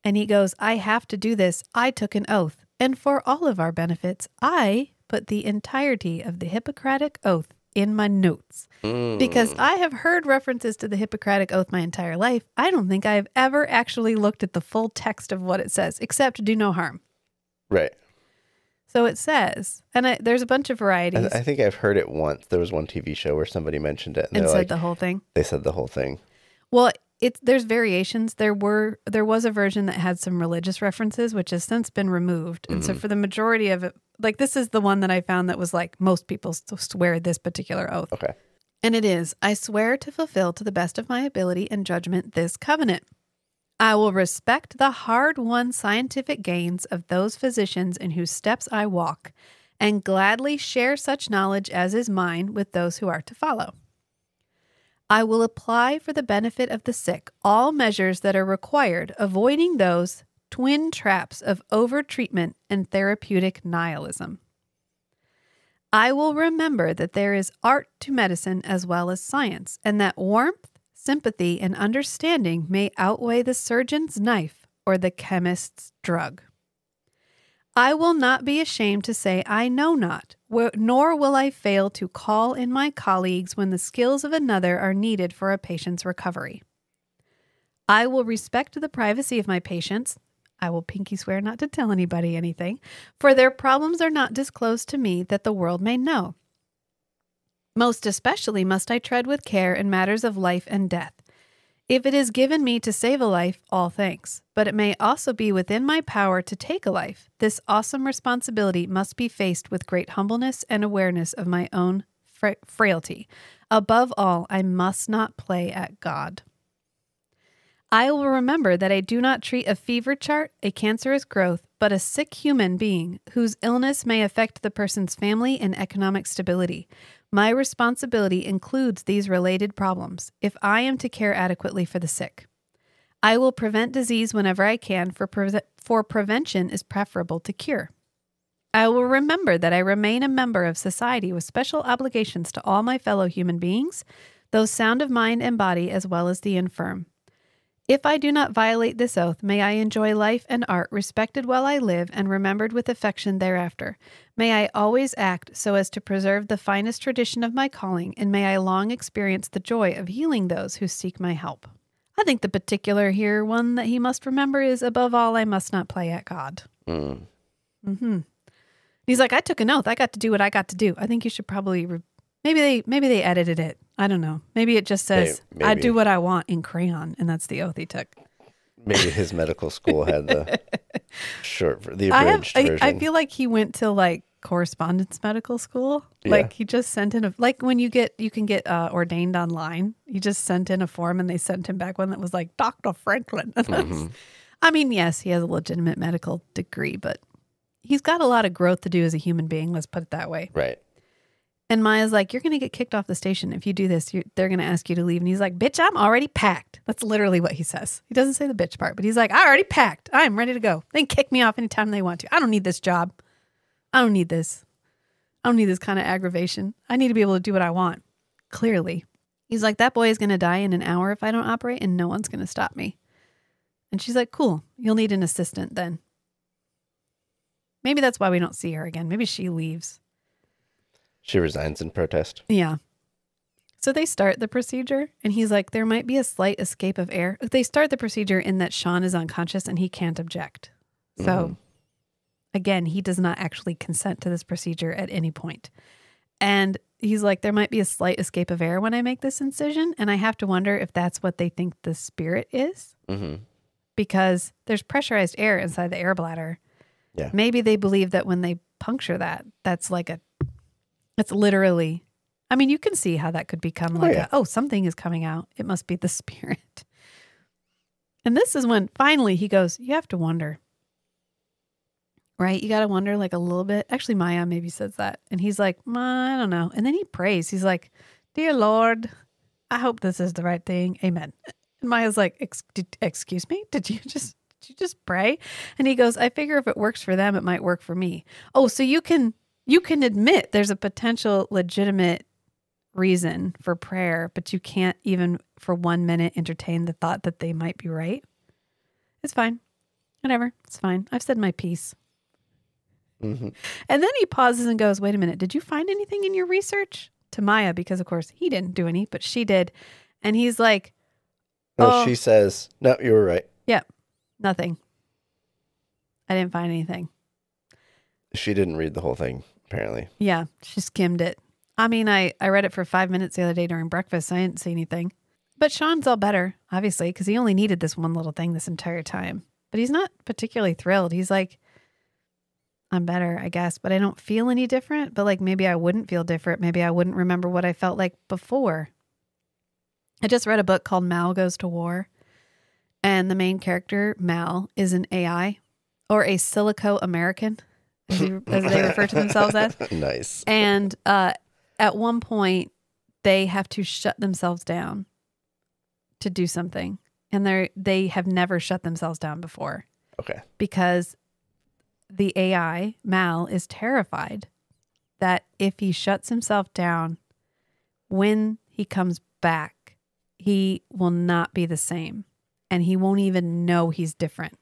And he goes, I have to do this. I took an oath. And for all of our benefits, I put the entirety of the Hippocratic Oath in my notes, because I have heard references to the Hippocratic Oath my entire life. I don't think I have ever actually looked at the full text of what it says, except do no harm. Right. So it says, and there's a bunch of varieties. I think I've heard it once. There was one TV show where somebody mentioned it. And said the whole thing? They said the whole thing. Well, there's variations. There was a version that had some religious references, which has since been removed. And so for the majority of it, like, this is the one that I found that was like, most people swear this particular oath. Okay. And it is, I swear to fulfill to the best of my ability and judgment this covenant. I will respect the hard-won scientific gains of those physicians in whose steps I walk, and gladly share such knowledge as is mine with those who are to follow. I will apply for the benefit of the sick all measures that are required, avoiding those twin traps of overtreatment and therapeutic nihilism. I will remember that there is art to medicine as well as science, and that warmth, sympathy, and understanding may outweigh the surgeon's knife or the chemist's drug. I will not be ashamed to say I know not, nor will I fail to call in my colleagues when the skills of another are needed for a patient's recovery. I will respect the privacy of my patients. I will pinky swear not to tell anybody anything, for their problems are not disclosed to me that the world may know. Most especially must I tread with care in matters of life and death. If it is given me to save a life, all thanks. But it may also be within my power to take a life. This awesome responsibility must be faced with great humbleness and awareness of my own frailty. Above all, I must not play at God. I will remember that I do not treat a fever chart, a cancerous growth, but a sick human being whose illness may affect the person's family and economic stability. My responsibility includes these related problems if I am to care adequately for the sick. I will prevent disease whenever I can, for prevention is preferable to cure. I will remember that I remain a member of society with special obligations to all my fellow human beings, those sound of mind and body as well as the infirm. If I do not violate this oath, may I enjoy life and art respected while I live and remembered with affection thereafter. May I always act so as to preserve the finest tradition of my calling, and may I long experience the joy of healing those who seek my help. I think the particular here one that he must remember is, above all, I must not play at God. He's like, I took an oath. I got to do what I got to do. I think you should probably, maybe they edited it. I don't know. Maybe it just says, maybe. I do what I want in crayon, and that's the oath he took. Maybe his medical school had the abridged version. I feel like he went to like correspondence medical school. Yeah. Like he just sent in like when you can get ordained online. He just sent in a form and they sent him back one that was like Dr. Franklin. I mean, yes, he has a legitimate medical degree, but he's got a lot of growth to do as a human being. Let's put it that way. Right. And Maya's like, you're going to get kicked off the station. If you do this, they're going to ask you to leave. And he's like, bitch, I'm already packed. That's literally what he says. He doesn't say the bitch part, but he's like, I already packed. I'm ready to go. They can kick me off anytime they want to. I don't need this job. I don't need this. I don't need this kind of aggravation. I need to be able to do what I want. Clearly. He's like, that boy is going to die in an hour if I don't operate, and no one's going to stop me. And she's like, cool. You'll need an assistant then. Maybe that's why we don't see her again. Maybe she leaves. She resigns in protest. Yeah. So they start the procedure, and he's like, there might be a slight escape of air. They start the procedure in that Sean is unconscious and he can't object. So, again, he does not actually consent to this procedure at any point. And he's like, there might be a slight escape of air when I make this incision, and I have to wonder if that's what they think the spirit is. Because there's pressurized air inside the air bladder. Yeah. Maybe they believe that when they puncture that, that's like it's literally, I mean, you can see how that could become like something is coming out. It must be the spirit. And this is when finally he goes, you have to wonder. Right? You got to wonder like a little bit. Actually, Maya maybe says that. And he's like, I don't know. And then he prays. He's like, dear Lord, I hope this is the right thing. Amen. And Maya's like, excuse me? Did you just pray? And he goes, I figure if it works for them, it might work for me. Oh, so you can admit there's a potential legitimate reason for prayer, but you can't even for 1 minute entertain the thought that they might be right. It's fine. Whatever. It's fine. I've said my piece. And then he pauses and goes, wait a minute. Did you find anything in your research? To Maya, because of course he didn't do any, but she did. And he's like, no, she says, no, you were right. Yeah, nothing. I didn't find anything. She didn't read the whole thing, apparently. Yeah, she skimmed it. I mean, I read it for 5 minutes the other day during breakfast. I didn't see anything. But Sean's all better, obviously, because he only needed this one little thing this entire time. But he's not particularly thrilled. He's like, I'm better, I guess, but I don't feel any different. But like maybe I wouldn't feel different. Maybe I wouldn't remember what I felt like before. I just read a book called Mal Goes to War. And the main character, Mal, is an AI or a Silico-American, as they refer to themselves as. Nice. And at one point, they have to shut themselves down to do something. And they have never shut themselves down before. Okay. Because the AI, Mal, is terrified that if he shuts himself down, when he comes back, he will not be the same. And he won't even know he's different.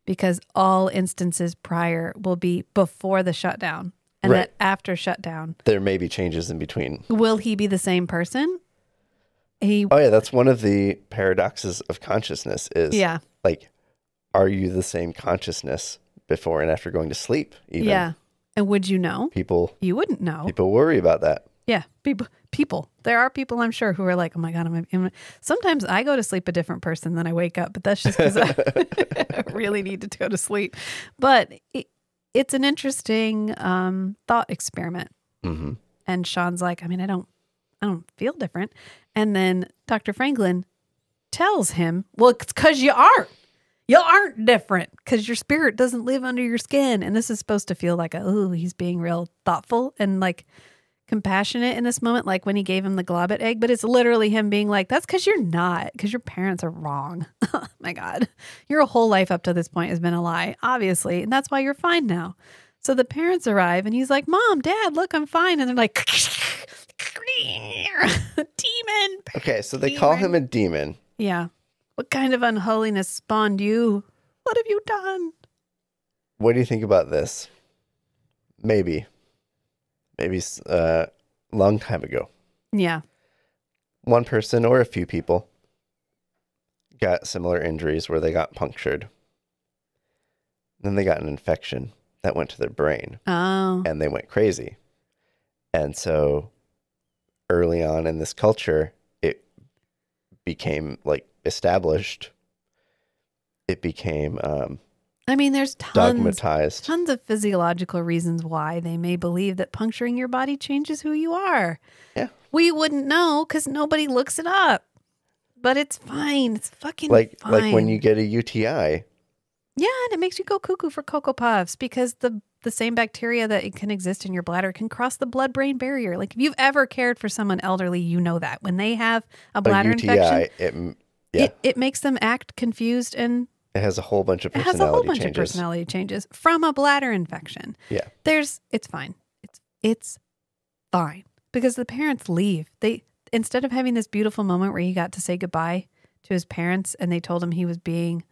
Because all instances prior will be before the shutdown. And Right. that after shutdown, There may be changes in between. will he be the same person? Oh yeah, that's one of the paradoxes of consciousness is Yeah. like, are you the same consciousness before and after going to sleep? Even Yeah. And would you know? people You wouldn't know. people worry about that. Yeah. People. There are people I'm sure who are like, oh my God, sometimes I go to sleep a different person than I wake up, but that's just because I really needed to go to sleep. But it's an interesting thought experiment. Mm-hmm. And Sean's like, I mean, I don't feel different. And then Dr. Franklin tells him, well, it's because you aren't. You aren't different because your spirit doesn't live under your skin. And this is supposed to feel like, he's being real thoughtful and like compassionate in this moment, like when he gave him the globet egg. But it's literally him being like, that's because you're not, because your parents are wrong. Oh my God. Your whole life up to this point has been a lie, obviously. And that's why you're fine now. So the parents arrive and he's like, Mom, Dad, look, I'm fine. And they're like, demon. Okay, so they call him a demon. Yeah. What kind of unholiness spawned you? What have you done? What do you think about this? Maybe a long time ago, Yeah. one person or a few people got similar injuries where they got punctured. Then they got an infection that went to their brain. Oh. And they went crazy. And so early on in this culture, it became like established. It became I mean, there's dogmatized. tons of physiological reasons why they may believe that puncturing your body changes who you are. Yeah. We wouldn't know because nobody looks it up. But it's fine. It's fucking Like fine. when you get a UTI. Yeah, and it makes you go cuckoo for Cocoa Puffs because the same bacteria that can exist in your bladder can cross the blood-brain barrier. Like if you've ever cared for someone elderly, you know that. When they have a bladder UTI, infection, it makes them act confused and it has a whole bunch of it personality has a whole bunch changes. of personality changes from a bladder infection. Yeah. It's fine. It's fine because the parents leave. They instead of having this beautiful moment where he got to say goodbye to his parents and they told him he was being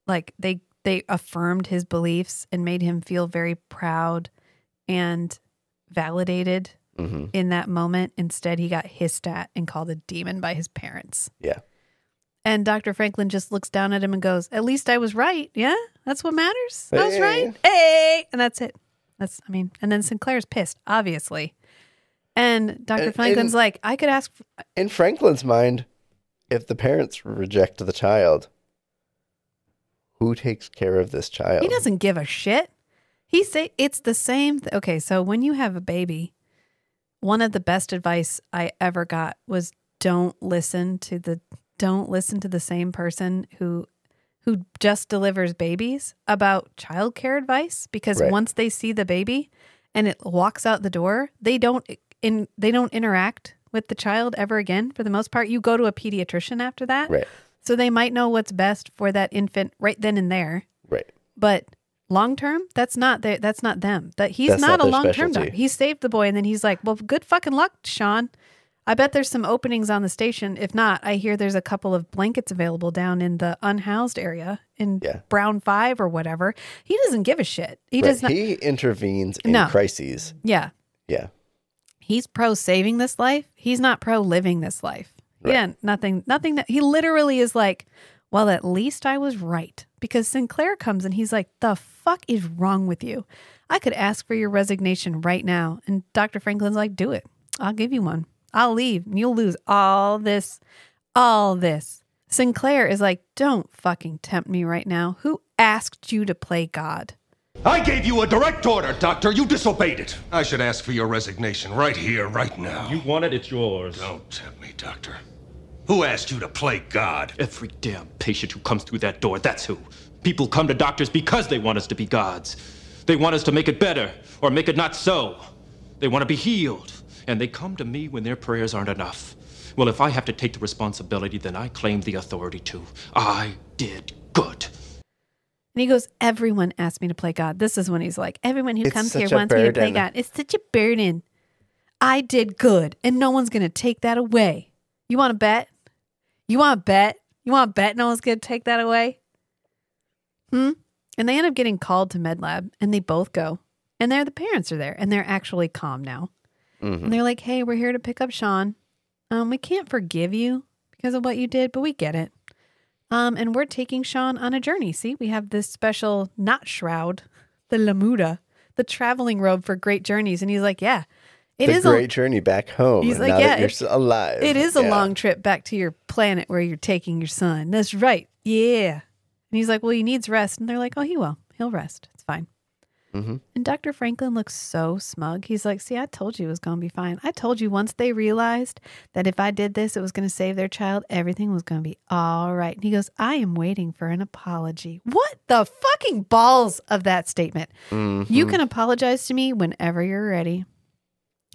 like they affirmed his beliefs and made him feel very proud and validated in that moment. Instead, he got hissed at and called a demon by his parents. Yeah. And Dr. Franklin just looks down at him and goes, at least I was right. Yeah, that's what matters. I was Hey. right. Hey. And that's it. And then Sinclair's pissed, obviously. And Dr. Franklin's like, I could ask. In Franklin's mind, if the parents reject the child, who takes care of this child? He doesn't give a shit. He say it's the same. Okay, so when you have a baby, one of the best advice I ever got was don't listen to the same person who just delivers babies about childcare advice because Right. once they see the baby and it walks out the door, they don't interact with the child ever again. For the most part, you go to a pediatrician after that. Right. So they might know what's best for that infant right then and there. Right. But long term, that's not them. That he's That's not not a their long term specialty. doctor. He saved the boy, and then he's like, "Well, good fucking luck, Sean. I bet there's some openings on the station. If not, I hear there's a couple of blankets available down in the unhoused area in Brown 5 or whatever." He doesn't give a shit. He does not. He intervenes in No. crises. Yeah. Yeah. He's pro saving this life. He's not pro living this life. Right. Yeah, nothing that he literally is like, well, at least I was right. Because Sinclair comes and he's like, the fuck is wrong with you? I could ask for your resignation right now. And Dr. Franklin's like, do it. I'll give you one. I'll leave and you'll lose all this. Sinclair is like, don't fucking tempt me right now. Who asked you to play God? I gave you a direct order, Doctor. You disobeyed it. I should ask for your resignation right here, right now. You want it, it's yours. Don't tempt me, Doctor. Who asked you to play God? Every damn patient who comes through that door, that's who. People come to doctors because they want us to be gods. They want us to make it better or make it not so. They want to be healed. and they come to me when their prayers aren't enough. Well, if I have to take the responsibility, then I claim the authority too. I did good. And he goes, everyone asked me to play God. This is when he's like, everyone who It's comes here such a wants me to play burden. God. It's such a burden. I did good, and no one's going to take that away. You want to bet? You want to bet? You want to bet no one's going to take that away? And they end up getting called to med lab, and they both go. And the parents are there, and they're actually calm now. And they're like, hey, we're here to pick up Sean. We can't forgive you because of what you did, but we get it. And we're taking Sean on a journey. See, we have this special knot shroud, the Lamuda, the traveling robe for great journeys. And he's like, yeah, it is a great journey back home. He's like, now yeah, that you're alive. It is a long trip back to your planet where you're taking your son. That's right. Yeah. And he's like, well, he needs rest. And they're like, oh, he will. He'll rest. It's fine. And Dr. Franklin looks so smug. He's like, see, I told you it was going to be fine. I told you once they realized that if I did this, it was going to save their child, everything was going to be all right. And he goes, I am waiting for an apology. What the fucking balls of that statement? You can apologize to me whenever you're ready.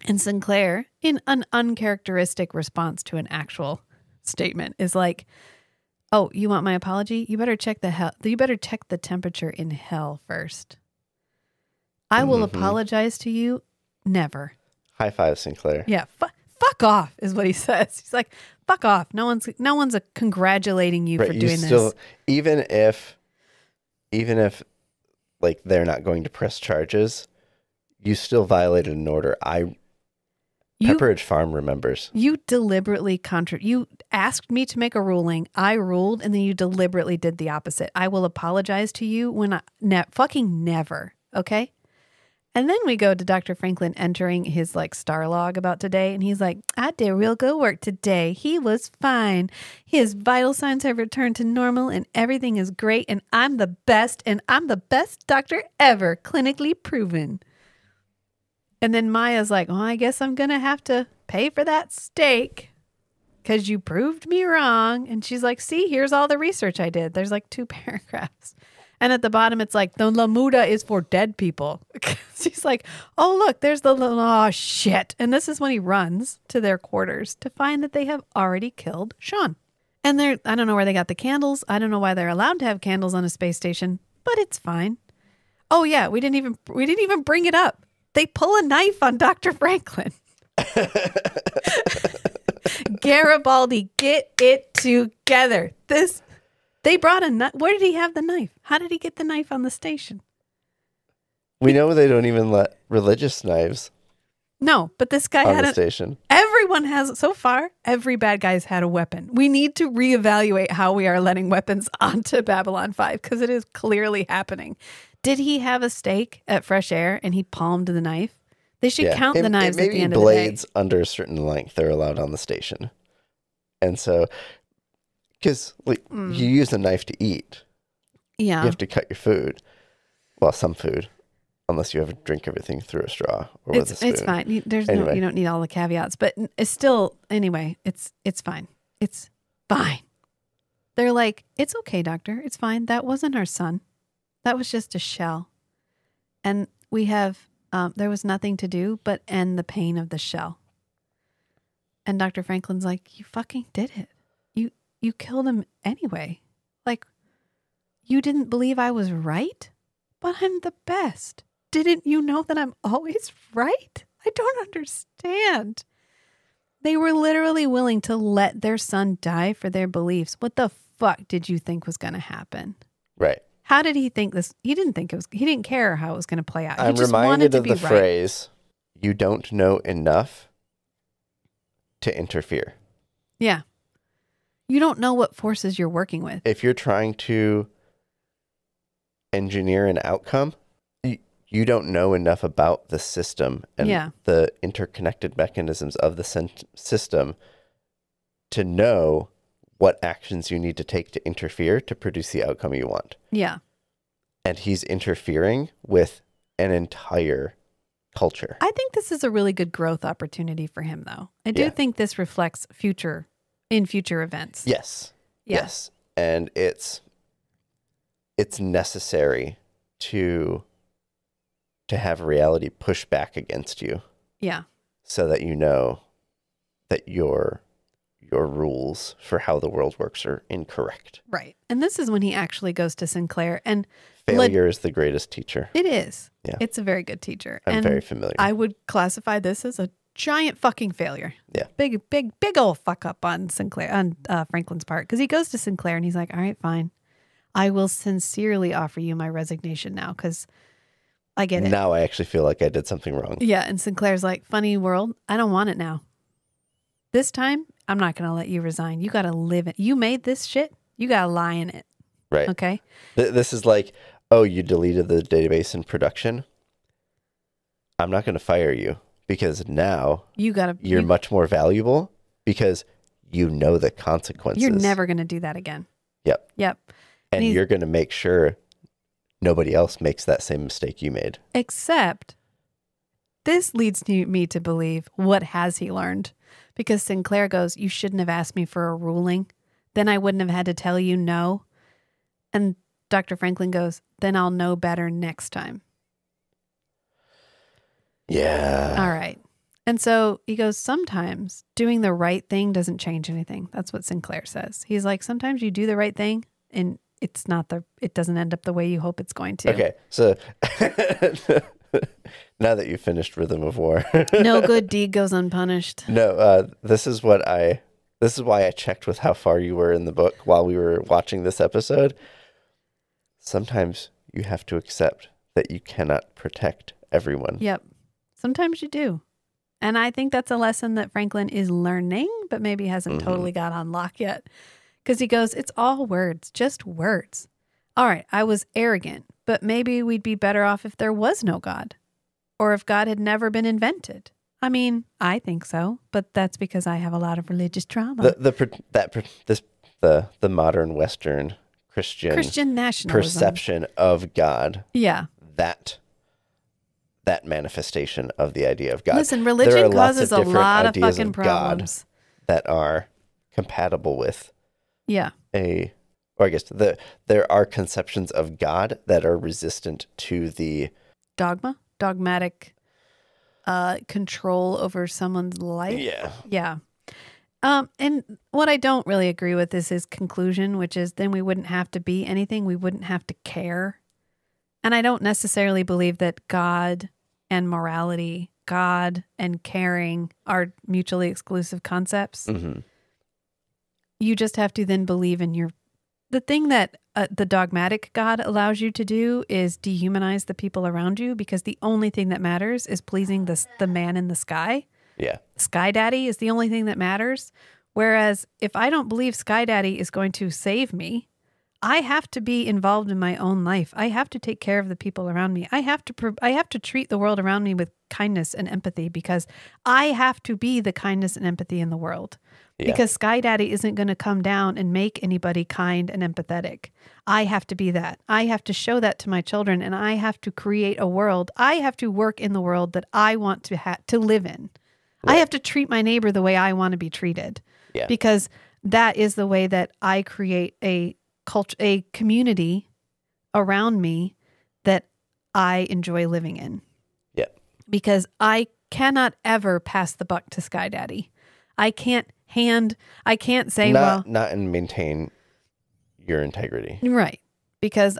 And Sinclair, in an uncharacteristic response to an actual statement, is like, oh, you want my apology? You better check the temperature in hell first. I will apologize to you. Never. High five, Sinclair. Yeah. Fuck off is what he says. He's like, fuck off. No one's congratulating you for doing this. Even if like they're not going to press charges, you still violated an order. Pepperidge Farm remembers. You deliberately you asked me to make a ruling. I ruled, and then you deliberately did the opposite. I will apologize to you when fucking never. Okay. And then we go to Dr. Franklin entering his like star log about today. And he's like, I did real good work today. He was fine. His vital signs have returned to normal and everything is great. And I'm the best. And I'm the best doctor ever, clinically proven. And then Maya's like, well, I guess I'm going to have to pay for that steak because you proved me wrong. And she's like, see, here's all the research I did. There's like 2 paragraphs. And at the bottom, it's like, the Lamuda is for dead people. She's like, oh, look, there's oh, shit. And this is when he runs to their quarters to find that they have already killed Sean. And I don't know where they got the candles. I don't know why they're allowed to have candles on a space station, but it's fine. Oh, yeah, we didn't even bring it up. They pull a knife on Dr. Franklin. Garibaldi, get it together. They brought a knife. Where did he have the knife? How did he get the knife on the station? We know they don't even let religious knives. No, but this guy on had the station. Everyone has, so far, every bad guy's had a weapon. We need to reevaluate how we are letting weapons onto Babylon 5 because it is clearly happening. Did he have a steak at Fresh Air and he palmed the knife? They should count the knives at the end of the day. Blades under a certain length are allowed on the station. And so, because you use a knife to eat. Yeah. You have to cut your food. Well, some food. Unless you have to drink everything through a straw or with a spoon. It's fine. You don't need all the caveats. But it's still, anyway, it's fine. It's fine. They're like, it's okay, doctor. It's fine. That wasn't our son. That was just a shell. And we have, there was nothing to do but end the pain of the shell. And Dr. Franklin's like, you fucking did it. You killed him anyway. Like, you didn't believe I was right? But I'm the best. Didn't you know that I'm always right? I don't understand. They were literally willing to let their son die for their beliefs. What the fuck did you think was going to happen? Right. How did he think this? He didn't think he didn't care how it was going to play out. He I'm just wanted reminded to of be the right. phrase, you don't know enough to interfere. Yeah. You don't know what forces you're working with. If you're trying to engineer an outcome, you don't know enough about the system and the interconnected mechanisms of the system to know what actions you need to take to interfere to produce the outcome you want. Yeah. And he's interfering with an entire culture. I think this is a really good growth opportunity for him, though. I do think this reflects future events. Yes. Yeah. Yes. And it's necessary to have reality push back against you. Yeah. so that you know that your rules for how the world works are incorrect. Right. And this is when he actually goes to Sinclair. And Failure is the greatest teacher. it is. Yeah. It's a very good teacher. I'm and very familiar. I would classify this as a giant fucking failure. Yeah. Big old fuck up on Franklin's part. Because he goes to Sinclair and he's like, all right, fine. I will sincerely offer you my resignation now because I get it. Now I actually feel like I did something wrong. Yeah. And Sinclair's like, funny world, I don't want it now. This time, I'm not going to let you resign. You got to live it. You made this shit. You got to lie in it. Right. Okay. This is like, oh, you deleted the database in production. I'm not going to fire you because now you're much more valuable because you know the consequences. You're never going to do that again. Yep. Yep. And you're going to make sure nobody else makes that same mistake you made. Except this leads me to believe, what has he learned? Because Sinclair goes, you shouldn't have asked me for a ruling. Then I wouldn't have had to tell you no. And Dr. Franklin goes, then I'll know better next time. Yeah. All right. And so he goes, sometimes doing the right thing doesn't change anything. That's what Sinclair says. He's like, sometimes you do the right thing and it doesn't end up the way you hope it's going to. Okay. So now that you've finished Rhythm of War. No good deed goes unpunished. No, this is why I checked with how far you were in the book while we were watching this episode. Sometimes you have to accept that you cannot protect everyone. Yep. Sometimes you do. And I think that's a lesson that Franklin is learning, but maybe hasn't totally got on lock yet. Because he goes, it's all words, just words. All right, I was arrogant, but maybe we'd be better off if there was no God. Or if God had never been invented. I mean, I think so, but that's because I have a lot of religious trauma. The modern Western Christian nationalism perception of God. Yeah. That manifestation of the idea of God. Listen, religion causes a lot of fucking problems that are compatible with there are conceptions of God that are resistant to the dogmatic control over someone's life. Yeah. And what I don't really agree with is his conclusion, which is then we wouldn't have to be anything. We wouldn't have to care. And I don't necessarily believe that God and morality, God and caring are mutually exclusive concepts. Mm-hmm. You just have to then believe in the thing that the dogmatic God allows you to do is dehumanize the people around you, because the only thing that matters is pleasing the man in the sky. Yeah. Sky Daddy is the only thing that matters. Whereas if I don't believe Sky Daddy is going to save me, I have to be involved in my own life. I have to take care of the people around me. I have to treat the world around me with kindness and empathy, because I have to be the kindness and empathy in the world. Yeah. Because Sky Daddy isn't going to come down and make anybody kind and empathetic. I have to be that. I have to show that to my children, and I have to create a world. I have to work in the world that I want to live in. Right. I have to treat my neighbor the way I want to be treated. Yeah. Because that is the way that I create a community around me that I enjoy living in. Yeah. Because I cannot ever pass the buck to Sky Daddy. I can't say, not and maintain your integrity. Right. Because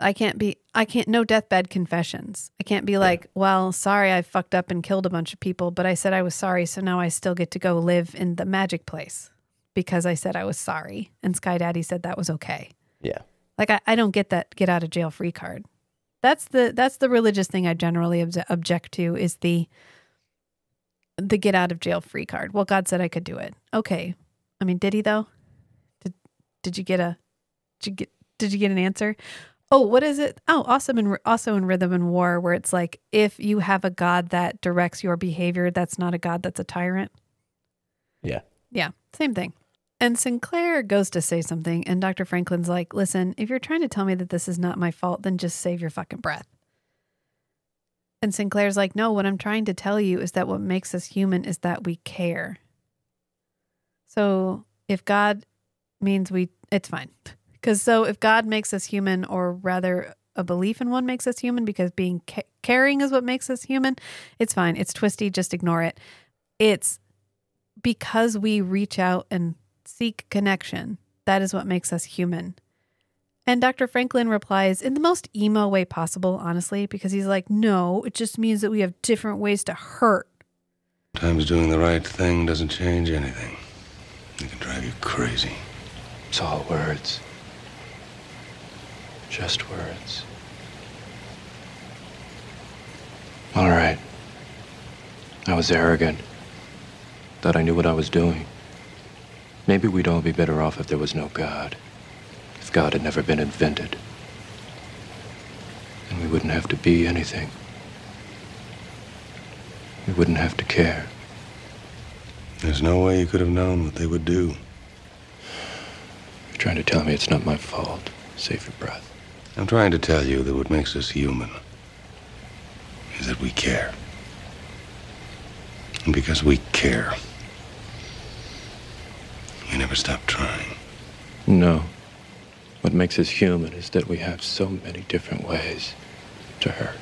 no deathbed confessions. I can't be like, well, sorry, I fucked up and killed a bunch of people, but I said I was sorry, so now I still get to go live in the magic place because I said I was sorry. And Sky Daddy said that was okay. Yeah. Like, I don't get that get out of jail free card. That's the religious thing I generally object to, is the get out of jail free card. Well, God said I could do it. Okay. I mean, did he though? Did you get an answer? Oh, what is it? Oh, also in Rhythm and War, where it's like, if you have a God that directs your behavior, that's not a God, that's a tyrant. Yeah. Yeah. Same thing. And Sinclair goes to say something, and Dr. Franklin's like, listen, if you're trying to tell me that this is not my fault, then just save your fucking breath. And Sinclair's like, no, what I'm trying to tell you is that what makes us human is that we care. So if God means it's fine. If God makes us human, or rather a belief in one makes us human, because being caring is what makes us human, it's fine. It's twisty. Just ignore it. It's because we reach out and seek connection. That is what makes us human. And Dr. Franklin replies in the most emo way possible, honestly, because he's like, no, it just means that we have different ways to hurt. Sometimes doing the right thing doesn't change anything. It can drive you crazy. It's all words. Just words. All right. I was arrogant. Thought I knew what I was doing. Maybe we'd all be better off if there was no God. If God had never been invented. And we wouldn't have to be anything. We wouldn't have to care. There's no way you could have known what they would do. You're trying to tell me it's not my fault. Save your breath. I'm trying to tell you that what makes us human is that we care. And because we care, we never stop trying. No. What makes us human is that we have so many different ways to hurt.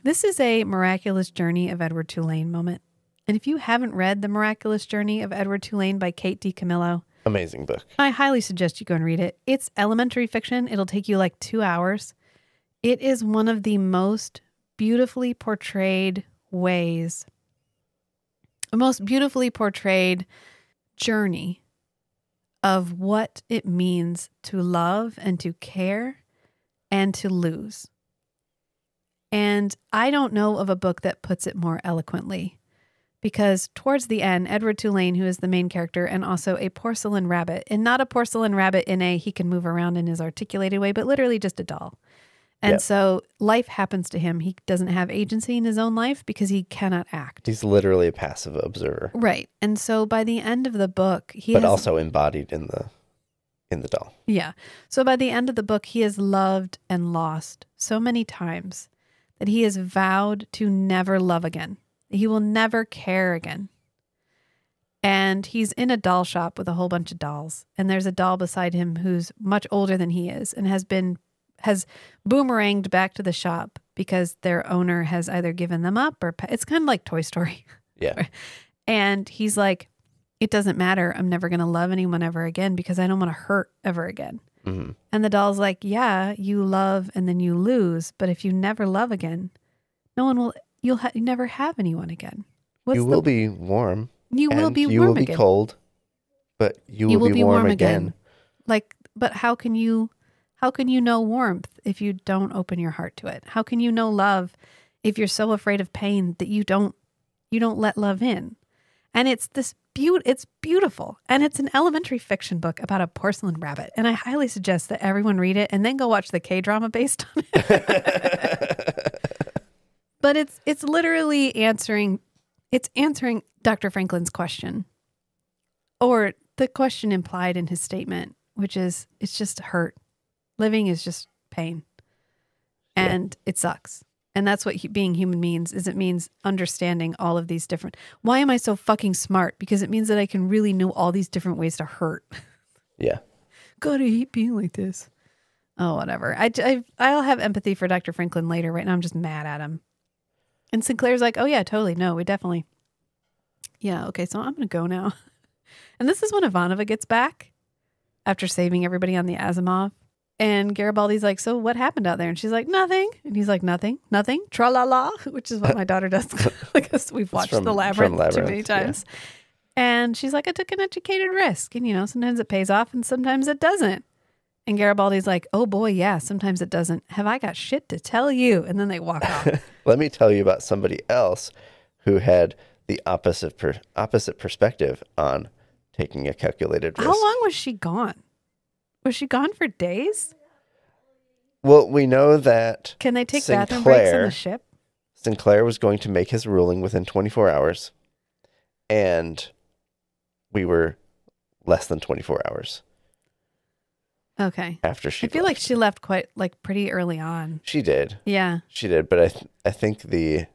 This is a Miraculous Journey of Edward Tulane moment. And if you haven't read The Miraculous Journey of Edward Tulane by Kate DiCamillo, amazing book. I highly suggest you go and read it. It's elementary fiction. It'll take you like 2 hours. It is one of the most beautifully portrayed ways, the most beautifully portrayed journey of what it means to love and to care and to lose. And I don't know of a book that puts it more eloquently, because towards the end, Edward Tulane, who is the main character and also a porcelain rabbit, and not a porcelain rabbit in a he can move around in his articulated way, but literally just a doll. And so life happens to him. He doesn't have agency in his own life because he cannot act. He's literally a passive observer. Right. And so by the end of the book, but also embodied in the doll. Yeah. So by the end of the book, he has loved and lost so many times that he has vowed to never love again. He will never care again. And he's in a doll shop with a whole bunch of dolls. And there's a doll beside him who's much older than he is and has boomeranged back to the shop because their owner has either given them up or it's kind of like Toy Story. Yeah. And he's like, it doesn't matter. I'm never going to love anyone ever again because I don't want to hurt ever again. Mm-hmm. And the doll's like, yeah, you love and then you lose. But if you never love again, no one will, you'll never have anyone again. You will be warm. You will be warm again. You will be cold, but you will be warm again. Like, but how can you know warmth if you don't open your heart to it? How can you know love if you're so afraid of pain that you don't let love in? And it's it's beautiful. And it's an elementary fiction book about a porcelain rabbit. And I highly suggest that everyone read it and then go watch the K-drama based on it. But it's literally answering Dr. Franklin's question, or the question implied in his statement, which is, it's just hurt. Living is just pain. And it sucks. And that's what being human means, is it means understanding all of these different... Why am I so fucking smart? Because it means that I can really know all these different ways to hurt. Yeah. God, I hate being like this. Oh, whatever. I'll have empathy for Dr. Franklin later. Right now, I'm just mad at him. And Sinclair's like, oh yeah, totally. No, we definitely... Yeah, okay, so I'm going to go now. And this is when Ivanova gets back after saving everybody on the Asimov. And Garibaldi's like, so what happened out there? And she's like, nothing. And he's like, nothing, tra-la-la, which is what my daughter does. I guess we've watched The Labyrinth too many times. Yeah. And she's like, I took an educated risk. And, sometimes it pays off and sometimes it doesn't. And Garibaldi's like, oh boy, yeah, sometimes it doesn't. Have I got shit to tell you? And then they walk off. Let me tell you about somebody else who had the opposite perspective on taking a calculated risk. How long was she gone? Was she gone for days? Well, we know that... Can they take bathroom breaks on the ship? Sinclair was going to make his ruling within 24 hours. And we were less than 24 hours. Okay. After she feel like she left pretty early on. She did. Yeah. She did, but I think the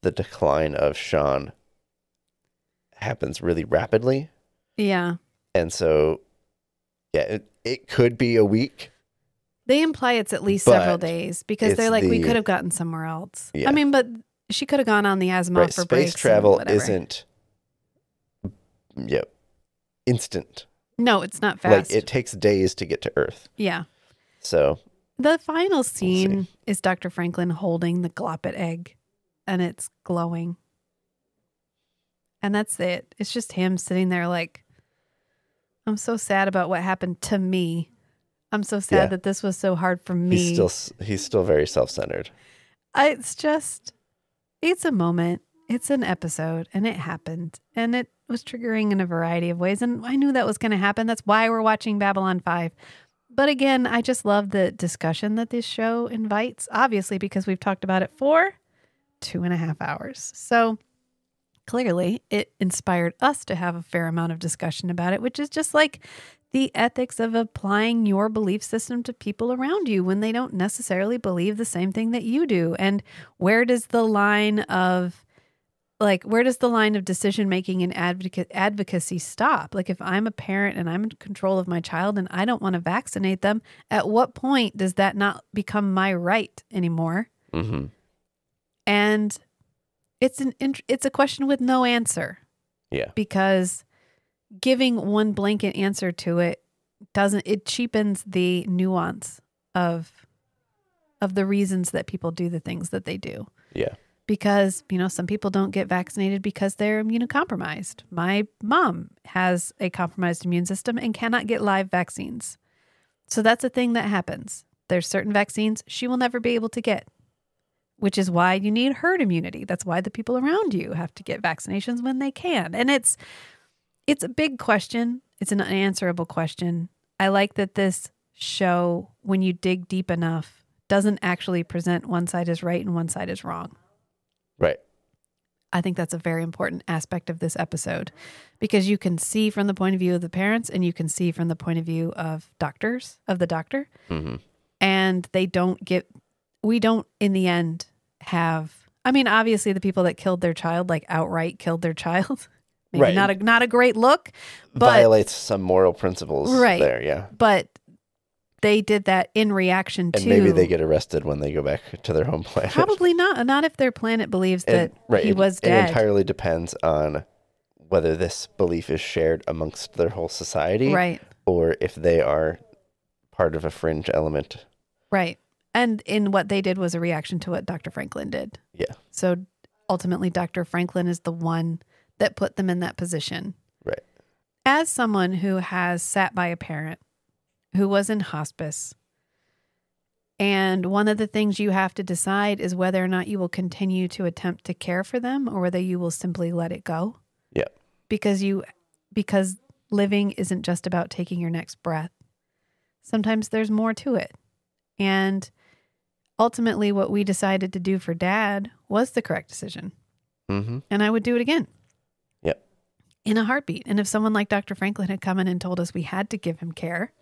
decline of Sean happens really rapidly. Yeah. And so... Yeah, it could be a week. They imply it's at least But several days because they're like, we could have gotten somewhere else. Yeah. I mean, but she could have gone on the Asimov Right. for Space breaks travel and whatever. isn't instant. No, it's not fast. Like, it takes days to get to Earth. Yeah. So The final scene is Dr. Franklin holding the Gloppet egg, and it's glowing. And that's it. It's just him sitting there like, I'm so sad about what happened to me. I'm so sad that this was so hard for me. He's still very self-centered. It's a moment. It's an episode, and it happened. And it was triggering in a variety of ways. And I knew that was going to happen. That's why we're watching Babylon 5. But again, I just love the discussion that this show invites, obviously, because we've talked about it for 2.5 hours. So clearly it inspired us to have a fair amount of discussion about it, which is just like the ethics of applying your belief system to people around you when they don't necessarily believe the same thing that you do. And where does the line of decision-making and advocacy stop? Like, if I'm a parent and I'm in control of my child and I don't want to vaccinate them, at what point does that not become my right anymore? Mm-hmm. And it's a question with no answer. Yeah. Because giving one blanket answer to it cheapens the nuance of the reasons that people do the things that they do. Yeah. Because, some people don't get vaccinated because they're immunocompromised. My mom has a compromised immune system and cannot get live vaccines. So that's a thing that happens. There's certain vaccines she will never be able to get, which is why you need herd immunity. That's why the people around you have to get vaccinations when they can. And it's a big question. It's an unanswerable question. I like that this show, when you dig deep enough, doesn't actually present one side is right and one side is wrong. Right. I think that's a very important aspect of this episode because you can see from the point of view of the parents and you can see from the point of view of the doctor. Mm-hmm. And we don't in the end obviously the people that killed their child, like outright killed their child. Maybe right. not a great look, but violates some moral principles there. Yeah. But they did that in reaction to... And maybe they get arrested when they go back to their home planet. Probably not. Not if their planet believes that he was dead. It entirely depends on whether this belief is shared amongst their whole society. Right. Or if they are part of a fringe element. Right. And in what they did was a reaction to what Dr. Franklin did. Yeah. So ultimately, Dr. Franklin is the one that put them in that position. Right. As someone who has sat by a parent who was in hospice. And one of the things you have to decide is whether or not you will continue to attempt to care for them or whether you will simply let it go. Yeah. Because living isn't just about taking your next breath. Sometimes there's more to it. And ultimately what we decided to do for Dad was the correct decision. Mm-hmm. And I would do it again. Yep. In a heartbeat. And if someone like Dr. Franklin had come in and told us we had to give him care,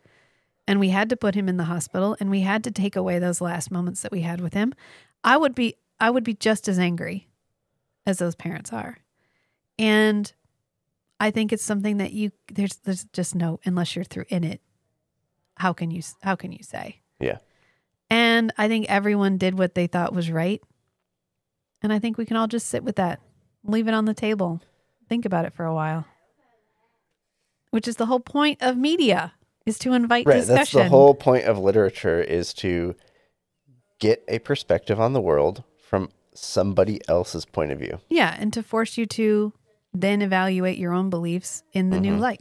and we had to put him in the hospital, and we had to take away those last moments that we had with him, I would be just as angry as those parents are. And I think it's something that there's just no, unless you're in it, how can you say? Yeah. And I think everyone did what they thought was right. And I think we can all just sit with that, leave it on the table, think about it for a while, which is the whole point of media. Is to invite discussion. That's the whole point of literature, is to get a perspective on the world from somebody else's point of view. Yeah, and to force you to then evaluate your own beliefs in the new light.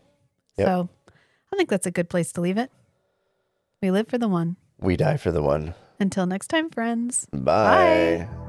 Yep. So I think that's a good place to leave it. We live for the one. We die for the one. Until next time, friends. Bye. Bye.